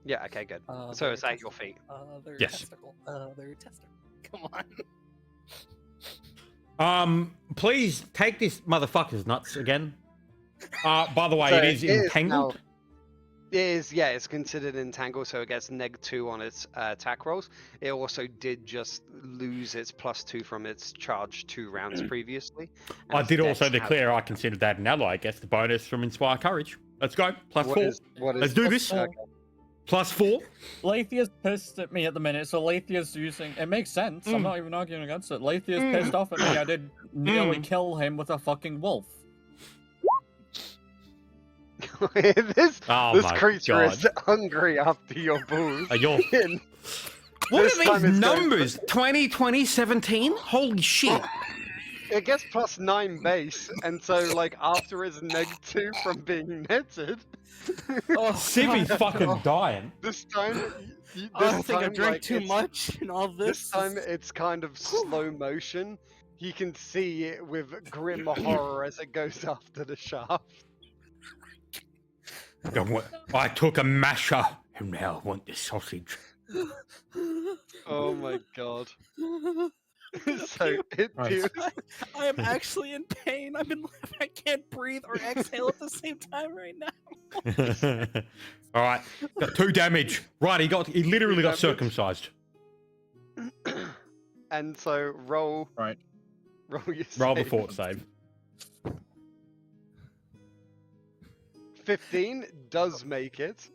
Yeah, okay, good. So Their it's at your feet. Their Yes. testicle. Their testicle. Come on. Please take this motherfucker's nuts again. By the way, So it is entangled. now- It is, yeah, it's considered entangled, so it gets -2 on its attack rolls. It also did just lose its +2 from its charge 2 rounds previously. and I its did dex also now- declare I considered that an ally. I guess the bonus from Inspire Courage. Let's go. +4. What is Let's do this. Okay. +4. Lathia's pissed at me at the minute, so Lathia's using. It makes sense. I'm not even arguing against it. Lathia's pissed off at me. I did nearly kill him with a fucking wolf. this Oh my creature God. is hungry after your balls. You're... In- What This are time these it's going numbers? 20, 20, 17? Holy shit. It gets +9 base, and so like after it's -2 from being netted. Oh, Sippy's fucking dying. This time, I think I drank like, too it's- much in all this. This time it's kind of slow motion. You can see it with grim horror as it goes after the shaft. I took a masher, and now I want the sausage. Oh my god. So it Right. peels. I am actually in pain. I can't breathe or exhale at the same time right now. All right, got 2 damage. Right, he literally got damage. circumcised. And so roll. Right. Roll your. Roll the save. fort save. 15 does make it.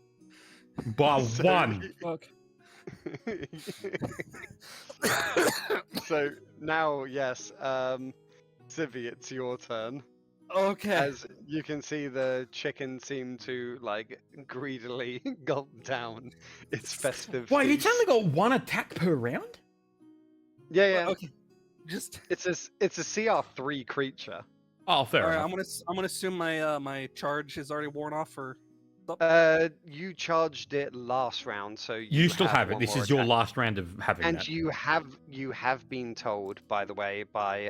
By So- one. Fuck. So now, yes, Civi, it's your turn. Okay. As you can see, the chicken seem to like greedily gulp down its festive Wait, it's feast. only got one attack per round? Yeah. Okay. Just. It's a CR3 creature. Oh, fair All right. enough. I'm gonna assume my my charge is already worn off for. You charged it last round, so You still have it. one This more is your attack. last round of having And that. you have been told, by the way, by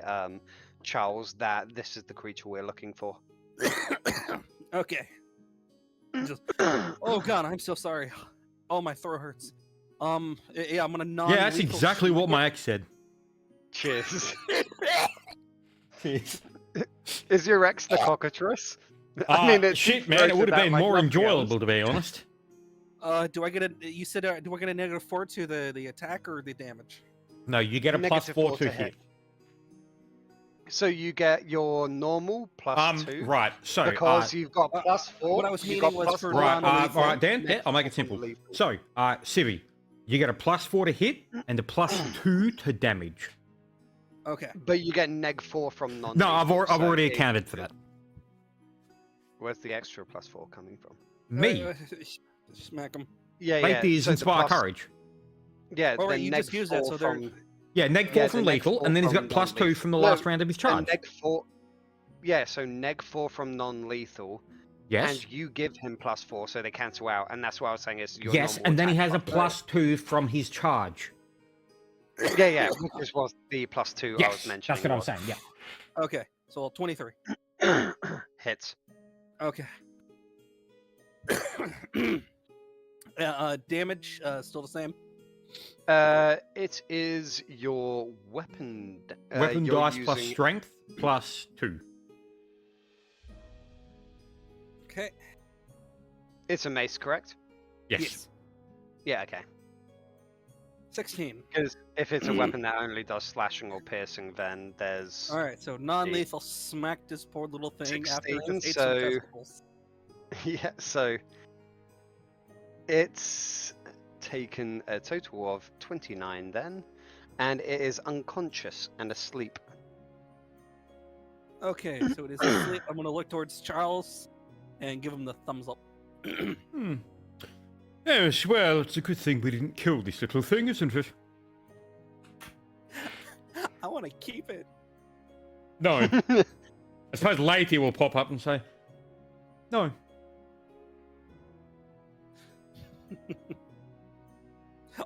Charles, that this is the creature we're looking for. Okay. Just. Oh God, I'm so sorry. Oh, my throat hurts. Yeah, I'm gonna non. Yeah, that's exactly what my ex said. Cheers. Cheers. Is your ex the cockatrice? Shit, she's man, it roasted would have that been like more nothing enjoyable, else. to be honest. Do I get a? You said do I get a -4 to the attack or the damage? No, you get a Negative +4 4 to to hit. So you get your normal +2. Right, so, Because you've got +4. what I was you've meaning got was for +4, right, non-lethal. all right, Dan, next I'll make it one simple. lethal. So, Civi, you get a +4 to hit and a +2 to damage. Okay. But you get -4 from non. No, I've already accounted for that. Where's the extra +4 coming from? Me, Smack him. Yeah, Late is so the Inspire plus- Courage. Yeah, Oh, right, the you just used that, -4 so they're- from Yeah, -4 Yeah, from the lethal, -4 and then he's from got +2 non-lethal. from the No, last round of his the charge. -4. Yeah, so -4 from non-lethal, Yes, and you give him +4, so they cancel out, and that's what I was saying is your yes, normal and then he attack has a +2 from his charge. Yeah, which was the +2 I was Yes, mentioning. that's what I was saying, yeah. Okay. So 23. saying. Hits. Okay. Damage still the same. It is your weapon. Weapon you're dice plus using- strength +2. Okay. It's a mace, correct? Yes. Yeah, okay. 16. Because if it's a weapon that only does slashing or piercing, then there's All right. So non-lethal smacked this poor little thing after it 16, just ate some so- testicles. yeah. So it's taken a total of 29 then, and it is unconscious and asleep. Okay. So it is asleep. I'm gonna look towards Charles and give him the thumbs up. Hmm. Yes, well, it's a good thing we didn't kill this little thing, isn't it? I want to keep it. No. I suppose Leithy will pop up and say, no.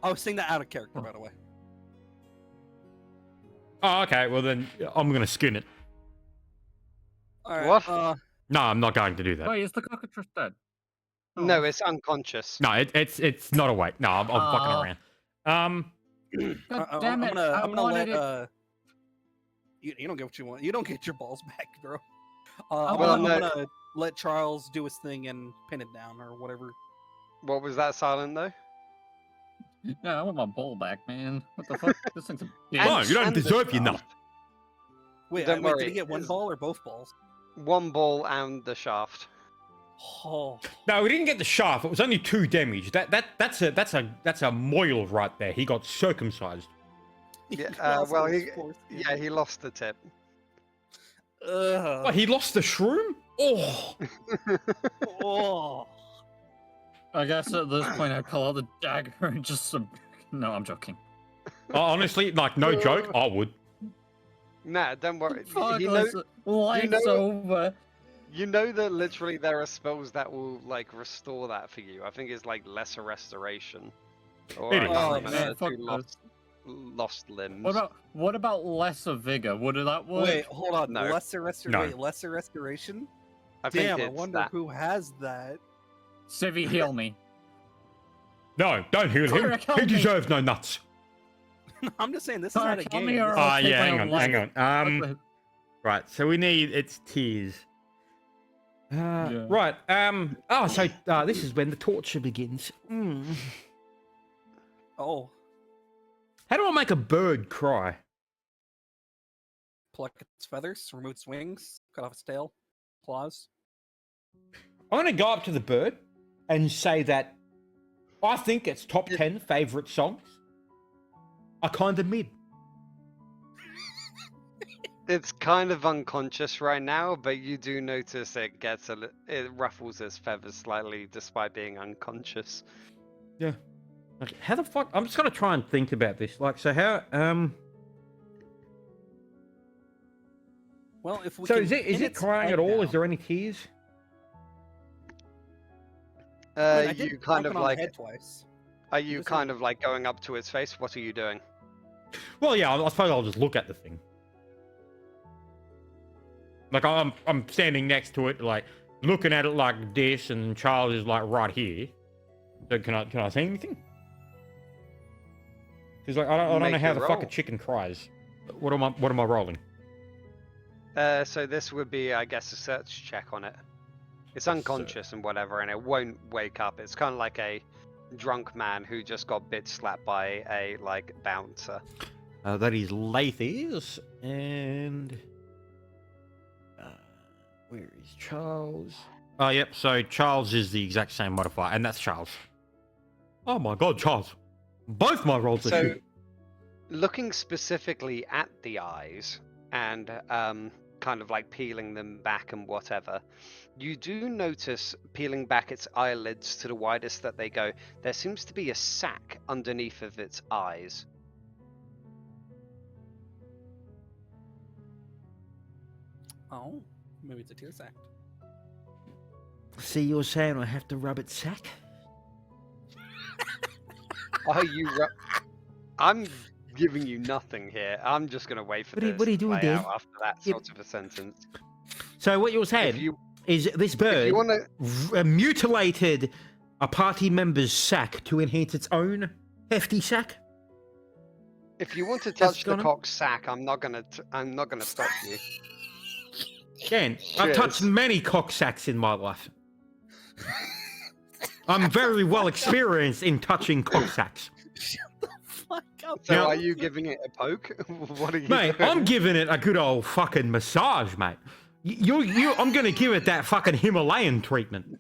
I was saying that out of character, by the way. Oh, okay, well then, I'm going to skin it. All right. What? No, I'm not going to do that. Wait, is the cockatrice dead? No, Oh. it's unconscious. No, it's not awake. No, I'm fucking around. God damn it! I I'm gonna wanted let it. you don't get what you want. You don't get your balls back, bro. Well, I'm no. gonna let Charles do his thing and pin it down or whatever. What was that silent though? Yeah, I want my ball back, man. What the fuck? This thing's a No, bitch. you don't And the deserve your nut. shaft. Wait, Don't wait, worry, did he get one it's- ball or both balls? One ball and the shaft. Oh, No, we didn't get the shaft. It was only 2 damage. That's a moil right there. He got circumcised. Yeah, lost well, his he- foreskin. Yeah, he lost the tip. Ugh. What, he lost the shroom? Oh, Oh. I guess at this point I pull out the dagger and just some. No, I'm joking. honestly, like no joke, I would. Nah, don't worry. Fuck, You know, life's over. you know that literally there are spells that will like restore that for you. I think it's like lesser restoration. Or It I is. can't Oh, remember man, the fuck two this. lost limbs. What about lesser vigor? Would that work? Wait, hold on. No. Lesser restoration. No. Lesser restoration. I think Damn, I it's wonder that. who has that. Civi, heal me. No, don't heal him. Connor, help He me. deserves no nuts. I'm just saying this Connor, is not a help game. me or This- I'll Ah, take yeah, my hang own on, hang life. on. What the- Right, so we need its tears. Yeah. Right. So this is when the torture begins. Oh, How do I make a bird cry? pluck its feathers, remove its wings, cut off its tail, claws. I'm gonna go up to the bird and say that I think its top 10 favorite songs are kind of mid. It's kind of unconscious right now, but you do notice it gets it ruffles its feathers slightly despite being unconscious. Yeah. Okay, how the fuck? I'm just gonna try and think about this. Like, so how? Well, if we So can is it pin its crying head at all? Is down- there any tears? I mean, I did You kind bonk of it on the like, head twice. are you Doesn't- kind of like going up to its face? What are you doing? Well, yeah. I suppose I'll just look at the thing. Like I'm standing next to it, like looking at it like this, and Charles is like right here. So can I say anything? He's like, I don't know Make how a the fuck a roll. chicken cries. What am I rolling? So this would be, I guess, a search check on it. It's unconscious and whatever, and it won't wake up. It's kind of like a drunk man who just got bitch slapped by a like bouncer. That is Lathes, and where is Charles? Oh, yep. So Charles is the exact same modifier, and that's Charles. Oh my god, Charles! Both my rolls are So, shit. looking specifically at the eyes and kind of like peeling them back and whatever, you do notice peeling back its eyelids to the widest that they go, there seems to be a sac underneath of its eyes. Oh, maybe it's a tear sac. See, you're saying I have to rub its sack? Are you? I'm giving you nothing here. I'm just gonna wait for What are you- this what are you to doing, play Dave? out after that Yep. sort of a sentence. So what you're If saying you is this if bird you want to, mutilated a party member's sack to enhance its own hefty sack? if you want to Yes, touch the Connor? cock sack, I'm not gonna stop you. Dan, I've touched Cheers. many cock sacks in my life. I'm very well experienced in touching cock sacks. Shut the fuck up. So Now- are you giving it a poke? What are you Mate, doing? I'm giving it a good old fucking massage, mate. I'm gonna give it that fucking Himalayan treatment.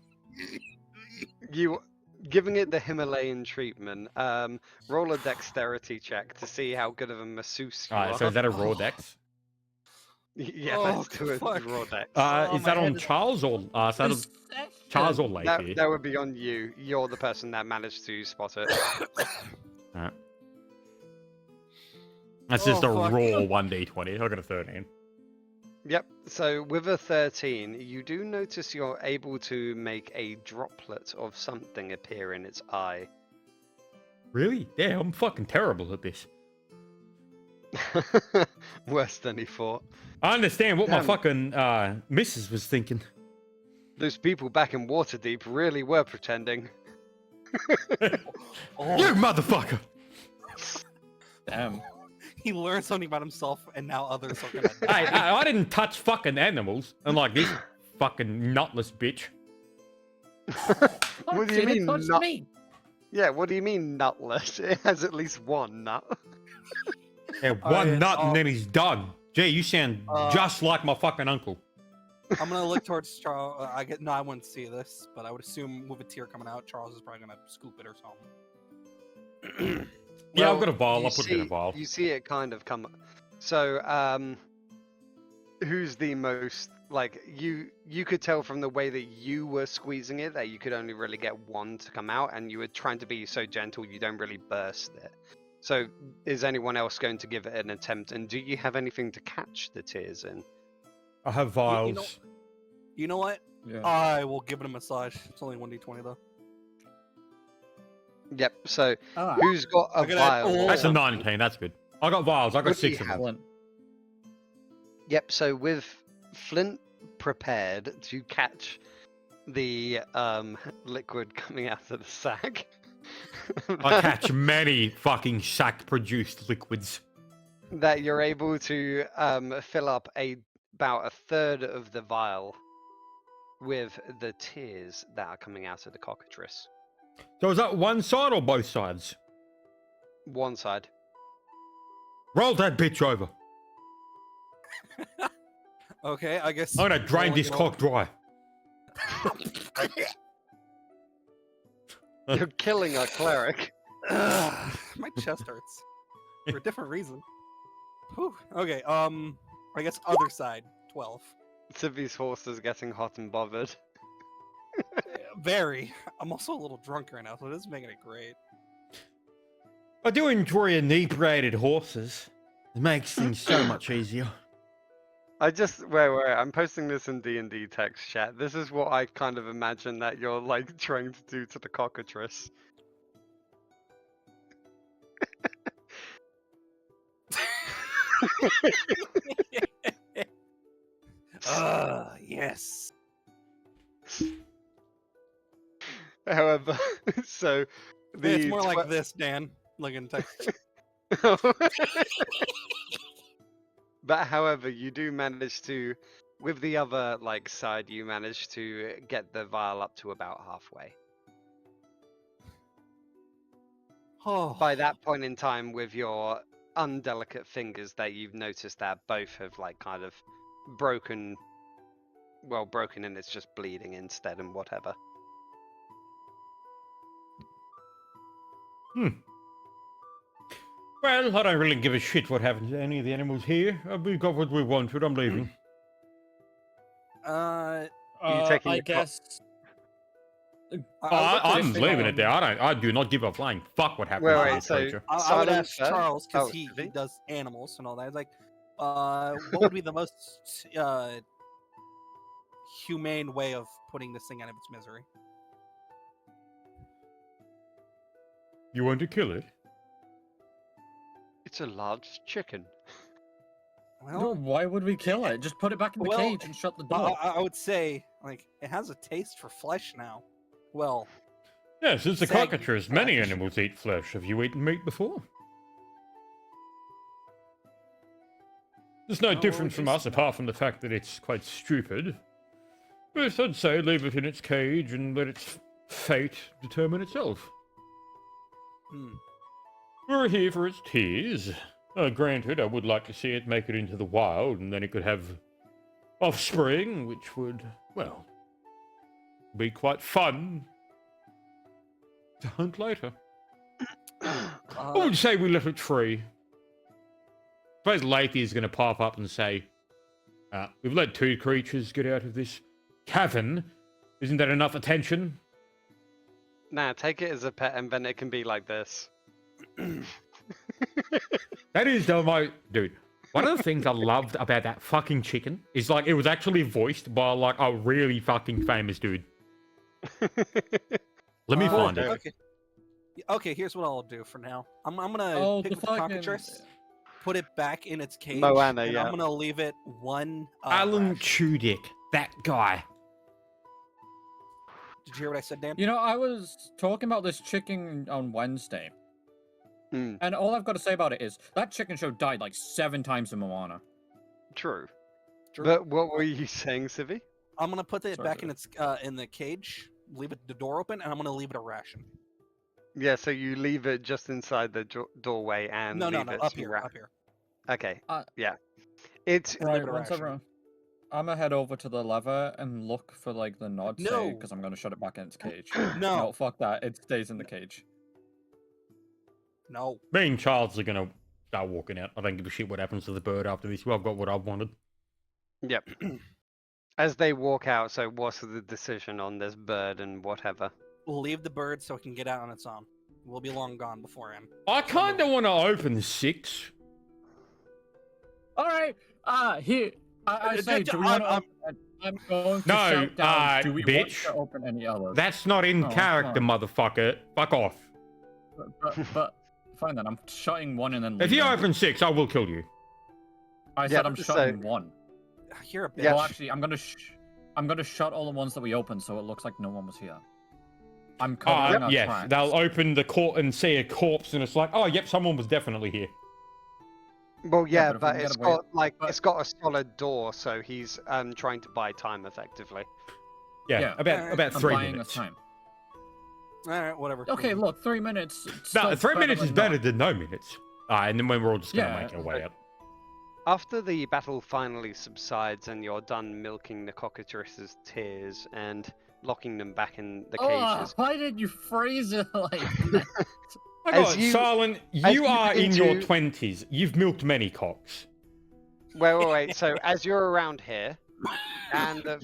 You giving it the Himalayan treatment. Roll a dexterity check to see how good of a masseuse you Alright, are. so is that a raw dex? Yeah, Oh, let's do a fuck. raw dex. Oh, Is my that head on is- Charles or is that on Charles or that, Leafy? that would be on you. You're the person that managed to spot it. Alright. That's just a Oh, fuck. raw 1d20. I got a 13. Yep. So with a 13, you do notice you're able to make a droplet of something appear in its eye. Really? Yeah, I'm fucking terrible at this. Worse than he thought. I understand what my Damn. fucking missus was thinking. Those people back in Waterdeep really were pretending. Oh, You motherfucker! Damn. he learned something about himself, and now others are gonna. Hey, I didn't touch fucking animals, unlike this fucking nutless bitch. What do you mean touch nut? me? Yeah, what do you mean nutless? It has at least one nut. Yeah, All one right, nut and then he's done. Gee, you sound just like my fucking uncle. I'm gonna look towards Charles. I wouldn't see this, but I would assume with a tear coming out, Charles is probably gonna scoop it or something. Yeah, I've Well, got a vial. you I'll put it in a see- vial. You see it kind of come. So, who's the most like you could tell from the way that you were squeezing it that you could only really get one to come out, and you were trying to be so gentle you don't really burst it. So, is anyone else going to give it an attempt? And do you have anything to catch the tears in? I have vials. know- You know what? Yeah. I will give it a massage. It's only 1d20 though. Yep. So, Ah, who's got a I got vial? oh. or That's a something? 19. That's good. I got vials. I got What do 6 you of have? them. Excellent. Yep. So with Flint prepared to catch the liquid coming out of the sack. I catch many fucking sack-produced liquids. that you're able to fill up about a third of the vial with the tears that are coming out of the cockatrice. So is that one side or both sides? One side. Roll that bitch over. Okay, I guess. I'm gonna drain rolling this it over- cock dry. You're killing a cleric. My chest hurts for a different reason. Whew. Okay. I guess other side 12. Civi's horse is getting hot and bothered. Very. I'm also a little drunk right now, so it is making it great. I do enjoy inebriated horses. It makes things so much easier. I just wait. I'm posting this in D&D text chat. This is what I kind of imagine that you're like trying to do to the cockatrice. Yes. However, so It's more like this, Dan. Look in text. But however, you do manage to, with the other like side, you manage to get the vial up to about halfway. Oh. By that point in time, with your undelicate fingers, that you've noticed that both have like kind of broken, well, broken, and it's just bleeding instead, and whatever. Well, I don't really give a shit what happens to any of the animals here. We got what we wanted. I'm leaving. taking I your guess. I'm leaving it there. I do not give a flying fuck what happens Wait, to wait, this so- creature. I would Silence ask first? Charles because Oh, he Civi? does animals and all that. Like, what would be the most humane way of putting this thing out of its misery? You want to kill it? It's a large chicken. No, Well, why would we kill it? Just put it back in the Well, cage and shut the door. I would say like it has a taste for flesh now. Well, Yes, it's a Saggy cockatrice. Many flesh. animals eat flesh. Have you eaten meat before? There's no No, difference from it's us apart from the fact that it's quite stupid. But I'd say leave it in its cage and let its fate determine itself. We're here for its tears. Granted, I would like to see it make it into the wild, and then it could have offspring, which would, well, be quite fun to hunt later. I would say we let it free. I suppose Lathy is going to pop up and say, we've let 2 creatures get out of this cavern. Isn't that enough attention? Nah, take it as a pet, and then it can be like this. That is the dude. One of the things I loved about that fucking chicken is like it was actually voiced by like a really fucking famous dude. Let me find it. Okay. Okay, here's what I'll do for now. I'm gonna Oh, pick the up the fucking- cockatrice, put it back in its cage, Moana, and yeah. I'm gonna leave it one. Alan ration. Tudyk, that guy. Did you hear what I said, Dan? You know, I was talking about this chicken on Wednesday, Hmm, and all I've got to say about it is that chicken show died like 7 times in Moana. true. True. But what were you saying, Civi? I'm gonna put it Sorry, back go in its in the cage, leave it the door open, and I'm gonna leave it a ration. Yeah, so you leave it just inside the doorway and No, leave it up to here, wrap. up here. Okay. Uh, Yeah. It's leave Right, it a once ration. everyone. I'm gonna head over to the lever and look for like the nod No. because I'm gonna shut it back in its cage. No, Fuck that. It stays in the cage. no. Me and Charles are gonna start walking out. I don't give a shit what happens to the bird after this. Well, I've got what I wanted. Yep. As they walk out, so what's the decision on this bird and whatever? We'll leave the bird so it can get out on its own. We'll be long gone before him. I kind of want to open 6. All right. Here. I say, do we I'm- want to? I'm going to No, shout down. Do we want bitch. to open any others? That's not in Oh, character, come motherfucker. Fuck off. But fine then. I'm shutting one and then. If you leaving. open 6, I will kill you. I Yeah, said I'm so- shutting one. You're a bitch. Yeah. Well, actually, I'm gonna shut all the ones that we opened, so it looks like no one was here. I'm covering our Yes, tracks. they'll open the court and see a corpse, and it's like, oh, yep, someone was definitely here. Well, Yeah, yeah, but if we but can get it's away- got like but- it's got a solid door, so he's trying to buy time effectively. Yeah, Yeah. about I'm 3 buying minutes. us time. All right, whatever. Okay, look, 3 minutes. it's No, still 3 minutes is than better not. than no minutes. And then when we're all just gonna Yeah, make our way out. After the battle finally subsides and you're done milking the cockatrice's tears and locking them back in the Oh, cages. why did you phrase it like that? My As God, you- Silent, as you you are in begin your to- 20s. You've milked many cocks. Wait. So as you're around here, and the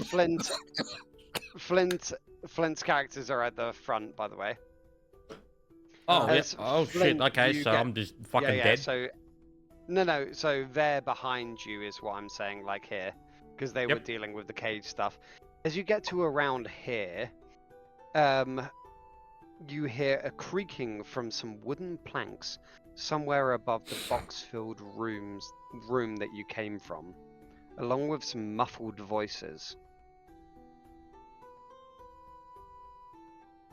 Flint's characters are at the front, by the way. Oh, yeah. As Oh shit. Flint, Okay, you so get- I'm just fucking yeah, dead. So no. So they're behind you is what I'm saying, like here, because they were Yep. dealing with the cage stuff. As you get to around here, you hear a creaking from some wooden planks somewhere above the box-filled room that you came from, along with some muffled voices.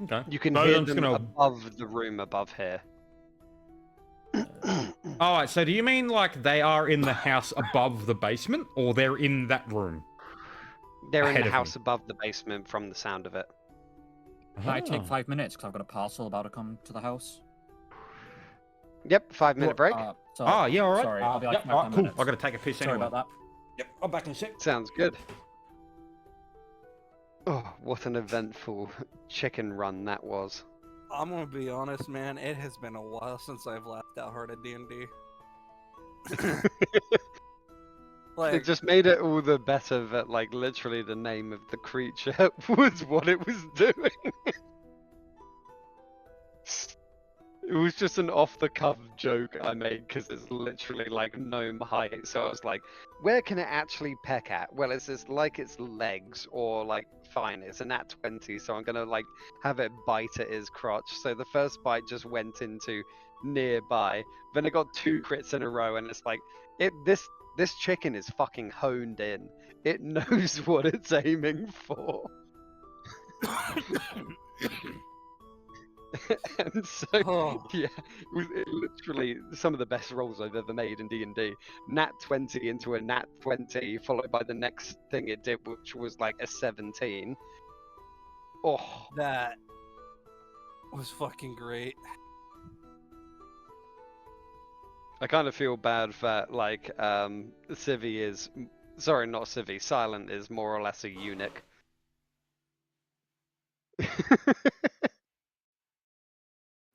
Okay. You can So hear I'm just them gonna- above the room above here. Alright, so do you mean like they are in the house above the basement, or they're in that room? They're in Ahead the of house me. above the basement from the sound of it. Can I take Ah. 5 minutes because I've got a parcel about to come to the house? Yep, 5-minute break. So, Oh, yeah, alright. Sorry, I'll be like yep, 5 alright, cool. minutes. I gotta take a piss Sorry anyway. about that. Yep, I'm back in a sec. Sounds good. Oh, what an eventful chicken run that was. I'm gonna be honest, man. It has been a while since I've laughed out hard at D&D. It Like, just made it all the better that, like, literally the name of the creature was what it was doing. It was just an off-the-cuff joke I made because it's literally like gnome height. So I was like, where can it actually peck at? Well, it's just like its legs, or like, fine, it's a nat 20, so I'm gonna like have it bite at his crotch. So the first bite just went into nearby. Then it got 2 crits in a row, and it's like, this chicken is fucking honed in. It knows what it's aiming for. And so, oh, yeah, it literally some of the best rolls I've ever made in D&D. Nat 20 into a nat 20, followed by the next thing it did, which was like a 17. Oh, that was fucking great. I kind of feel bad that, like, Civvy is... Sorry, not Civvy. Silent is more or less a eunuch.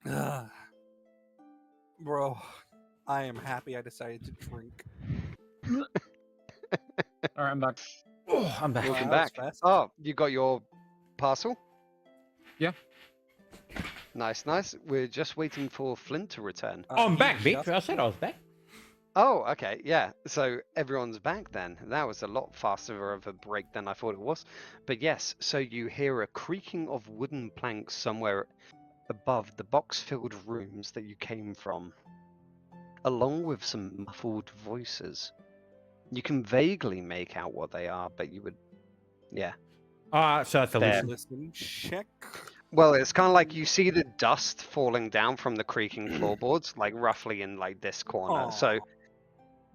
Ugh. Bro, I am happy I decided to drink. Alright, I'm back. Oh, I'm back. Welcome Wow, that was back. fast. Oh, you got your parcel? Yeah. Nice. We're just waiting for Flint to return. I'm he back, bitch. just- I said I was back. Oh, okay, yeah. So everyone's back then. That was a lot faster of a break than I thought it was. But yes, so you hear a creaking of wooden planks somewhere above the box-filled rooms that you came from, along with some muffled voices. You can vaguely make out what they are, but you would... Yeah. So that's a There. listen. Listen, check. Well, it's kind of like you see the dust falling down from the creaking floorboards, like roughly in like this corner. So Aw.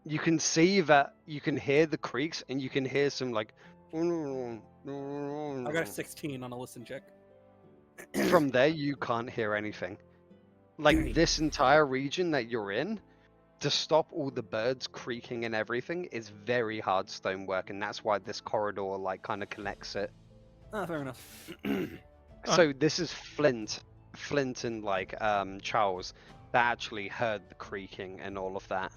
you can see that you can hear the creaks, and you can hear some like. I got a 16 on a listen check. From there, you can't hear anything. Like this entire region that you're in, to stop all the birds creaking and everything is very hard stonework, and that's why this corridor like kind of connects it. Ah, fair enough. So this is Flint and like Charles that actually heard the creaking and all of that,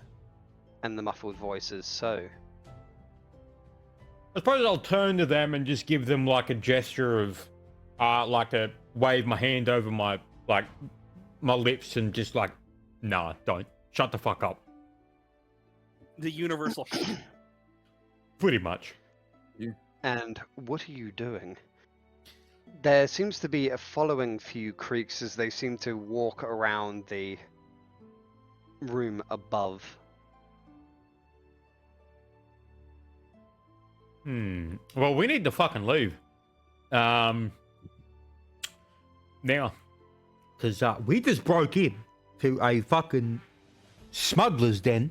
and the muffled voices. So I suppose I'll turn to them and just give them like a gesture of, like a wave my hand over my lips and just like, nah, don't. Shut the fuck up. The universal. Pretty much. and what are you doing? There seems to be a following few creaks as they seem to walk around the room above. Well, we need to fucking leave. Now, because we just broke in to a fucking smuggler's den.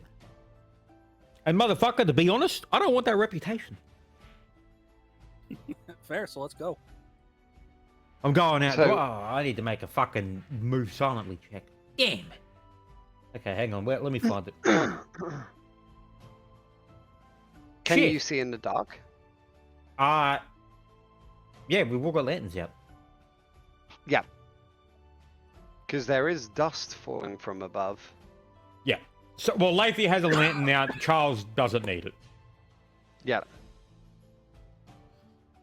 And motherfucker, to be honest, I don't want that reputation. Fair, so let's go. I'm going out. So- Oh, I need to make a fucking move silently check. Damn. Okay, hang on. Let me find it. Can Shit. you see in the dark? Yeah, we've all got lanterns out. Yeah. Because there is dust falling from above. Yeah. So, well, Lathy has a lantern now. Charles doesn't need it. Yeah.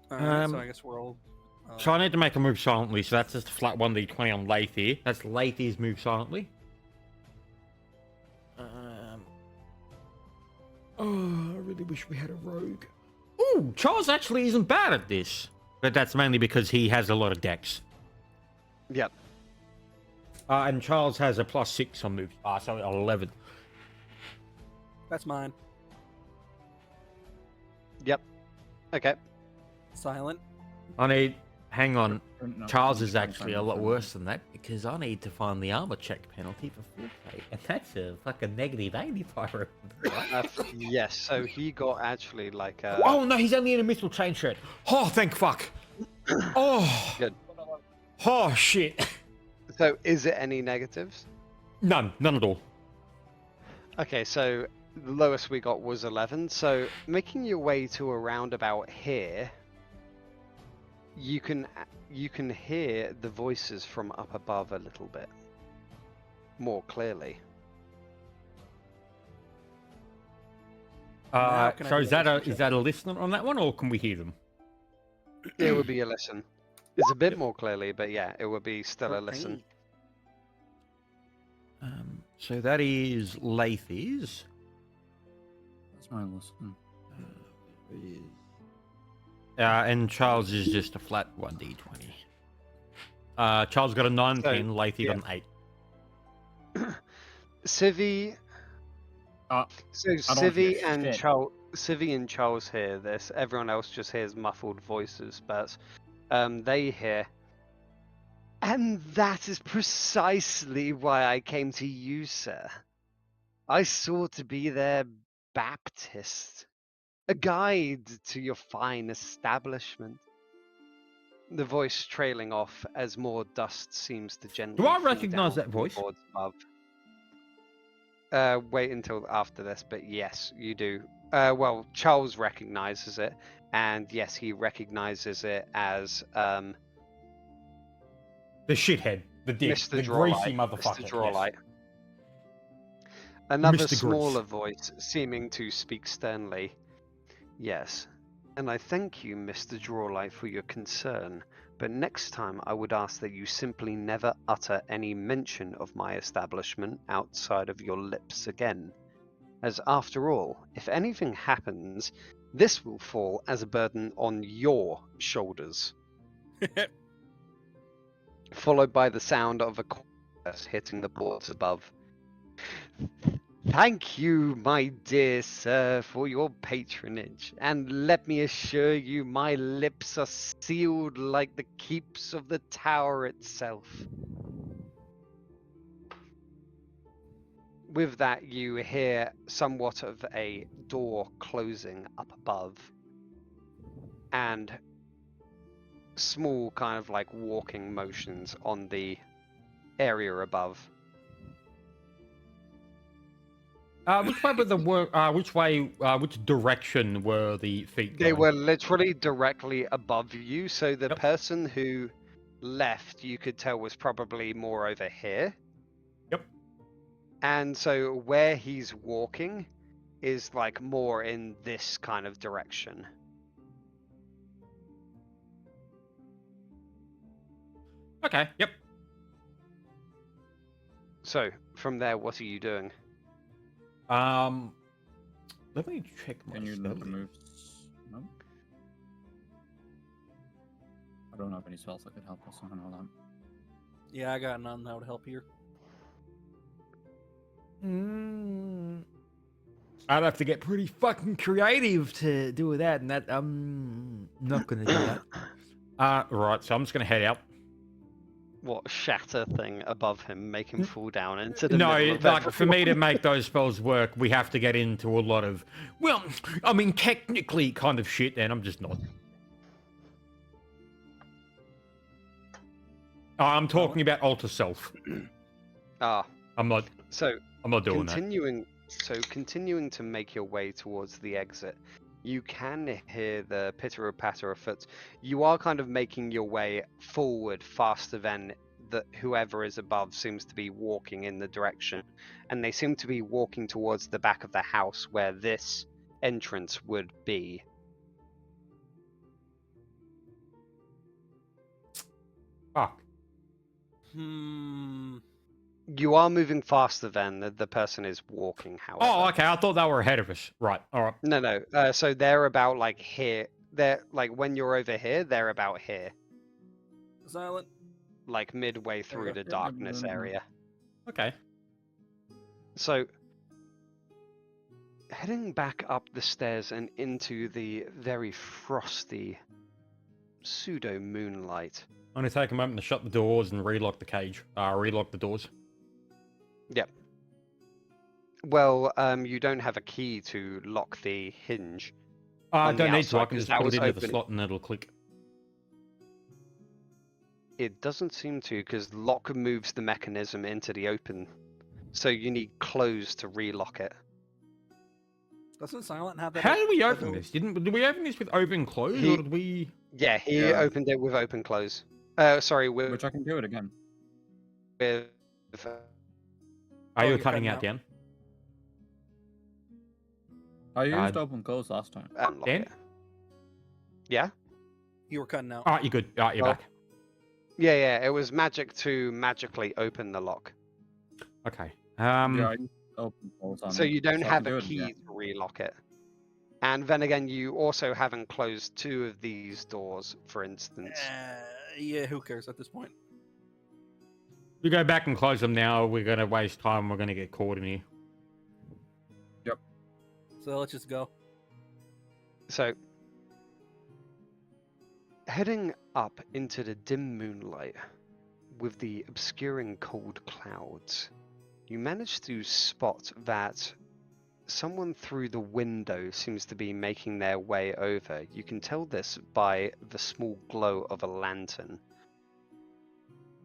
Alright, so I guess we're all. So I need to make a move silently. So that's just a flat 1d20 on Lathy. That's Lathy's move silently. Oh, I really wish we had a rogue. Ooh, Charles actually isn't bad at this. But that's mainly because he has a lot of decks. Yep. And Charles has a +6 on moves. So 11. That's mine. Yep. Okay. Silent. I need... Hang on. No, Charles I'm is trying actually to a lot find worse than that because I need to find the armor check penalty for 4K. And that's a fucking -80 if I remember right. Yes, so he got actually like a... Oh no, he's only in a missile chain shred. Oh, thank fuck. Oh. Good. Oh shit. So is it any negatives? None at all. Okay, so the lowest we got was 11. So making your way to around about here, you can hear the voices from up above a little bit more clearly. Now can I So do is that that listen check? a listener on that one, or can we hear them? It would be a listen. It's a bit more clearly, but yeah, it would be still a listen. So that is Lathy's. That's my listen. And Charles is just a flat 1d20. Charles got a 9, So, 10, Lathy got an 8. Civi. So I don't hear Civi and shit. Civi and Charles hear this. Everyone else just hears muffled voices, but they hear. And that is precisely why I came to you, sir. I sought to be their Baptist, a guide to your fine establishment. The voice trailing off as more dust seems to gently. Do I fall recognize down that from the voice? boards above. Wait until after this, but yes, you do. Well, Charles recognizes it, and yes, he recognizes it as The shithead, the dick, Mr. the Drawlight. greasy motherfucker. Mr. Drawlight. Another Mr. smaller Grease. voice, seeming to speak sternly. Yes, and I thank you, Mr. Drawlight, for your concern, but next time I would ask that you simply never utter any mention of my establishment outside of your lips again. As after all, if anything happens, this will fall as a burden on your shoulders. Followed by the sound of a chorus hitting the boards above. Thank you, my dear sir, for your patronage, and let me assure you my lips are sealed like the keeps of the tower itself. With that, you hear somewhat of a door closing up above, and small kind of like walking motions on the area above. Which way were the which direction were the feet They going? were literally directly above you, so the Yep. person who left, you could tell, was probably more over here. Yep. And so where he's walking is like more in this kind of direction. Okay, yep. So from there, what are you doing? Let me check my Can you look spelling. moves? No. I don't have any spells that could help us. I know that. Yeah, I got none that would help here. I'd have to get pretty fucking creative to do with that, and that I'm not gonna do that. Right, so I'm just gonna head out. What shatter thing above him, make him fall down into the No, middle of like for me to everyone? make those spells work, we have to get into a lot of, well, I mean, technically kind of shit, and I'm just not. I'm talking about alter self. Ah, I'm not so doing that. continuing to make your way towards the exit, You can hear the pitter patter of foot. You are kind of making your way forward faster than whoever is above seems to be walking in the direction, and they seem to be walking towards the back of the house where this entrance would be. Fuck. You are moving faster than the person is walking, however. Oh, okay. I thought they were ahead of us. Right. All right. No. So they're about like here. They're like when you're over here, they're about here, Silent. like midway through the darkness area. Okay. So heading back up the stairs and into the very frosty pseudo moonlight. I'm gonna take a moment to shut the doors and relock the cage. Relock the doors. Yep. Well, you don't have a key to lock the hinge. I on the don't need to. I outside, can 'cause just that put was it into the open. slot and it'll click. It doesn't seem to, because lock moves the mechanism into the open. So you need close to relock it. Doesn't Silent have that? How did we open ability? this? Did we open this with open close, He- or did we? Yeah, he Yeah. opened it with open close. Sorry, with Which I can do it again. with Are you you're cutting cutting out, out. Dan? I used Uh, open close last time. unlock Dan? it. Yeah? You were cutting out. All right, you're good. All right, you're Oh. back. Yeah, it was magic to magically open the lock. Okay. Yeah, I used open close on So it, you don't I can have do a it key again. to relock it. And then again, you also haven't closed 2 of these doors, for instance. Yeah, who cares at this point? We go back and close them now. We're gonna waste time. We're gonna get caught in here. So let's just go. So, heading up into the dim moonlight with the obscuring cold clouds, you manage to spot that someone through the window seems to be making their way over. You can tell this by the small glow of a lantern.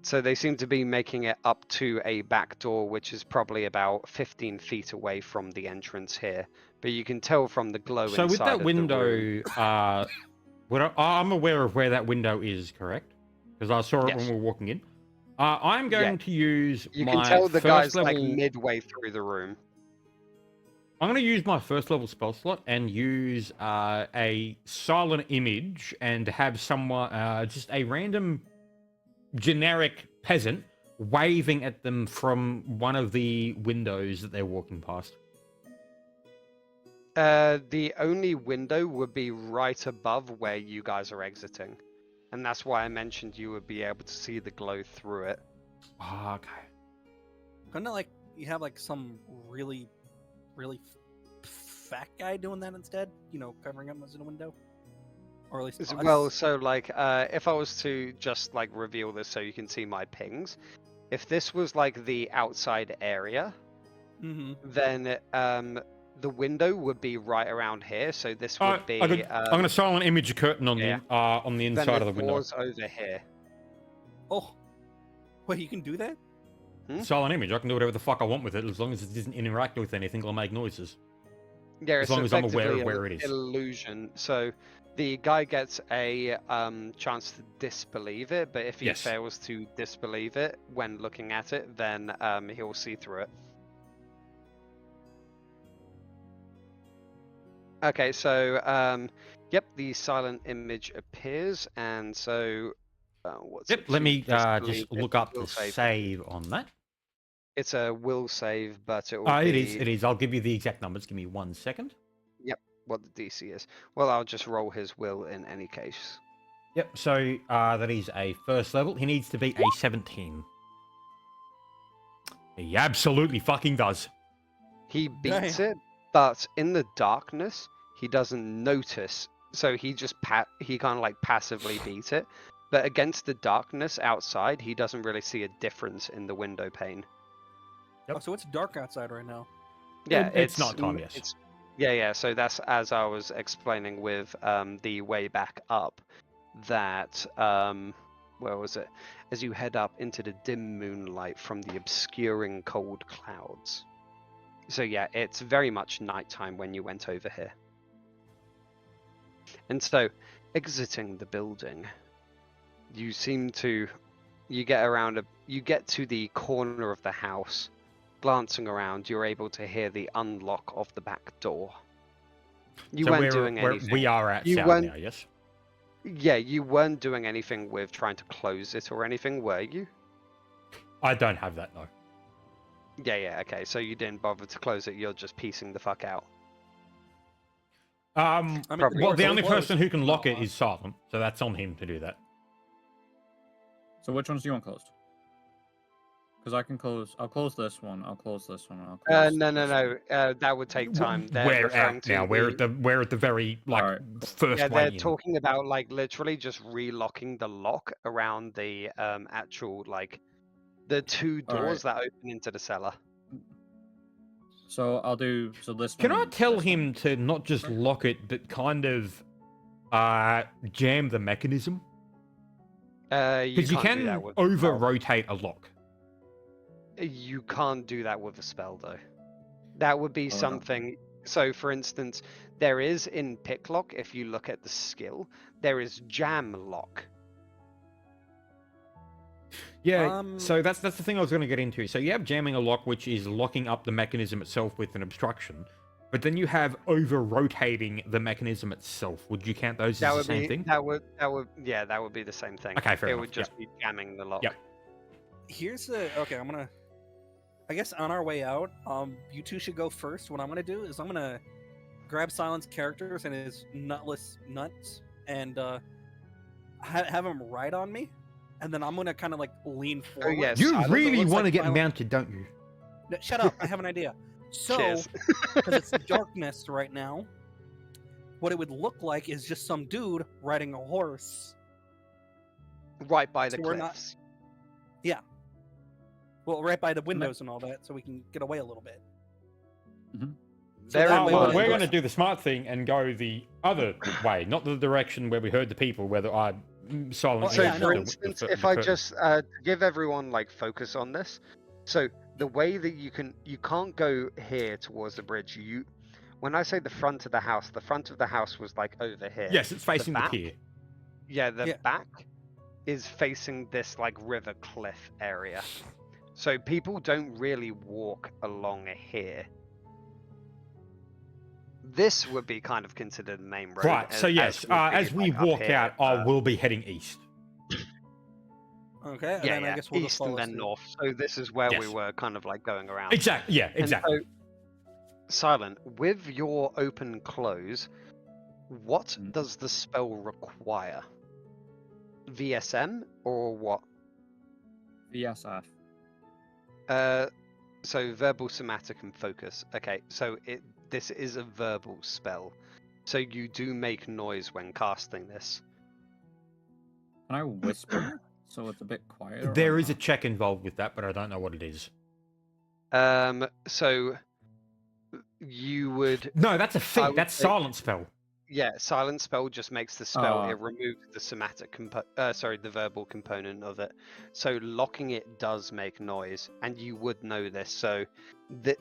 So they seem to be making it up to a back door, which is probably about 15 feet away from the entrance here. But you can tell from the glow So inside with that of the room. window, I'm aware of where that window is, correct? Because I saw it when Yes. we were walking in. I'm going to use You my can tell the first guy's level. like midway through the room. I'm going to use my first level spell slot and use a silent image and have someone, just a random generic peasant waving at them from one of the windows that they're walking past. The only window would be right above where you guys are exiting. And that's why I mentioned you would be able to see the glow through it. Oh, okay. Couldn't it, like, you have like some really, really fat guy doing that instead? You know, covering up as in a window, or at least us? Well, so like, if I was to just like reveal this so you can see my pings, if this was like the outside area, Mm-hmm. then the window would be right around here. So this would be. I'm going to silent image a curtain on yeah. on the then inside of the window. door's over here. Oh, wait, you can do that? Silent image. I can do whatever the fuck I want with it as long as it doesn't interact with anything or make noises. Yeah, As it's long as I'm aware of effectively where it is. Illusion. So the guy gets a chance to disbelieve it, but if he Yes. fails to disbelieve it when looking at it, then he'll see through it. Okay, so yep, the silent image appears, and so what's Yep. it Let to me disbelieve just it? look up Will the save. save on that. It's a will save, but it will It be is. It is. I'll give you the exact numbers. Give me 1 second. what the DC is. Well, I'll just roll his will in any case. Yep. So that is a first level. He needs to be a 17. He absolutely fucking does. He beats it, but in the darkness, he doesn't notice. So he just he kind of like passively beats it. But against the darkness outside, he doesn't really see a difference in the window pane. Yep. Oh, so it's dark outside right now. Yeah, It's not time, yes. It's, yeah. So that's as I was explaining with the way back up. That where was it? As you head up into the dim moonlight from the obscuring cold clouds. So yeah, it's very much nighttime when you went over here. And so, exiting the building, you get to the corner of the house. Glancing around, you're able to hear the unlock of the back door. You So weren't doing anything. we are at You south weren't- now, yes? Yeah, you weren't doing anything with trying to close it or anything, were you? I don't have that, no. Yeah, okay. So you didn't bother to close it. You're just piecing the fuck out. I mean, Probably. Well, the door's only closed. person who can lock it Oh, is Silent, so that's on him to do that. So which ones do you want closed? Because I can close. I'll close this one. I'll close this one. I'll close No. this one. That would take time. They're We're referring out to now. We're at the very Alright. first Yeah, way they're in. talking about like literally just relocking the lock around the actual like the two doors that open into the cellar. So I'll do. So this Can one. I and tell this him one. to not just Sure. lock it, but kind of jam the mechanism? Because you can't do that can with a over spell. rotate a lock. You can't do that with a spell though. That would be Oh, no. something. So, for instance, there is in Picklock, if you look at the skill, there is Jam Lock. Yeah, so that's the thing I was going to get into. So you have jamming a lock, which is locking up the mechanism itself with an obstruction, but then you have over rotating the mechanism itself. Would you count those as the same thing? That would be the same thing. Okay, fair It enough, would just be jamming the lock. Yep. Here's the okay. I guess on our way out, you two should go first. What I'm gonna do is I'm gonna grab Silent's characters and his nutless nuts and have him ride on me, and then I'm gonna kind of like lean forward. yes. You Silent, it really looks want to like get Silent- mounted, don't you? No, shut up! I have an idea. So, Cheers. because it's darkness right now, what it would look like is just some dude riding a horse. Right by the So we're not- cliffs. Well, right by the windows and all that, so we can get away a little bit. Bear that in way Well, mind- we're going to do the smart thing and go the other way, not the direction where we heard the people, whether I silently. Well, So, yeah, I know. for instance, if I just give everyone like focus on this, so the way that you can't go here towards the bridge. When I say the front of the house was like over here. Yes, it's facing the back? pier. Yeah, the Yeah. back is facing this like river cliff area. So people don't really walk along here. This would be kind of considered the main road. Right, so yes, as we walk out, I will be heading east. Okay, and Yeah, then I guess we'll just east and follow then suit. north. So this is where we Yes. were kind of like going around. Exactly, yeah, And exactly. so, Silent, with your open close, what Mm. does the spell require? VSM or what? VSF. So verbal, somatic, and focus. Okay, so this is a verbal spell, so you do make noise when casting this. Can I whisper so it's a bit quieter? There is a check involved with that, but I don't know what it is. So you would, No, that's a feat. would That's say- silent spell. yeah, silent spell just makes the spell. Ah. It removes the somatic the verbal component of it. So locking it does make noise, and you would know this. So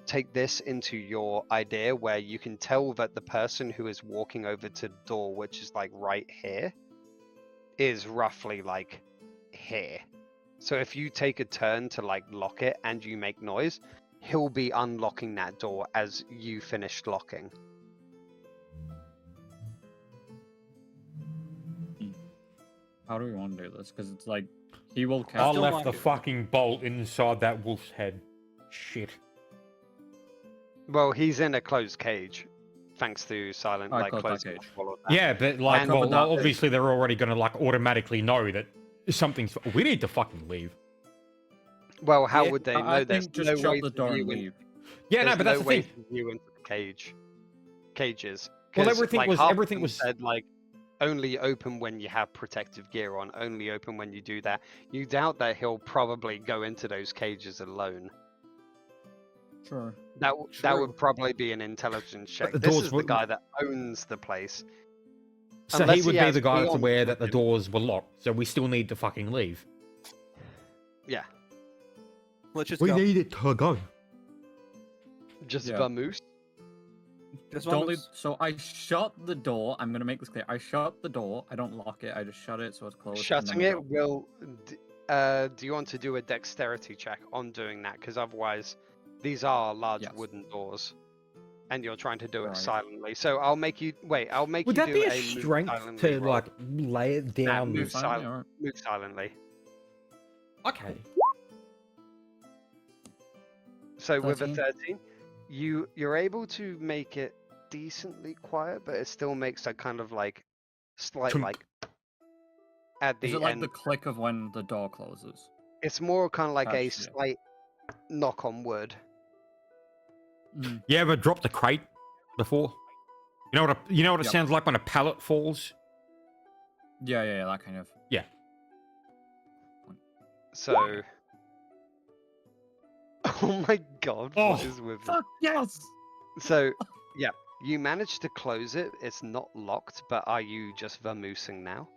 take this into your idea, where you can tell that the person who is walking over to the door, which is like right here, is roughly like here. So if you take a turn to like lock it and you make noise, he'll be unlocking that door as you finish locking. How do we want to do this? Because it's like he will I cast. still left lock the it. fucking bolt inside that wolf's head. Shit. Well, he's in a closed cage, thanks to silent I like closed that closing cage. all of that. Yeah, but like, And- well, But that- obviously they're already gonna like automatically know that something's. We need to fucking leave. Well, how Yeah, would they know? I There's think just no shut way the to door view and in- leave. Yeah, no, there's but that's no the way thing. to view into the cages. Well, 'Cause, everything like, was- half of everything them was- said like only open when you have protective gear on. Only open when you do that. You doubt that he'll probably go into those cages alone. Sure. That True. would probably be an intelligence check. the This doors is the wouldn't- guy that owns the place. So Unless he would he be has the guy that's Leon aware that the with him. doors were locked. So we still need to fucking leave. Yeah, Let's just go. need it to go. just Yeah. vamoose. Just Don't one leave. loose. So I shut the door. I'm gonna make this clear. I shut the door. I don't lock it. I just shut it so it's closed. and then Shutting we it go. will. Do you want to do a dexterity check on doing that? Because otherwise, these are large Yes. wooden doors, and you're trying to do it Right. silently. So I'll make you wait. I'll make Would you that do be a move strength silently to roll. like lay it Nah, down? move silently, silently. alright. Move silently. Okay. So with a 13. 13, you're able to make it decently quiet, but it still makes a kind of like slight Chunk. like at Is the it like end. the click of when the door closes? It's more kind of like a Gotcha. slight knock on wood. Mm. You ever dropped a crate before? You know what it Yep. sounds like when a pallet falls? Yeah, that kind of. Yeah. So. Oh my god, what Oh, is with it? Fuck yes! So, yeah, you managed to close it. It's not locked, but are you just vamoosing now?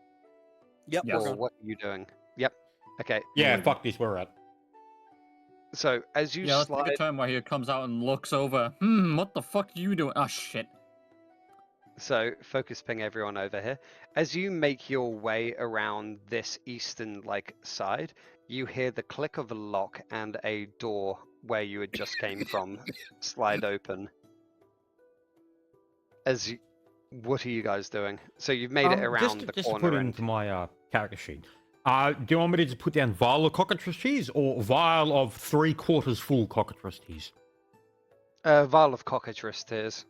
Yep. Yes. We're Or gone. what are you doing? Yep. Okay. Yeah, fuck this, we're at. So, as you Yeah, let's slide. take a turn where he comes out and looks over. What the fuck are you doing? Oh shit. So, focus ping everyone over here. As you make your way around this eastern like side, you hear the click of a lock and a door where you had just came from slide open. What are you guys doing? So you've made it around the just to corner put it and into my character sheet. Do you want me to just put down vial of cockatrice cheese or vial of 3/4 full cockatrice cheese? vial of cockatrice tears.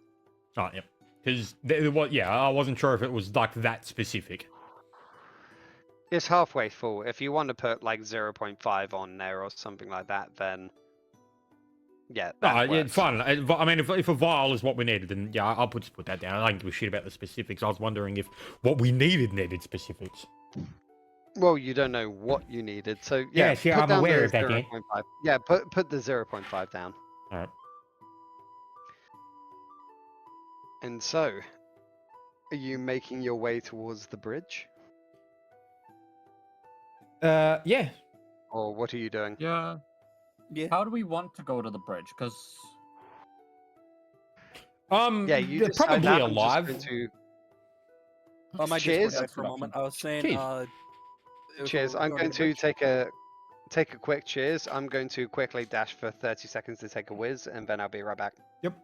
Oh, yep. Because I wasn't sure if it was like that specific. It's halfway full. If you want to put like 0.5 on there or something like that, then yeah, that Yeah, works. fine. I mean, if a vial is what we needed, then yeah, I'll just put that down. I don't give a shit about the specifics. I was wondering if what we needed specifics. Well, you don't know what you needed, so yeah. Yes, yeah, put I'm down aware the of that, yeah. 0.5. Yeah, put the 0.5 down. All right. And so, are you making your way towards the bridge, Yeah. or what are you doing? Yeah. Yeah. How do we want to go to the bridge? Because Yeah, you they're decide probably that. I'm just alive. going to- I might just Cheers. forget for a moment. I was saying. Cheers. If Cheers. we're I'm to going the to bridge- take a quick cheers. I'm going to quickly dash for 30 seconds to take a whiz, and then I'll be right back.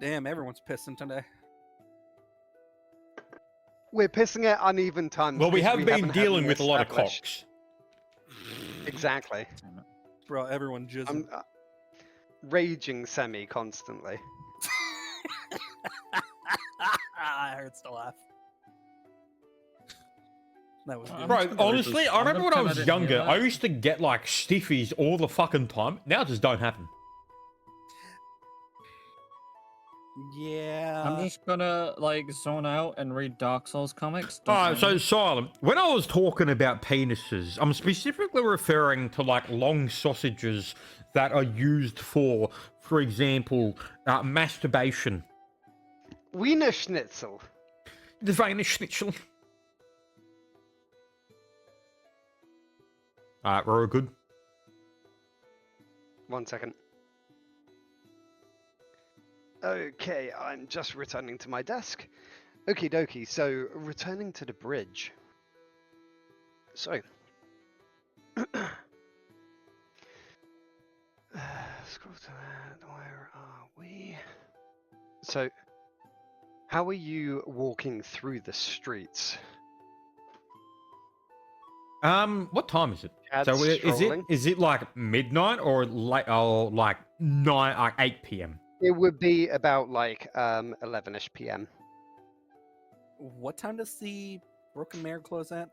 Damn, everyone's pissing today. We're pissing at uneven times. Well, we 'cause have been haven't had dealing them with a lot of established. cocks. Exactly. Bro, everyone jizzing. I'm raging semi constantly. I hurts to laugh. That was good. I'm Bro, just gonna read honestly, this. I I'm remember gonna when I pretend was didn't hear younger, I that. used to get like stiffies all the fucking time. Now it just don't happen. Yeah. I'm just gonna like zone out and read Dark Souls comics. Don't Alright, mind so me. Silent, when I was talking about penises, I'm specifically referring to like long sausages that are used for example, masturbation. Wiener Schnitzel. The Wiener Schnitzel. Alright, we're all good. 1 second. Okay, I'm just returning to my desk. Okie dokie, so returning to the bridge. So. Scroll to that. Where are we? So, how are you walking through the streets? What time is it? Chad's So strolling. is it like midnight or like 8 p.m.? It would be about like 11ish p.m. What time does the Broken Mare close at?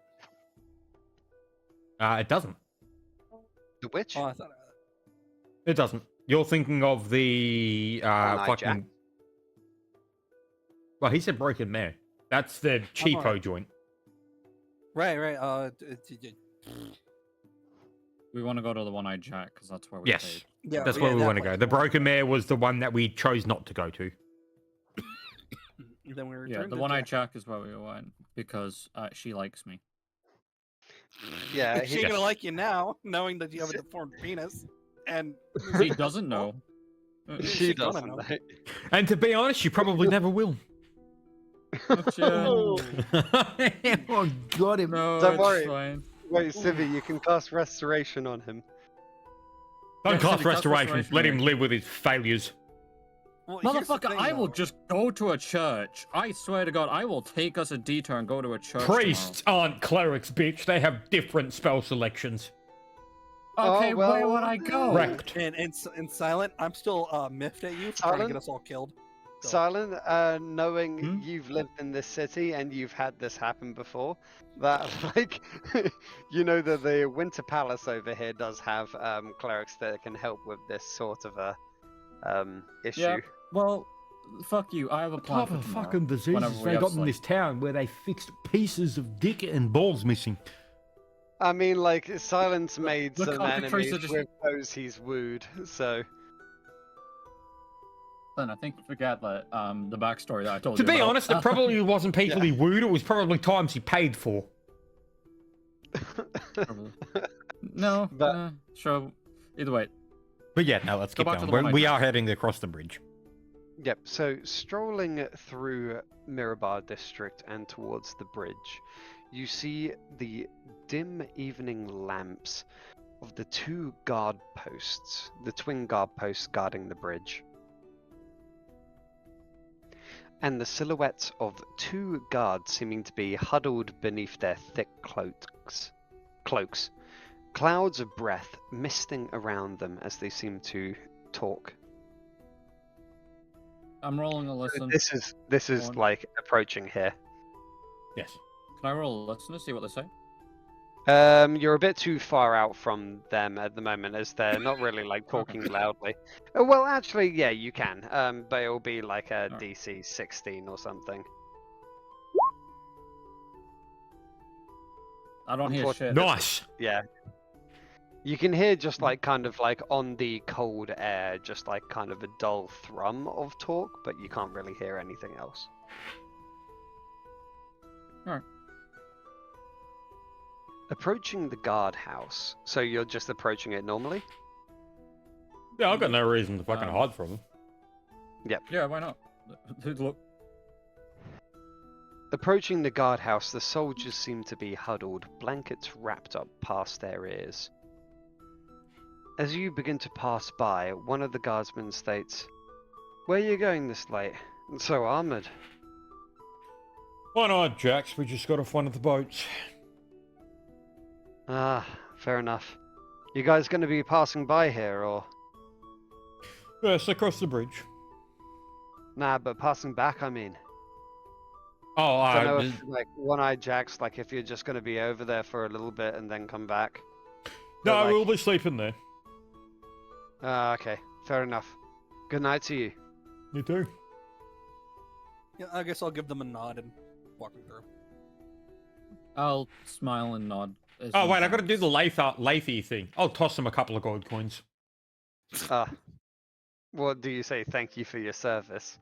It doesn't. The witch? Oh, I thought. It doesn't. You're thinking of the One-Eyed fucking. Jack? Well, he said Broken Mare. That's the cheapo alright. joint. Right. We want to go to the One-Eyed Jack because that's where we Yes. paid. Yeah, That's yeah, where we that want to place go. The we want. Broken Mare was the one that we chose not to go to. Then we Yeah, returned the to One-Eyed Jack. Jack is where we went because she likes me. Yeah, She's gonna like you now, knowing that you have a deformed penis, and He doesn't know. she She's gonna doesn't know. know. And to be honest, you probably never will. Oh, Oh, got him. no, Don't it's worry. fine. Wait, Civi, you can cast Restoration on him. Don't Yeah, cast Cindy, cast restoration. restoration Let on him him. live with his failures. Well, here's the Motherfucker, thing, I will though. just go to a church. I swear to God, I will take us a detour and go to a church Priests aren't clerics, bitch. They have different spell selections. tomorrow. Okay, Oh, well, where would I go? Wrecked. And Silent, I'm still miffed at you for trying to Silent? get us all killed. So, Silent, knowing Hmm? you've lived in this city and you've had this happen before, that like, you know that the Winter Palace over here does have clerics that can help with this sort of a issue. Yeah, well, fuck you. I have a What plan type for of tomorrow. fucking diseases whenever we they have got in sleep. this town where they fixed pieces of dick and balls missing? I mean, like, Silence made the some cockatrice enemies are just- with those he's wooed, so. Then I think you forget that the backstory that I told To you be about. honest, it probably wasn't people he wooed. It was probably times he paid for. Probably. No, But- sure. Either way, But yeah, no, let's Go keep back to going. the one I We did. are heading across the bridge. Yep, so strolling through Mirabar district and towards the bridge, you see the dim evening lamps of the two guard posts, the twin guard posts guarding the bridge. And the silhouettes of two guards seeming to be huddled beneath their thick cloaks. Clouds of breath misting around them as they seem to talk. I'm rolling a listen. This is One. like approaching here. Yes. Can I roll a listen to see what they say? You're a bit too far out from them at the moment, as they're not really like talking loudly. Well, actually, yeah, you can. But it'll be like a Alright. DC 16 or something. I don't hear shit. Nice. Yeah. You can hear just like kind of like on the cold air, just like kind of a dull thrum of talk, but you can't really hear anything else. Alright. Approaching the guardhouse. So you're just approaching it normally? Yeah, I've got no reason to fucking Um, hide from them. Yeah, why not? Look, Approaching the guardhouse, the soldiers seem to be huddled, blankets wrapped up past their ears. As you begin to pass by, one of the guardsmen states, "Where are you going this late? And so armored." Why not, Jax? We just got off one of the boats. Ah, fair enough. You guys going to be passing by here, or? Yes, across the bridge. Nah, but passing back, I mean. Oh, I don't know if, like, One-Eyed Jack's, like, if you're just going to be over there for a little bit and then come back. no, But, like- we'll be sleeping there. Ah, okay. Fair enough. Good night to you. You too. yeah, I guess I'll give them a nod and walk them through. I'll smile and nod. as Oh, he wait, I got to do comes. the Lathy thing. I'll toss them a couple of gold coins. Ah. What do you say? Thank you for your service.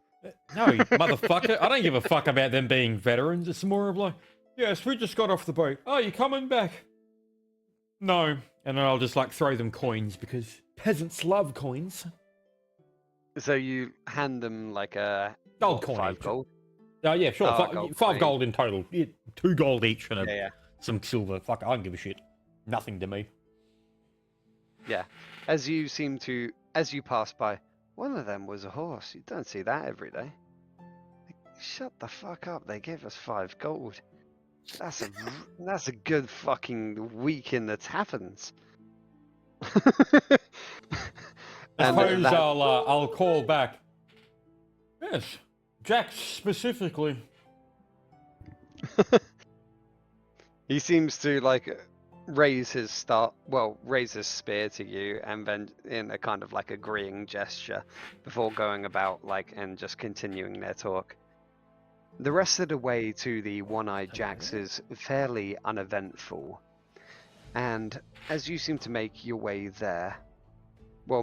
No, you motherfucker. I don't give a fuck about them being veterans. It's more of like, yes, we just got off the boat. Oh, you coming back? No. And then I'll just like throw them coins because peasants love coins. So you hand them like a Gold what, coin 5 each. gold? Oh, yeah, sure. Oh, Five gold five coin. gold in total. Yeah, 2 gold each and Yeah, some silver. Fuck, I don't give a shit. Nothing to me. yeah. As you pass by, one of them was a horse. You don't see that every day. Like, shut the fuck up. They gave us 5 gold. That's a good fucking week in the taverns. I And suppose that- I'll call back. Yes, Jax specifically. He seems to like raise his spear to you, and then in a kind of like agreeing gesture before going about like and just continuing their talk. The rest of the way to the One-Eyed Jack's is fairly uneventful, and as you seem to make your way there,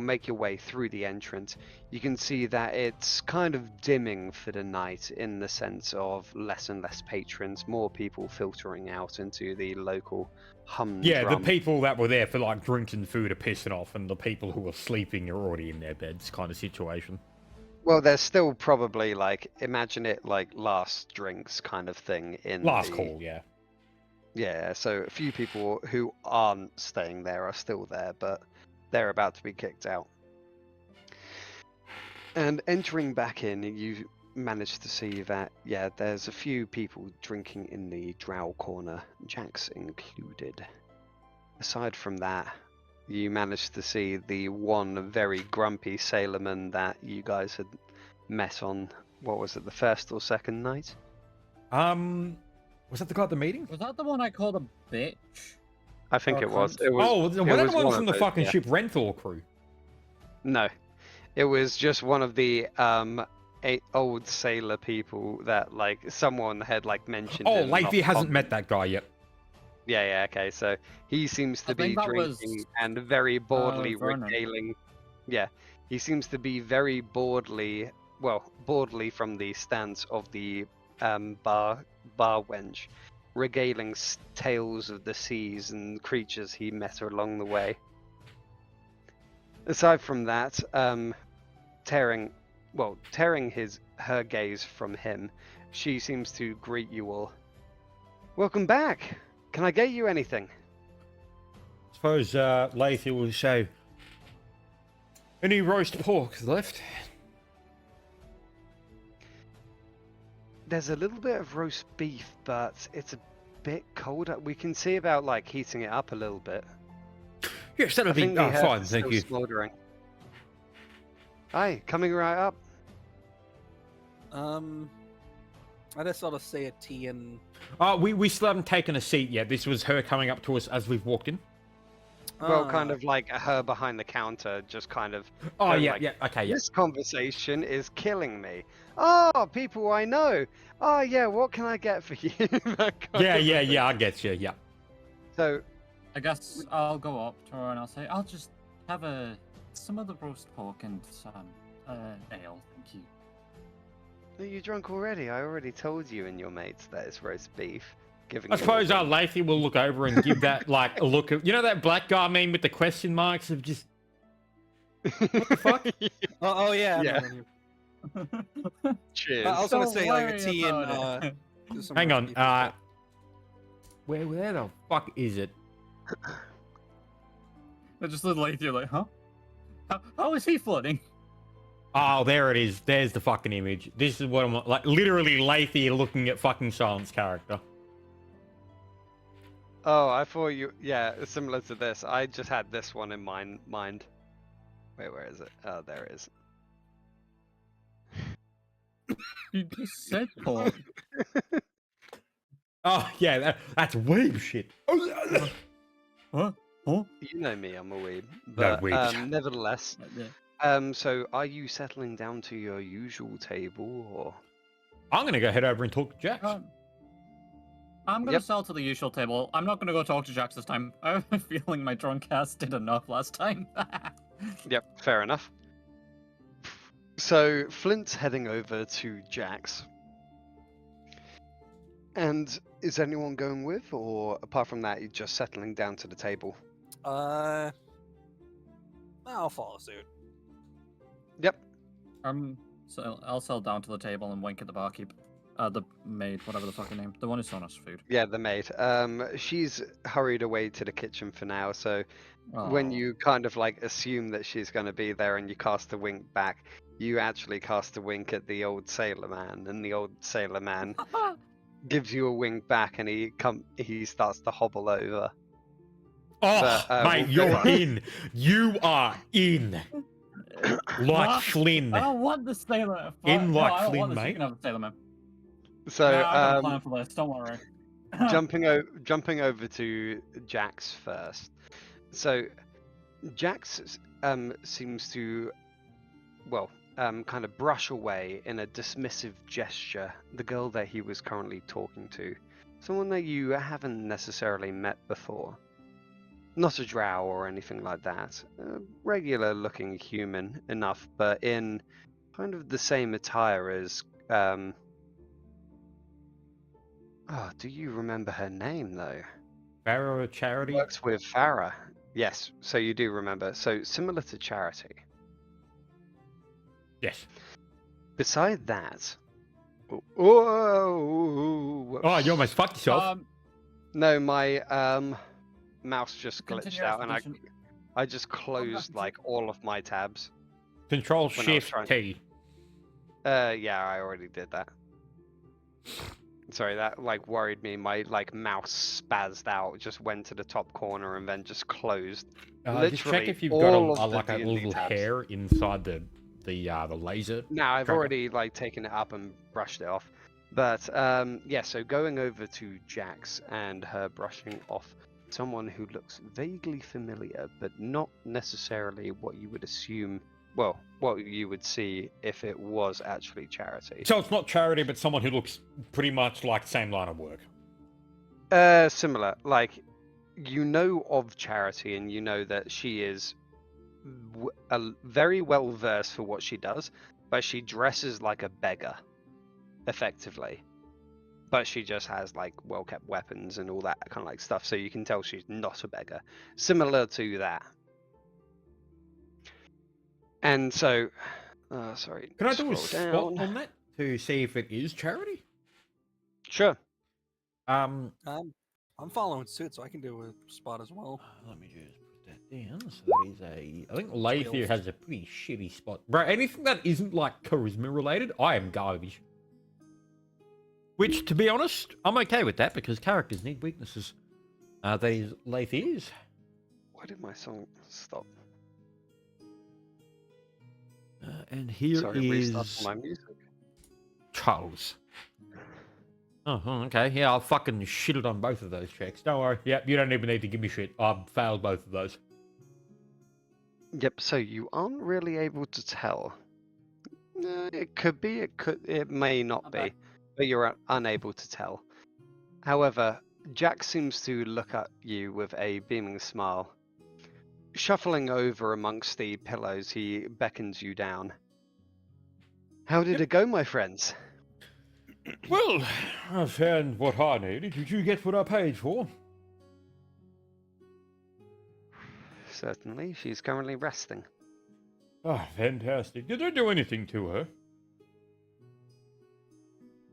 make your way through the entrance, you can see that it's kind of dimming for the night in the sense of less and less patrons, more people filtering out into the local humdrum. Yeah, the people that were there for like drinks and food are pissing off, and the people who are sleeping are already in their beds, kind of situation. Well, there's still probably like, imagine it like last drinks kind of thing in Last the call, yeah. Yeah, so a few people who aren't staying there are still there, but they're about to be kicked out. And entering back in, you manage to see that, yeah, there's a few people drinking in the drow corner, Jax included. Aside from that, you manage to see the one very grumpy sailorman that you guys had met on, what was it, the first or second night? Was that the guy at the meeting? Was that the one I called a bitch? I think Or a it was. cunt? It was. Oh, it were that was the ones one from of the those, fucking yeah. ship rental crew? No, it was just one of the old sailor people that like someone had like mentioned. Oh, in an Leithy hasn't off-comment. met that guy yet. Yeah, okay. So he seems to I be think that drinking was, and very boredly Vernon. regaling. Yeah, he seems to be very boredly from the stance of the bar wench, regaling tales of the seas and creatures he met along the way. Aside from that, tearing her gaze from him, she seems to greet you all. Welcome back. Can I get you anything? Suppose Leithy will say, any roast pork left? There's a little bit of roast beef, but it's a bit colder. We can see about like heating it up a little bit. Yes, that'll I be think the hearth fine, is thank still you. smoldering. Aye, coming right up. I just sort of say a tea and. We still haven't taken a seat yet. This was her coming up to us as we've walked in. Well, kind of like her behind the counter, just kind of. Oh, going yeah, like, yeah, okay, yeah. This conversation is killing me. Oh, people I know. Oh, yeah, what can I get for you? That kind Yeah, of yeah, a thing. yeah, I get you, yeah. So, I guess I'll go up to her and I'll say, I'll just have some of the roast pork and some ale, thank you. are you drunk already? I already told you and your mates that it's roast beef. Giving I you suppose a Leithy will look over and give that, like, a look of... You know that black guy meme with the question marks of just... What the fuck? Oh yeah. I know Yeah. what I mean. Cheers. I was gonna Don't say like a worry tea and about it. some Hang roast on, beef as well. where the fuck is it? I just look like you're like, huh? How is he floating? Oh, there it is. There's the fucking image. This is what I'm... Like, literally Leithy looking at fucking Silent's character. Oh, I thought you. Yeah, similar to this. I just had this one in mind. Wait, where is it? Oh, there it is. You just said pork. Oh, yeah, that's weeb shit. Huh? Huh? You know me, I'm a weeb. No, But weeb. nevertheless, Yeah. so are you settling down to your usual table, or? I'm gonna go head over and talk to Jax. I'm gonna Yep. sell to the usual table. I'm not gonna go talk to Jax this time. I have a feeling my drunk ass did enough last time. Yep, fair enough. So Flint's heading over to Jax. And is anyone going with, or apart from that, you're just settling down to the table? I'll follow suit. Yep. So I'll sell down to the table and wink at the barkeep. The maid, whatever the fucking name. The one who's selling us food. Yeah, the maid. She's hurried away to the kitchen for now, so when Oh. you kind of like assume that she's going to be there and you cast a wink back, you actually cast a wink at the old sailor man, and the old sailor man gives you a wink back, and he starts to hobble over. Oh, But, mate, we'll you're go- in. You are in. Like What? Flynn. I don't want the sailor. In no, like I don't Flynn, want this. You mate. can have the sailor man. So Nah, I got a plan for this. Don't worry. jumping over to Jax first. So Jax seems to kind of brush away in a dismissive gesture the girl that he was currently talking to, someone that you haven't necessarily met before. Not a drow or anything like that. A regular looking human enough, but in kind of the same attire as do you remember her name though? Pharaoh Charity. Works with Farah. Yes, so you do remember. So similar to Charity. Yes. Beside that, whoa, Oh, you almost fucked yourself. no, my mouse just Continue glitched out, and expedition. I just closed like all of my tabs. Control when I was Shift trying- T. Yeah, I already did that. Sorry, that like worried me. My like mouse spazzed out, just went to the top corner and then just closed. Just check Literally if you've got all a of the like a D&D little tabs. hair inside the laser. No, I've tracker. already like taken it up and brushed it off. But yeah, so going over to Jax and her brushing off someone who looks vaguely familiar, but not necessarily what you would assume. Well, what you would see if it was actually Charity. So it's not Charity, but someone who looks pretty much like the same line of work. Similar. Like, you know of Charity, and you know that she is very well versed for what she does, but she dresses like a beggar, effectively. But she just has like well kept weapons and all that kind of like stuff, so you can tell she's not a beggar. Similar to that. And so, sorry. Can I do a scroll spot down. on that to see if it is Charity? Sure. I'm following suit, so I can do a spot as well. Let me just put that down. So that is a. I think Lathier has a pretty shitty spot, bro. Anything that isn't like charisma related, I am garbage. Which, to be honest, I'm okay with that because characters need weaknesses. That is Lathier's. Why did my song stop? And here Sorry, is restarting my music. Charles. Oh, okay. Yeah, I'll fucking shit it on both of those checks. Don't worry. Yep, you don't even need to give me shit. I've failed both of those. Yep. So you aren't really able to tell. It could be. It may not be. Okay. But you're unable to tell. However, Jack seems to look at you with a beaming smile. Shuffling over amongst the pillows, he beckons you down. How did it go, my friends? Well, I found what I needed. Did you get what I paid for? Certainly, she's currently resting. Oh, fantastic. Did I do anything to her?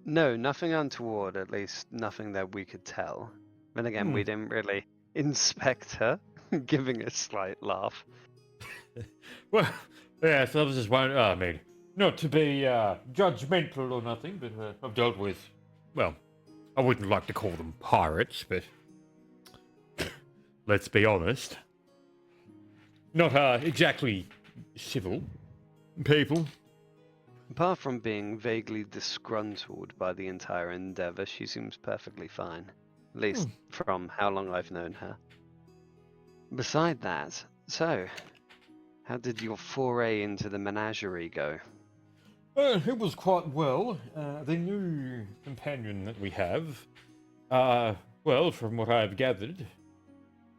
No, nothing untoward, at least nothing that we could tell. Then again, we didn't really inspect her, giving a slight laugh. Well, yeah, so I was just wondering, I mean, not to be judgmental or nothing, but I've dealt with, well, I wouldn't like to call them pirates, but let's be honest. Not exactly civil people. Apart from being vaguely disgruntled by the entire endeavor, she seems perfectly fine. At least from how long I've known her. Beside that, so, how did your foray into the menagerie go? It was quite well. The new companion that we have, well, from what I've gathered,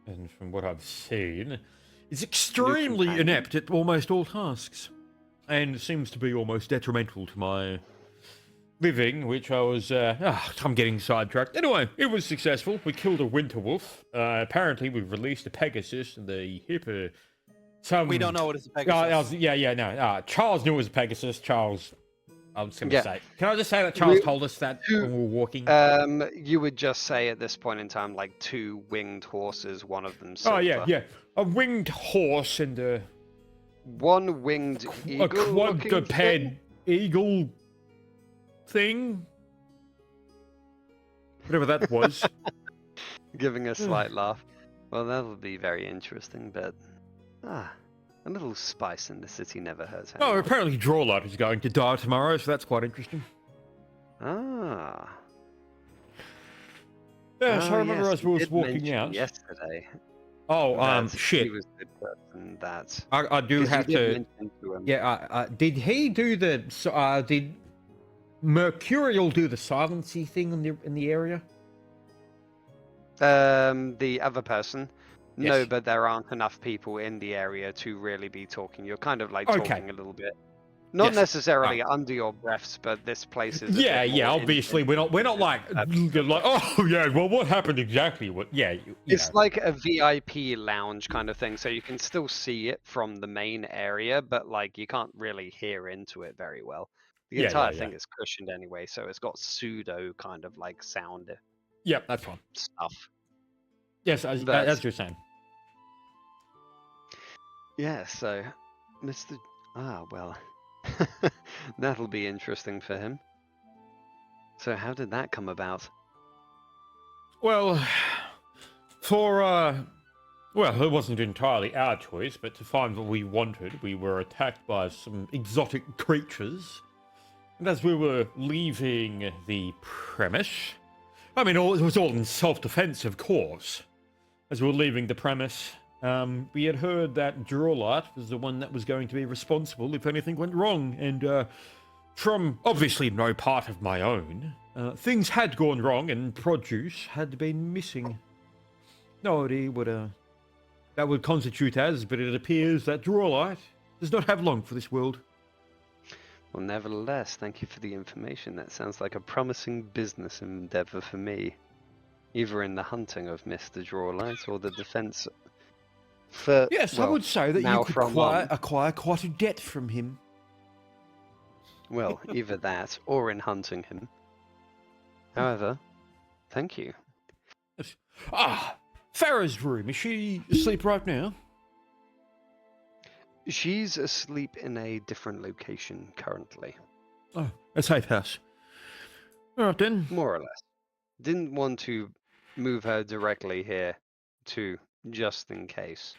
and from what I've seen, is extremely companion? inept at almost all tasks. And seems to be almost detrimental to my living, which I was, I'm getting sidetracked. Anyway, it was successful. We killed a winter wolf. Apparently, we released a Pegasus and the hippo. We don't know what it's a Pegasus. No. Charles knew it was a Pegasus. Charles, I was going to Yeah. say. Can I just say that Charles told us that when we were walking? You would just say at this point in time, like 2 winged horses, one of them silver. Oh, yeah. A winged horse and a 1 winged eagle. quadruped eagle thing. Whatever that was. Giving a slight laugh. Well, that'll be very interesting, but a little spice in the city never hurts. Oh, anyone. apparently Drawlight is going to die tomorrow, so that's quite interesting. Ah. Yeah, so I Oh, remember yes, as you we was did walking mention out. yesterday. Oh, that shit. He was a good person. That. I do 'Cause have you did to. mention to him. Yeah, did he do the? Did Mercurial do the silency thing in the area? The other person. No, Yes. but there aren't enough people in the area to really be talking. You're kind of like Okay. talking a little bit. Not Yes. necessarily under your breaths, but this place is. Yeah. Obviously, we're not like oh yeah. Well, what happened exactly? What? Yeah. It's like a VIP lounge kind of thing, so you can still see it from the main area, but like you can't really hear into it very well. The Yeah, entire yeah, thing yeah. is cushioned anyway, so it's got pseudo kind of like sound Yep, that's fine. stuff. Yes, But as you're saying. yeah, so Mr. Well, that'll be interesting for him. So how did that come about? Well, well, it wasn't entirely our choice, but to find what we wanted, we were attacked by some exotic creatures. And as we were leaving the premise, I mean, it was all in self-defense, of course. As we were leaving the premise, we had heard that Drawlight was the one that was going to be responsible if anything went wrong, and from obviously no part of my own, things had gone wrong and produce had been missing. No idea what that would constitute as, but it appears that Drawlight does not have long for this world. Well, nevertheless, thank you for the information. That sounds like a promising business endeavor for me. Either in the hunting of Mr. Drawlight or the defense for, Yes, I well, would say that now you could from on. acquire quite a debt from him. Well, either that or in hunting him. However, thank you. Yes. Ah, Farah's room. Is she asleep right now? She's asleep in a different location currently. Oh, a safe house. All right then. More or less. Didn't want to move her directly here, too, just in case,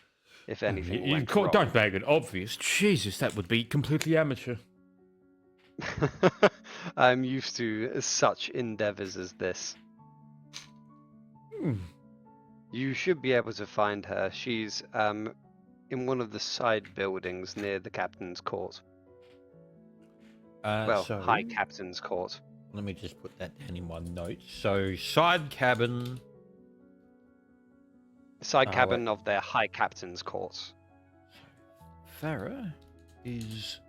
if anything went wrong. Don't make it obvious. Jesus, that would be completely amateur. I'm used to such endeavors as this. Hmm. You should be able to find her. She's in one of the side buildings near the captain's court. Well, So, High Captain's Court. let me just put that down in my notes. So, side cabin. Side cabin of their High Captain's Court. Farah is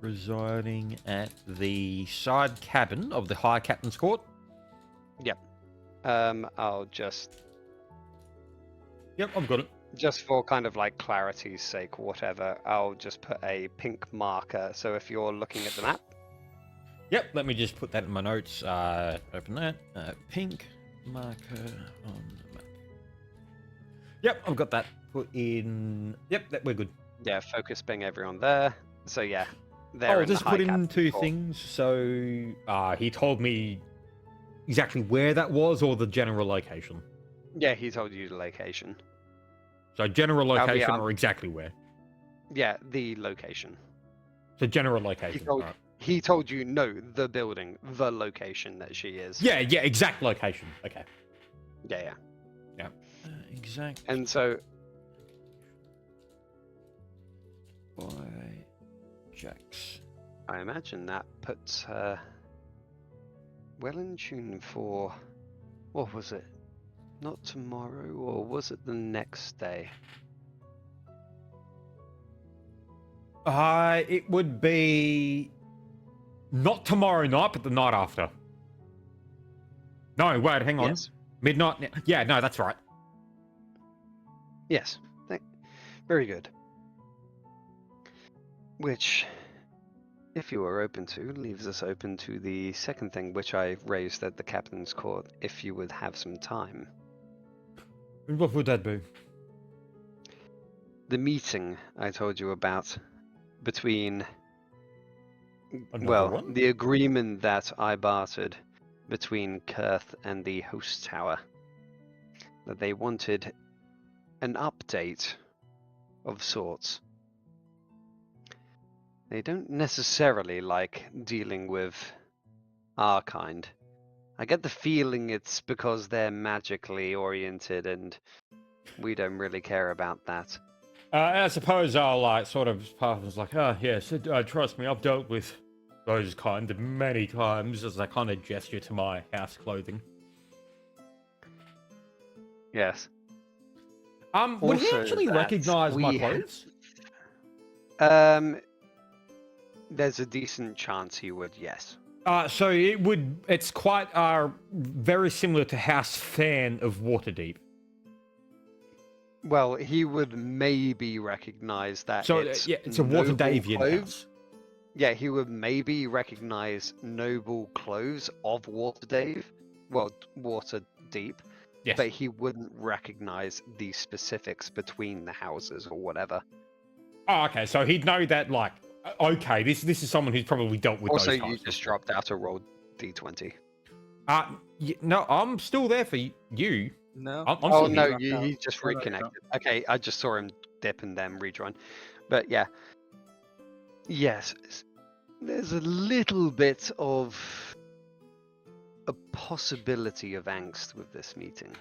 residing at the side cabin of the High Captain's Court. Yep. I'll just I've got it. Just for kind of like clarity's sake, whatever, I'll just put a pink marker. So if you're looking at the map, Yep, let me just put that in my notes. Open that. Pink marker on the map. Yep, I've got that put in. Yep, we're good. yeah, focus being everyone there. So yeah, there. Oh, just put in two Court. things. So he told me exactly where that was or the general location. Yeah, he told you the location. So general That'll be location on- or exactly where? Yeah, the location. So general location. told- Alright. He told you no, the building, the location that she is. Yeah, exact location. Okay. Yeah. Exact. And so By Jax. I imagine that puts her well in tune for, what was it? Not tomorrow, or was it the next day? It would be not tomorrow night, but the night after. No, wait, hang on. Yes. Midnight. Yeah, no, that's right. Yes. Very good. Which, if you are open to, leaves us open to the second thing which I raised at the Captain's Court, if you would have some time. And what would that be? The meeting I told you about between, Another one? the agreement that I bartered between Kurth and the host tower. That they wanted an update of sorts. They don't necessarily like dealing with our kind. I get the feeling it's because they're magically oriented and we don't really care about that. I suppose I'll sort of partners like, oh yes, trust me, I've dealt with those kind many times, as I kind of gesture to my house clothing. Yes. Would he Also actually that recognize my we- clothes? There's a decent chance he would, yes. So it's quite very similar to House Fan of Waterdeep. Well, he would maybe recognize that So it's yeah, it's a noble Waterdavian clothes. house. Yeah, he would maybe recognize noble clothes of Waterdeep, well, Waterdeep, Yes. but he wouldn't recognize the specifics between the houses or whatever. Oh, okay. So he'd know that, like, okay, this is someone who's probably dealt with Also, those you types just before. dropped out a roll d20. No, I'm still there for you. No. I'm Oh still no, here. dropped out. he just Oh, there you go. reconnected. Okay, I just saw him dip and then rejoin. But yeah, yes, there's a little bit of a possibility of angst with this meeting.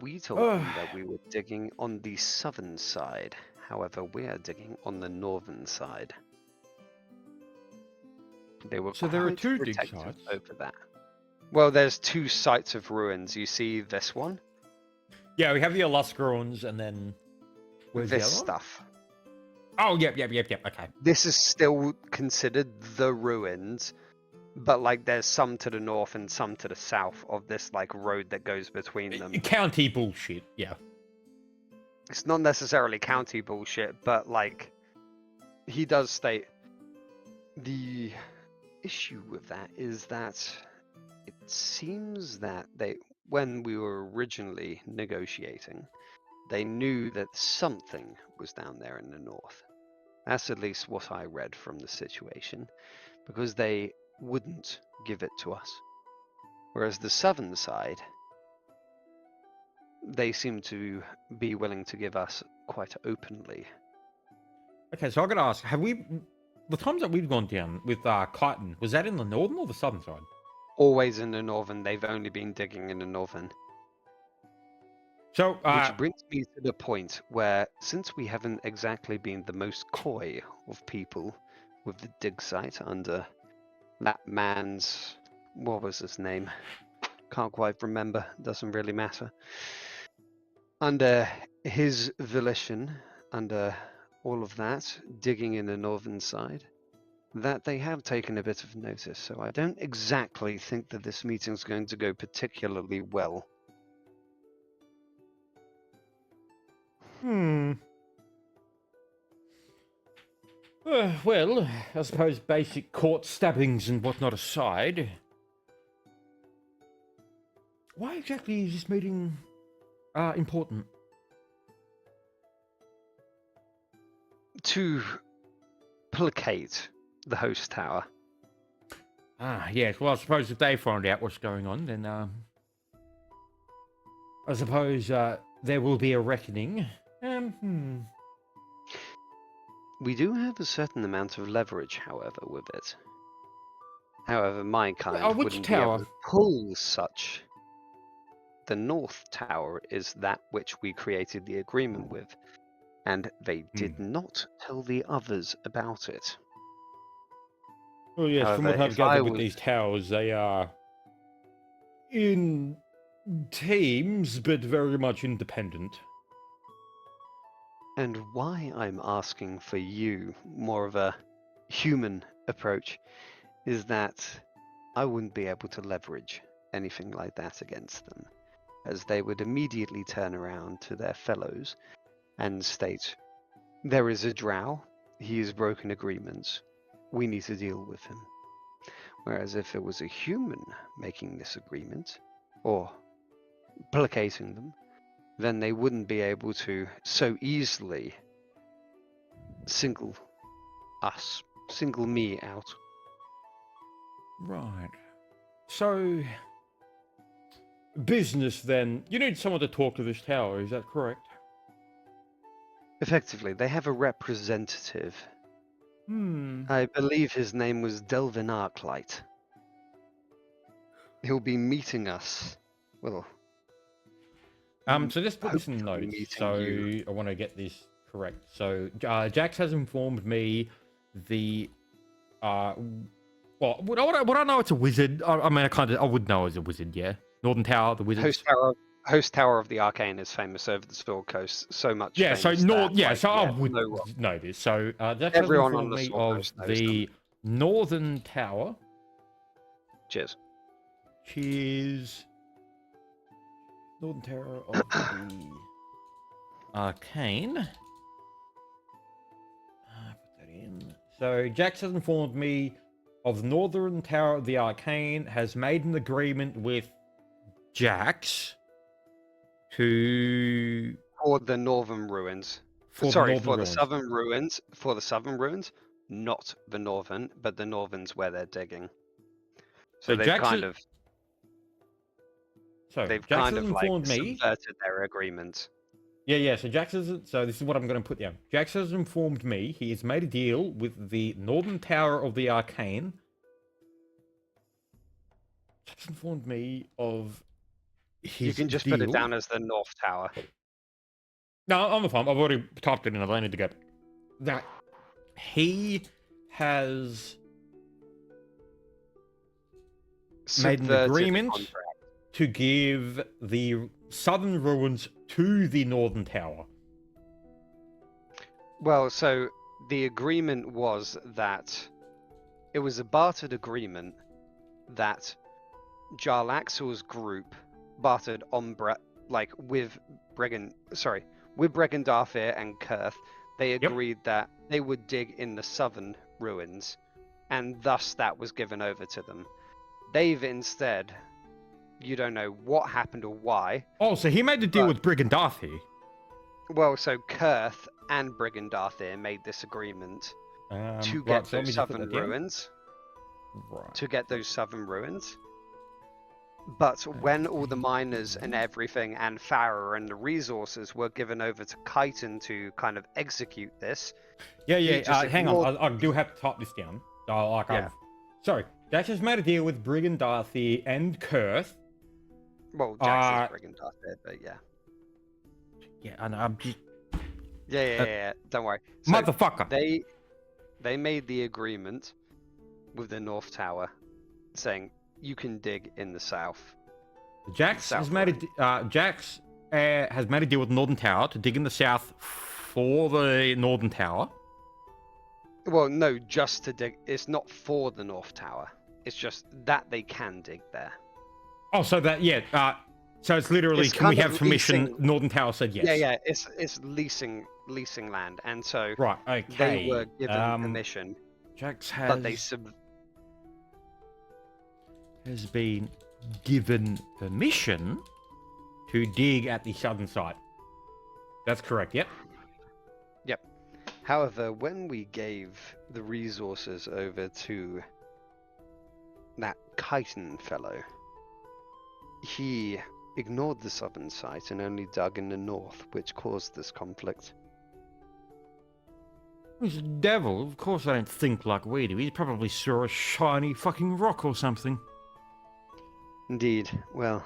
We told them that we were digging on the southern side. However, we are digging on the northern side. They were So there are quite two dig protective sites? over that. Well, there's two sites of ruins. You see this one? Yeah, we have the Aluskarons, and then where's the This other one? stuff. Oh, yep. Okay. This is still considered the ruins, but like there's some to the north and some to the south of this like road that goes between them. County bullshit. Yeah. It's not necessarily county bullshit, but like he does state the issue with that is that it seems that when we were originally negotiating, they knew that something was down there in the north. That's at least what I read from the situation, because they wouldn't give it to us. Whereas the southern side, they seem to be willing to give us quite openly. Okay, so I got to ask: the times that we've gone down with Chiton, was that in the northern or the southern side? Always in the northern. They've only been digging in the northern. So, Which brings me to the point where, since we haven't exactly been the most coy of people with the dig site under that man's, what was his name? Can't quite remember, doesn't really matter. Under his volition, under all of that, digging in the northern side, that they have taken a bit of notice, so I don't exactly think that this meeting's going to go particularly well. Well, I suppose basic court stabbings and whatnot aside, why exactly is this meeting important? To placate the host tower. Yes. Well, I suppose if they find out what's going on, then I suppose there will be a reckoning. We do have a certain amount of leverage, however, with it. However, my kind which wouldn't be able tower? to pull such. The North Tower is that which we created the agreement with, and they did not tell the others about it. Well, yes, from However, what I've if I gathered with was- these towers, they are in teams, but very much independent. And why I'm asking for you more of a human approach is that I wouldn't be able to leverage anything like that against them, as they would immediately turn around to their fellows and state, there is a drow, he has broken agreements, we need to deal with him. Whereas if it was a human making this agreement, or placating them, then they wouldn't be able to so easily single me out. Right. So, business then. You need someone to talk to this tower, is that correct? Effectively, they have a representative. I believe his name was Delvin Arclight. He'll be meeting us. Well, So just put this in hopefully notes. meeting So you. I want to get this correct. So Jax has informed me the well, would I know it's a wizard? I mean, I would know as a wizard, yeah. Northern Tower, the wizards. Host Tower of the Arcane is famous over the Sword Coast. So much. Yeah, so famous North. that, Yeah, like, so I yeah, would no one- know this. So Jax has Everyone on informed the me Sword of Coast knows the Northern Tower. Cheers. Cheers. Northern Tower of the Arcane. Put that in. So Jax has informed me of the Northern Tower of the Arcane, has made an agreement with Jax to For the northern ruins. for the Sorry, Northern for the Ruins. southern ruins. For the southern ruins, not the northern, but the northern's where they're digging. So So they've Jax kind is- of So they've Jax kind has of like informed me. subverted their agreement. Yeah. So Jax has. So this is what I'm going to put down. Jax has informed me he has made a deal with the Northern Tower of the Arcane. Jax informed me of his You can just deal. put it down as the North Tower. No, I'm fine. I've already typed it in. I don't need to go. That he has made an Subverted the agreement contract. to give the southern ruins to the Northern Tower. Well, so the agreement was that it was a bartered agreement that Jarlaxle's group bartered on with Bregan and Kurth. They agreed that they would dig in the southern ruins, and thus that was given over to them. They've instead, you don't know what happened or why. Oh, so he made a deal with Brigandathi. Well, so Kurth and Brigandathir made this agreement to get Right, so let me those just put southern that down. ruins. Right. To get those southern ruins. But when all the miners and everything and Farah and the resources were given over to Chiton to kind of execute this, Yeah. just Hang ignored- on. I do have to type this down. Yeah. Sorry. Jax has made a deal with Brigandathi and Kurth. well, Jax is Brigandathir, but yeah. Yeah, and I'm just Yeah. Don't worry. So motherfucker. they made the agreement with the North Tower, saying you can dig in the south. Jax has made a deal with Northern Tower to dig in the south for the Northern Tower. Well, no, just to dig. It's not for the North Tower. It's just that they can dig there. Oh, so that so it's literally It's can we kind of have permission? leasing- Northern Tower said yes. Yeah. It's leasing land, and so Right. Okay. they were given permission, Jax but they has been given permission to dig at the southern side. That's correct. Yep. However, when we gave the resources over to that Chiton fellow, he ignored the southern site and only dug in the north, which caused this conflict. He's a devil. Of course, I don't think like we do. He probably saw a shiny fucking rock or something. Indeed. Well,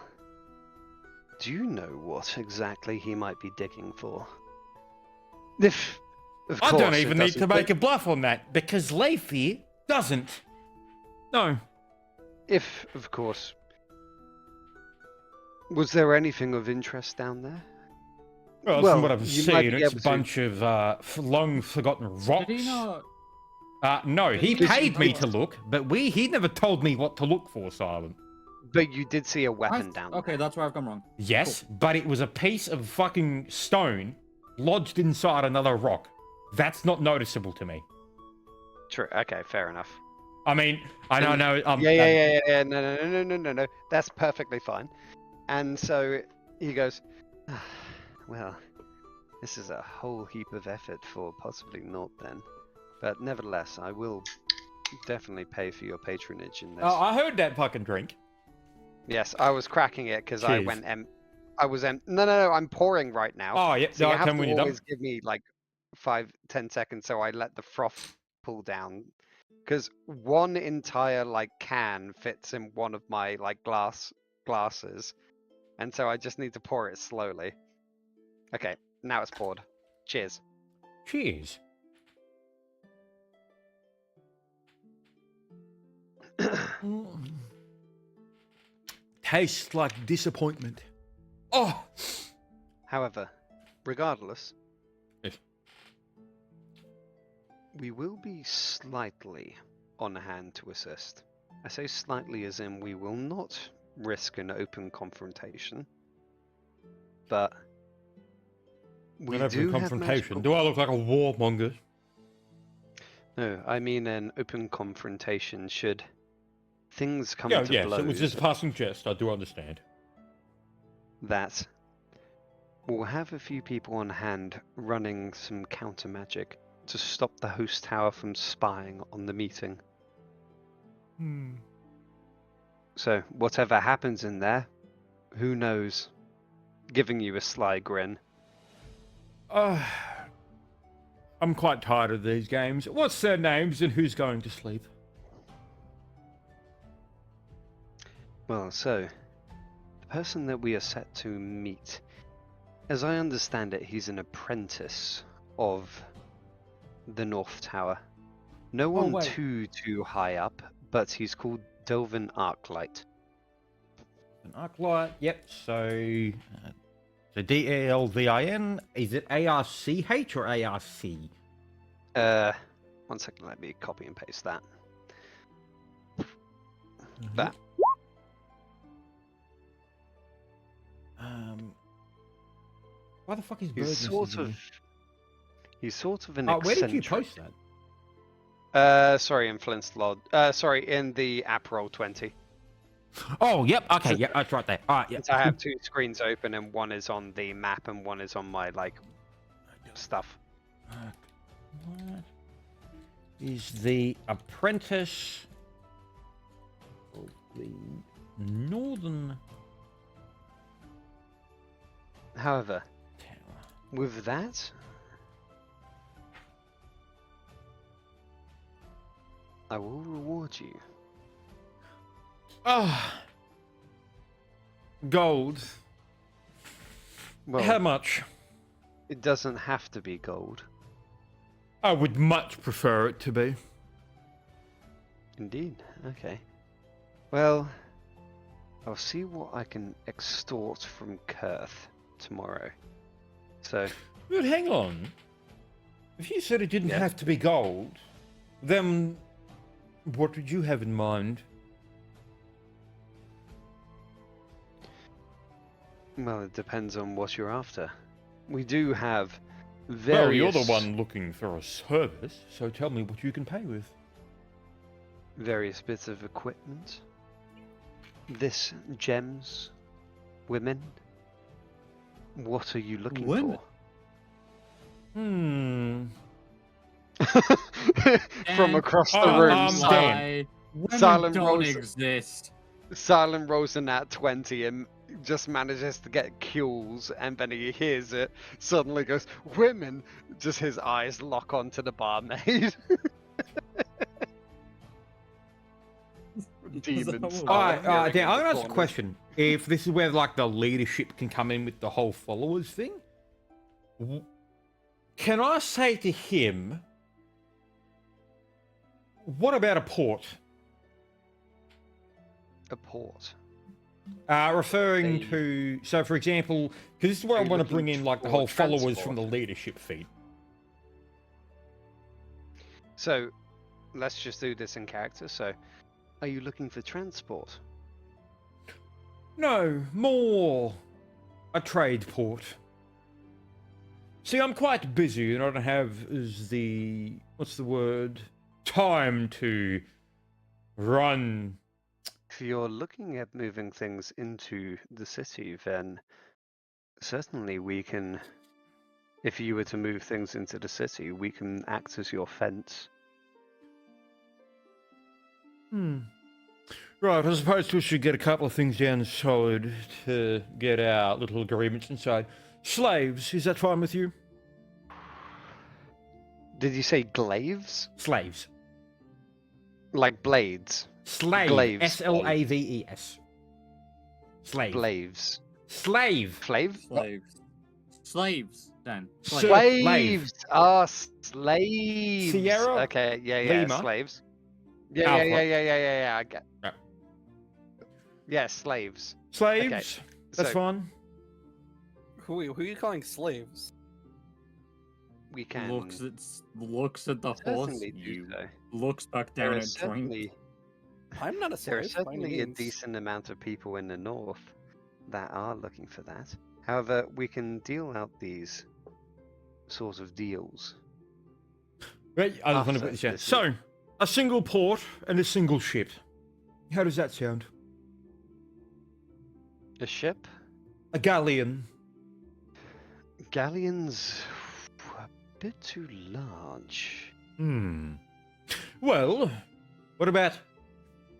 do you know what exactly he might be digging for? Of I course don't it even need doesn't, to but make a bluff on that because Leify doesn't. No. If, of course. Was there anything of interest down there? Well, Well, from what I've you might seen, be it's a able to- bunch of long forgotten rocks. Did he not? No, he Did he paid me not- to look, but he never told me what to look for, Silent. But you did see a weapon down Okay, there. that's where I've gone wrong. Yes, but it was a piece of fucking stone lodged inside another rock. That's not noticeable to me. True. Okay, fair enough. I mean, I So- know. Yeah. No. That's perfectly fine. And so he goes, "Ah, well, this is a whole heap of effort for possibly naught then. But nevertheless, I will definitely pay for your patronage in this. Oh, I heard that fucking drink. Yes, I was cracking it because I Cheers. went I was no, I'm pouring right now. Oh, yep. So you No, have tell to me when you're done. always give me like 5-10 seconds so I let the froth pull down. Because one entire like can fits in one of my like glasses. And so I just need to pour it slowly. Okay, now it's poured. Cheers. Cheers. Tastes like disappointment. Oh! However, regardless, Yes. we will be slightly on hand to assist. I say slightly as in we will not risk an open confrontation, but we An do open have confrontation. magical... Do I look like a warmonger? No, I mean an open confrontation should things come Yeah, to yes, blows. it was just a passing jest. I do understand. That we'll have a few people on hand running some counter magic to stop the host tower from spying on the meeting. Hmm. So whatever happens in there, who knows? Giving you a sly grin. I'm quite tired of these games. What's their names and who's going to sleep? Well, so the person that we are set to meet, as I understand it, he's an apprentice of the North Tower. No one wait. too high up, but he's called Delvin Arclight. An Arclight, yep. So DALVIN. Is it ARCH or ARC? 1 second, let me copy and paste that. Mhm. That. Why the fuck is Bird He's sort of an where did you eccentric. post that? Sorry, in Flint's log. Sorry, in the app roll 20. Oh, yep. Okay, yep. That's right there. All right, yep. Since I have two screens open and one is on the map and one is on my stuff. What is the apprentice of the Northern However, Tower? with that, I will reward you. Ah, gold. Well, How much? it doesn't have to be gold. I would much prefer it to be. Indeed. Okay. Well, I'll see what I can extort from Kurth tomorrow. So, But hang on. If you said it didn't Yeah. have to be gold, then what did you have in mind? well, it depends on what you're after. We do have Well, various, you're the one looking for a service, so tell me what you can pay with. various bits of equipment. This gems, women. What are you looking Women? Hmm. for? From across the Oh, room, Dan. Lie. Women Silent don't Rose- exist. Silent rolls in at 20 and just manages to get kills, and then he hears it, suddenly goes, women! Just his eyes lock onto the barmaid. Demon what- style. Alright, appearing Dan, in I'm the gonna ask a corners. question. If this is where like the leadership can come in with the whole followers thing, can I say to him, what about a port? A port. Referring They- to, so for example, because this is where I Are you want to bring looking in like the for whole followers transport? from the leadership feed. So, let's just do this in character. So, are you looking for transport? No, more a trade port. See, I'm quite busy and I don't have what's the word, time to run. If you're looking at moving things into the city, then certainly we can. If you were to move things into the city, we can act as your fence. Right, I suppose we should get a couple of things down solid to get our little agreements inside. Slaves, is that fine with you? Did you say glaives? Slaves. Like blades? Slave. Glaives. S-L-A-V-E-S. Slave. Blaves. Slave. Slaves? Slaves. Slaves, then. Sir- Slaves. Slaves! Ah, slaves! Sierra Okay, yeah, Lima, slaves. Yeah, Alpha. yeah, I get. Yeah. Yeah, slaves. Slaves. That's So fine. Who are you calling slaves? we can Looks at the horse. certainly do You so. looks back There down are and drinks. certainly I'm not a there are slave. by any certainly a means. decent amount of people in the north that are looking for that. However, we can deal out these sort of deals. Wait, I just want to put this down. So, a single port and a single ship. How does that sound? A ship? A galleon. Galleons a bit too large. Well, what about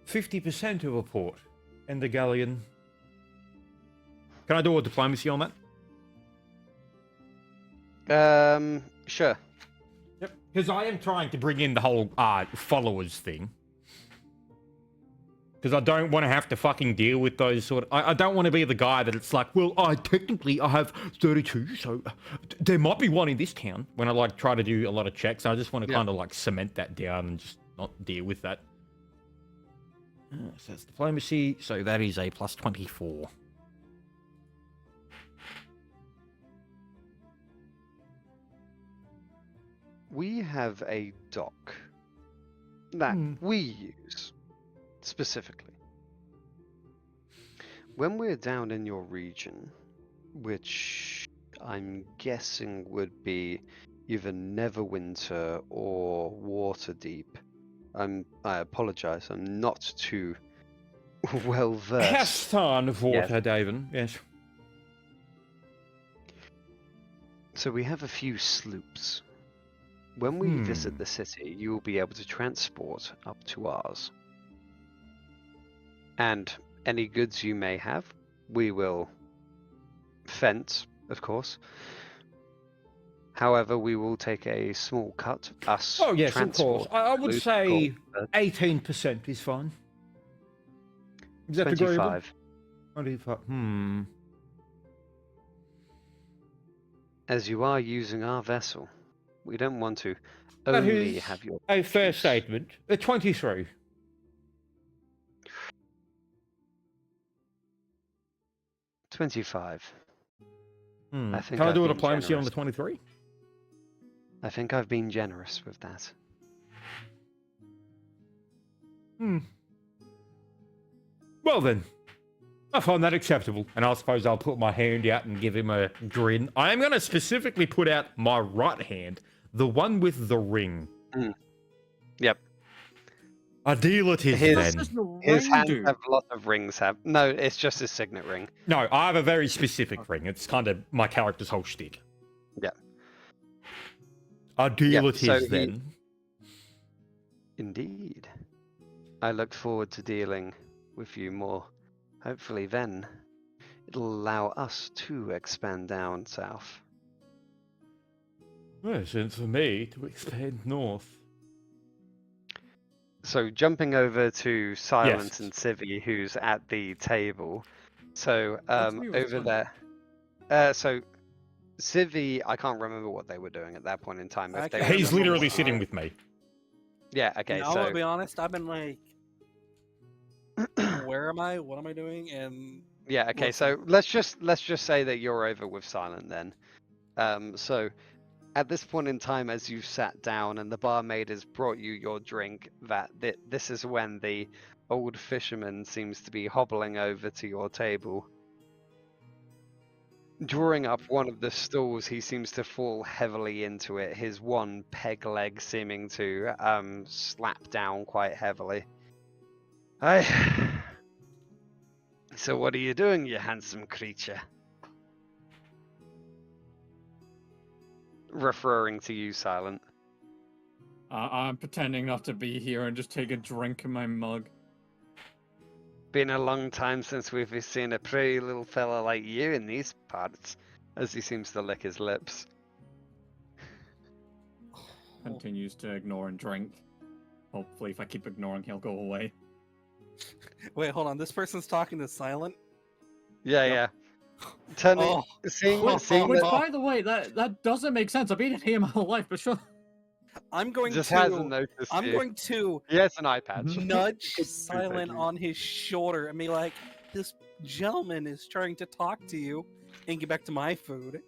50% of a port and the galleon? Can I do a diplomacy on that? Sure. Yep. Because I am trying to bring in the whole followers thing. Because I don't want to have to fucking deal with those sort of... I don't want to be the guy that it's like, well, I have 32, so there might be one in this town. When I like try to do a lot of checks, I just want to kind of like cement that down and just not deal with that. So that's diplomacy. So that is a plus 24. We have a dock that we use specifically. When we're down in your region, which I'm guessing would be either Neverwinter or Waterdeep, I apologize, I'm not too well versed. Hastan of Water, David, yes. So we have a few sloops. When we visit the city, you will be able to transport up to ours. And any goods you may have, we will fence, of course. However, we will take a small cut. Oh, yes, of course. I would say 18% is fine. Is that 25. 25. As you are using our vessel, we don't want to only have your... A fair statement. 23. $25. I think Can I I've do a been diplomacy on generous. the 23? I think I've been generous with that. Well then, I find that acceptable, and I suppose I'll put my hand out and give him a grin. I am going to specifically put out my right hand, the one with the ring. Yep. A deal it is then. His hands have lots of rings. No, it's just his signet ring. No, I have a very specific ring. It's kind of my character's whole shtick. Yeah. A deal it is then. Indeed. I look forward to dealing with you more. Hopefully then, it'll allow us to expand down south. Yes, and for me to expand north. So jumping over to Silence and Civi, who's at the table. So over there. So Civi, I can't remember what they were doing at that point in time. If they He's literally sitting with me. Yeah. Okay. No, so I'll be honest. I've been like, where am I? What am I doing? And yeah. Okay. So let's just say that you're over with Silent then. So at this point in time, as you've sat down and the barmaid has brought you your drink, this is when the old fisherman seems to be hobbling over to your table. Drawing up one of the stools, he seems to fall heavily into it, his one peg leg seeming to slap down quite heavily. So what are you doing, you handsome creature? Referring to you, Silent. I'm pretending not to be here and just take a drink in my mug. Been a long time since we've seen a pretty little fella like you in these parts, as he seems to lick his lips. Continues to ignore and drink. Hopefully, if I keep ignoring, he'll go away. wait, hold on. This person's talking to Silent. Yeah. Turning, seeing Which, that by the way, that doesn't make sense. I've been here my whole life, but sure. I'm going just to. hasn't noticed I'm you. going to He has an eye patch. nudge Silent on his shoulder and be like, "This gentleman is trying to talk to you," and get back to my food.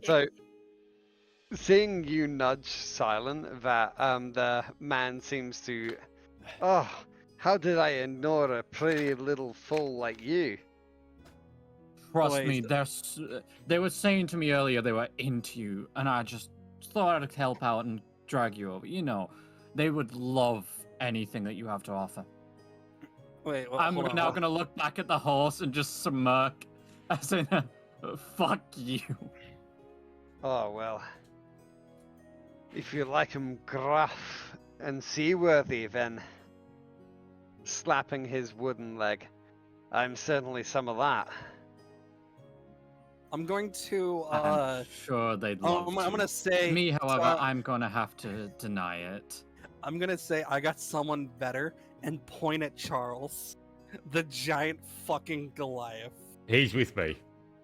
So, seeing you nudge Silent, that the man seems to, oh, how did I ignore a pretty little fool like you? Trust me, they were saying to me earlier they were into you, and I just thought I'd help out and drag you over. You know, they would love anything that you have to offer. Wait, well, I'm hold on, now hold on. gonna look back at the horse and just smirk, as in, fuck you. Oh, well. If you like him gruff and seaworthy, then slapping his wooden leg, I'm certainly some of that. I'm going to. I'm sure they'd love I'm to. gonna say. Me, however, uh, I'm gonna have to deny it. I'm gonna say I got someone better and point at Charles, the giant fucking Goliath. He's with me.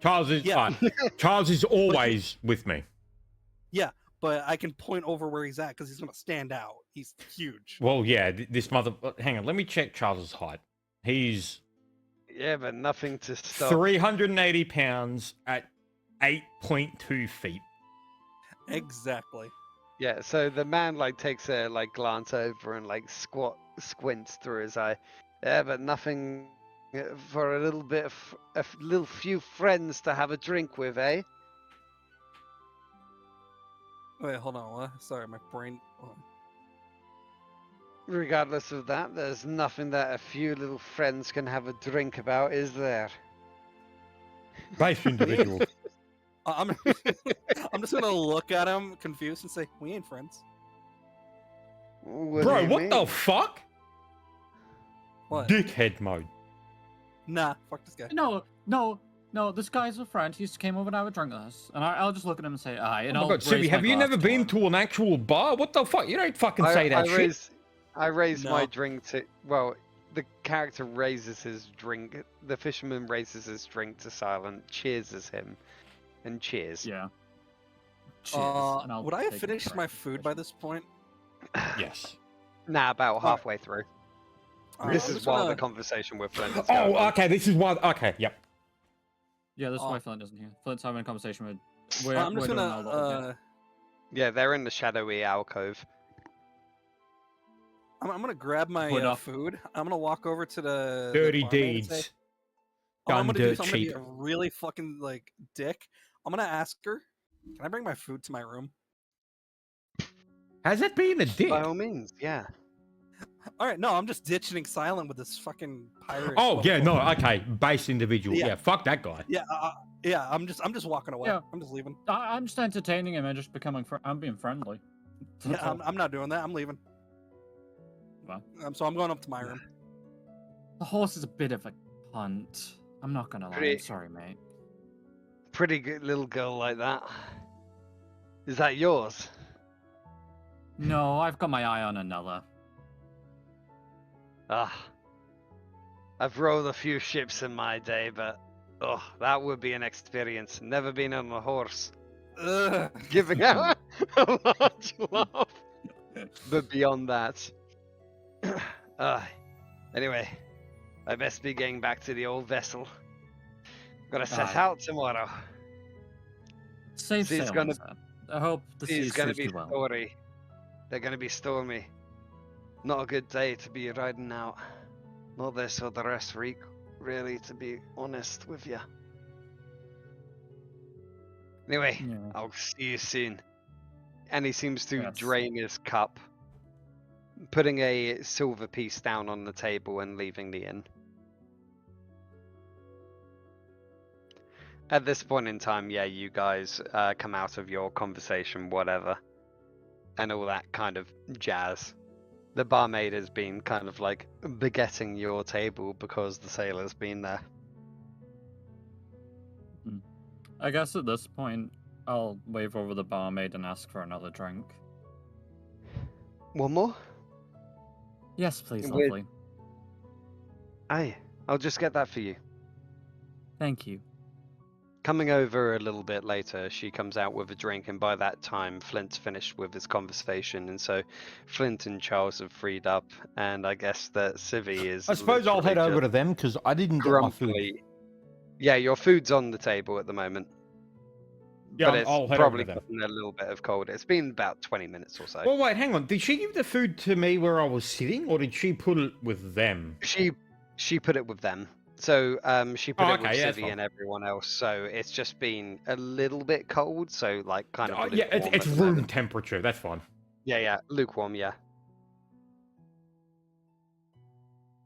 Charles is Yeah. Charles is always with me. But I can point over where he's at because he's gonna stand out. He's huge. Well, yeah, this mother. Hang on, let me check Charles's height. He's Yeah, but nothing to stop. 380 pounds at 8.2 feet. Exactly. Yeah, so the man like takes a like glance over and like squints through his eye. Yeah, but nothing for a little bit of little few friends to have a drink with, eh? Wait, hold on. What? Sorry, my brain. hold on. Regardless of that, there's nothing that a few little friends can have a drink about, is there? Base individual. I'm I'm just gonna look at him confused and say, "We ain't friends." What do Bro, you what the mean? fuck? What? Dickhead mode. Nah, fuck this guy. No, this guy's a friend. He just came over and have a drink with us. And I'll just look at him and say, aye. And Oh my I'll god, raise Sibi, my have you glass never to been him. to an actual bar? What the fuck? You don't fucking say that shit. I raise my No. drink to. Well, the character raises his drink. The fisherman raises his drink to silent, cheerses him, and cheers. Yeah. Cheers. and I'll Would I have take a finished drink my with food by this point? Yes. Nah, about Alright. halfway through. Alright, This I'm is just while gonna- the conversation with Flint is going Oh, on. okay, this is why. Okay, yep. Yeah, that's Oh. why Flint isn't here. Flint's having a conversation with. I'm just doing gonna. our little bit. Yeah, they're in the shadowy alcove. I'm gonna grab my Put up. food. I'm gonna walk over to the Dirty barmaid and say, deeds. "Oh, I'm Done gonna do dirt something. I'm cheap. gonna be a really fucking like dick. I'm gonna ask her, can I bring my food to my room? How's that being a dick? By all means, yeah. All right, no, I'm just ditching silent with this fucking pirate. Oh, yeah, no, motherfucker. okay. Base individual. Yeah. Yeah, fuck that guy. Yeah, I'm just walking away. Yeah. I'm just leaving. I'm just entertaining him and just becoming. I'm being friendly. Yeah, That's all. I'm not doing that. I'm leaving. Well. So I'm going up to my room. The horse is a bit of a punt. I'm not gonna lie. I'm Pretty- sorry, mate. Pretty good little girl like that. Is that yours? No, I've got my eye on another. Ah. I've rowed a few ships in my day, but oh, that would be an experience. Never been on a horse. Ugh. Giving out a large laugh. But beyond that. Anyway, I best be getting back to the old vessel. Gotta set Aye. out tomorrow. Safe Sea's sailing, gonna- sir. I hope the It's sea's gonna suits be you well. stormy. They're gonna be stormy. Not a good day to be riding out. Not this or the rest week, really, to be honest with you. Anyway, Yeah. I'll see you soon. And he seems to Yes. drain his cup, putting a silver piece down on the table and leaving the inn. At this point in time, yeah, you guys come out of your conversation, whatever, and all that kind of jazz. The barmaid has been kind of like begetting your table because the sailor's been there. I guess at this point, I'll wave over the barmaid and ask for another drink. One more? Yes, please, With- lovely. Aye, I'll just get that for you. Thank you. Coming over a little bit later, she comes out with a drink, and by that time, Flint's finished with his conversation, and so Flint and Charles have freed up, and I guess that Civi is. I suppose I'll head literally over to just them because I didn't get my food. grumpily. Yeah, your food's on the table at the moment. Yeah, but it's I'll head probably over to them. gotten a little bit of cold. It's been about 20 minutes or so. Well, wait, hang on. Did she give the food to me where I was sitting, or did she put it with them? She put it with them. So she put Oh, it with okay, yeah, that's Civi fine. and everyone else. So it's just been a little bit cold. So like kind of. Oh, yeah, it's lukewarm at the room moment. temperature. That's fine. Yeah, lukewarm, yeah.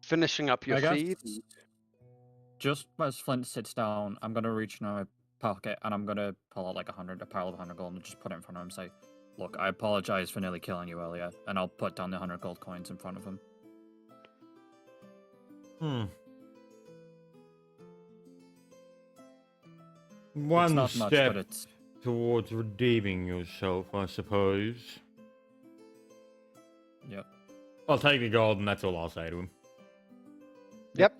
Finishing up your I guess feed. just as Flint sits down, I'm gonna reach in my pocket and I'm gonna pull out like a pile of 100 gold and just put it in front of him and say, "Look, I apologize for nearly killing you earlier," and I'll put down the 100 gold coins in front of him. It's One not much, step but it's towards redeeming yourself, I suppose. yep. I'll take the gold, and that's all I'll say to him. Yep.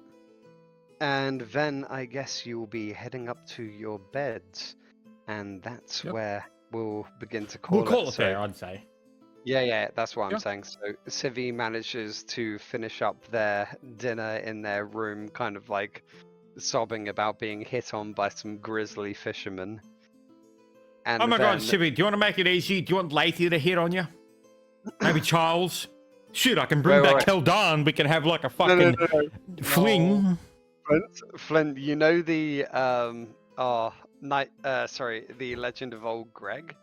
And then I guess you'll be heading up to your beds, and that's Yep. where we'll begin to call We'll call it. it So, there, I'd say. yeah, that's what I'm Yeah. saying. So Civi manages to finish up their dinner in their room, kind of like sobbing about being hit on by some grizzly fishermen. And Oh my god, then- Civi, do you want to make it easy? Do you want Lathy to hit on you? Maybe Charles? Shit, I can bring Wait, back wait. Keldan. We can have like a No, fucking no. fling. Flint, you know the the Legend of Old Greg?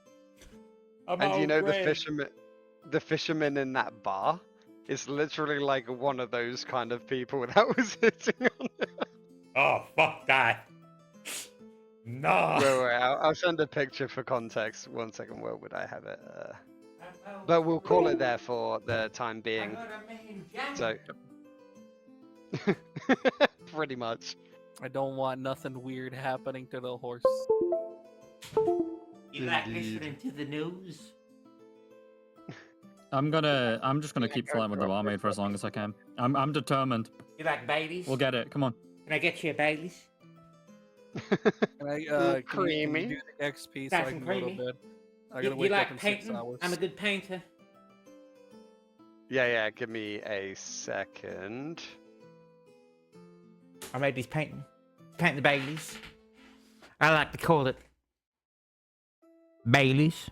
And you know the fisherman in that bar? It's literally like one of those kind of people that was hitting on it. Oh, fuck that. No. Wait, I'll send a picture for context. 1 second, where would I have it? But we'll call it there for the time being. So, pretty much. I don't want nothing weird happening to the horse. You like Indeed. listening to the news? I'm just gonna keep flirting with the barmaid for as long as I can. I'm determined. You like Baileys? We'll get it. Come on. Can I get you a Baileys? Can I, can you Creamy. do the XP so Nice I and can go to creamy. bed? I You, gotta you wake up like in 6 painting? hours. I'm a good painter. Yeah, give me a second. I made this painting. Paint the Baileys. I like to call it Baileys.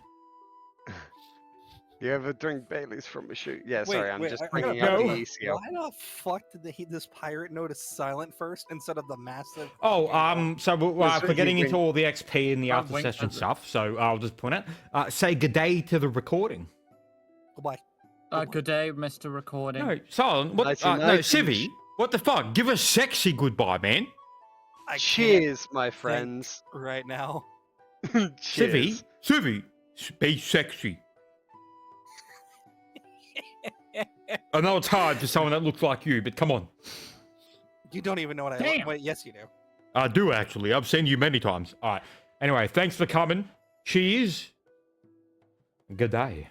You ever drink Bailey's from a shoot? Yeah, Wait, sorry, I'm wait, just I bringing gotta up the know. ECL. Why the fuck did this pirate notice silent first instead of the massive? Oh, fucking- so That's for what getting you into all the XP and the I'll after wink session at it. stuff, so I'll just point out. Say good day to the recording. Goodbye. Good day, Mr. Recording. No, Silent. What? Nighty No, night. Civi. What the fuck? Give a sexy goodbye, man. I can't Cheers, my think friends. right now. Cheers. Civi, be sexy. I know it's hard for someone that looks like you, but come on. You don't even know what I look. Damn. Wait, yes, you do. I do actually. I've seen you many times. All right. Anyway, thanks for coming. Cheers. Good day.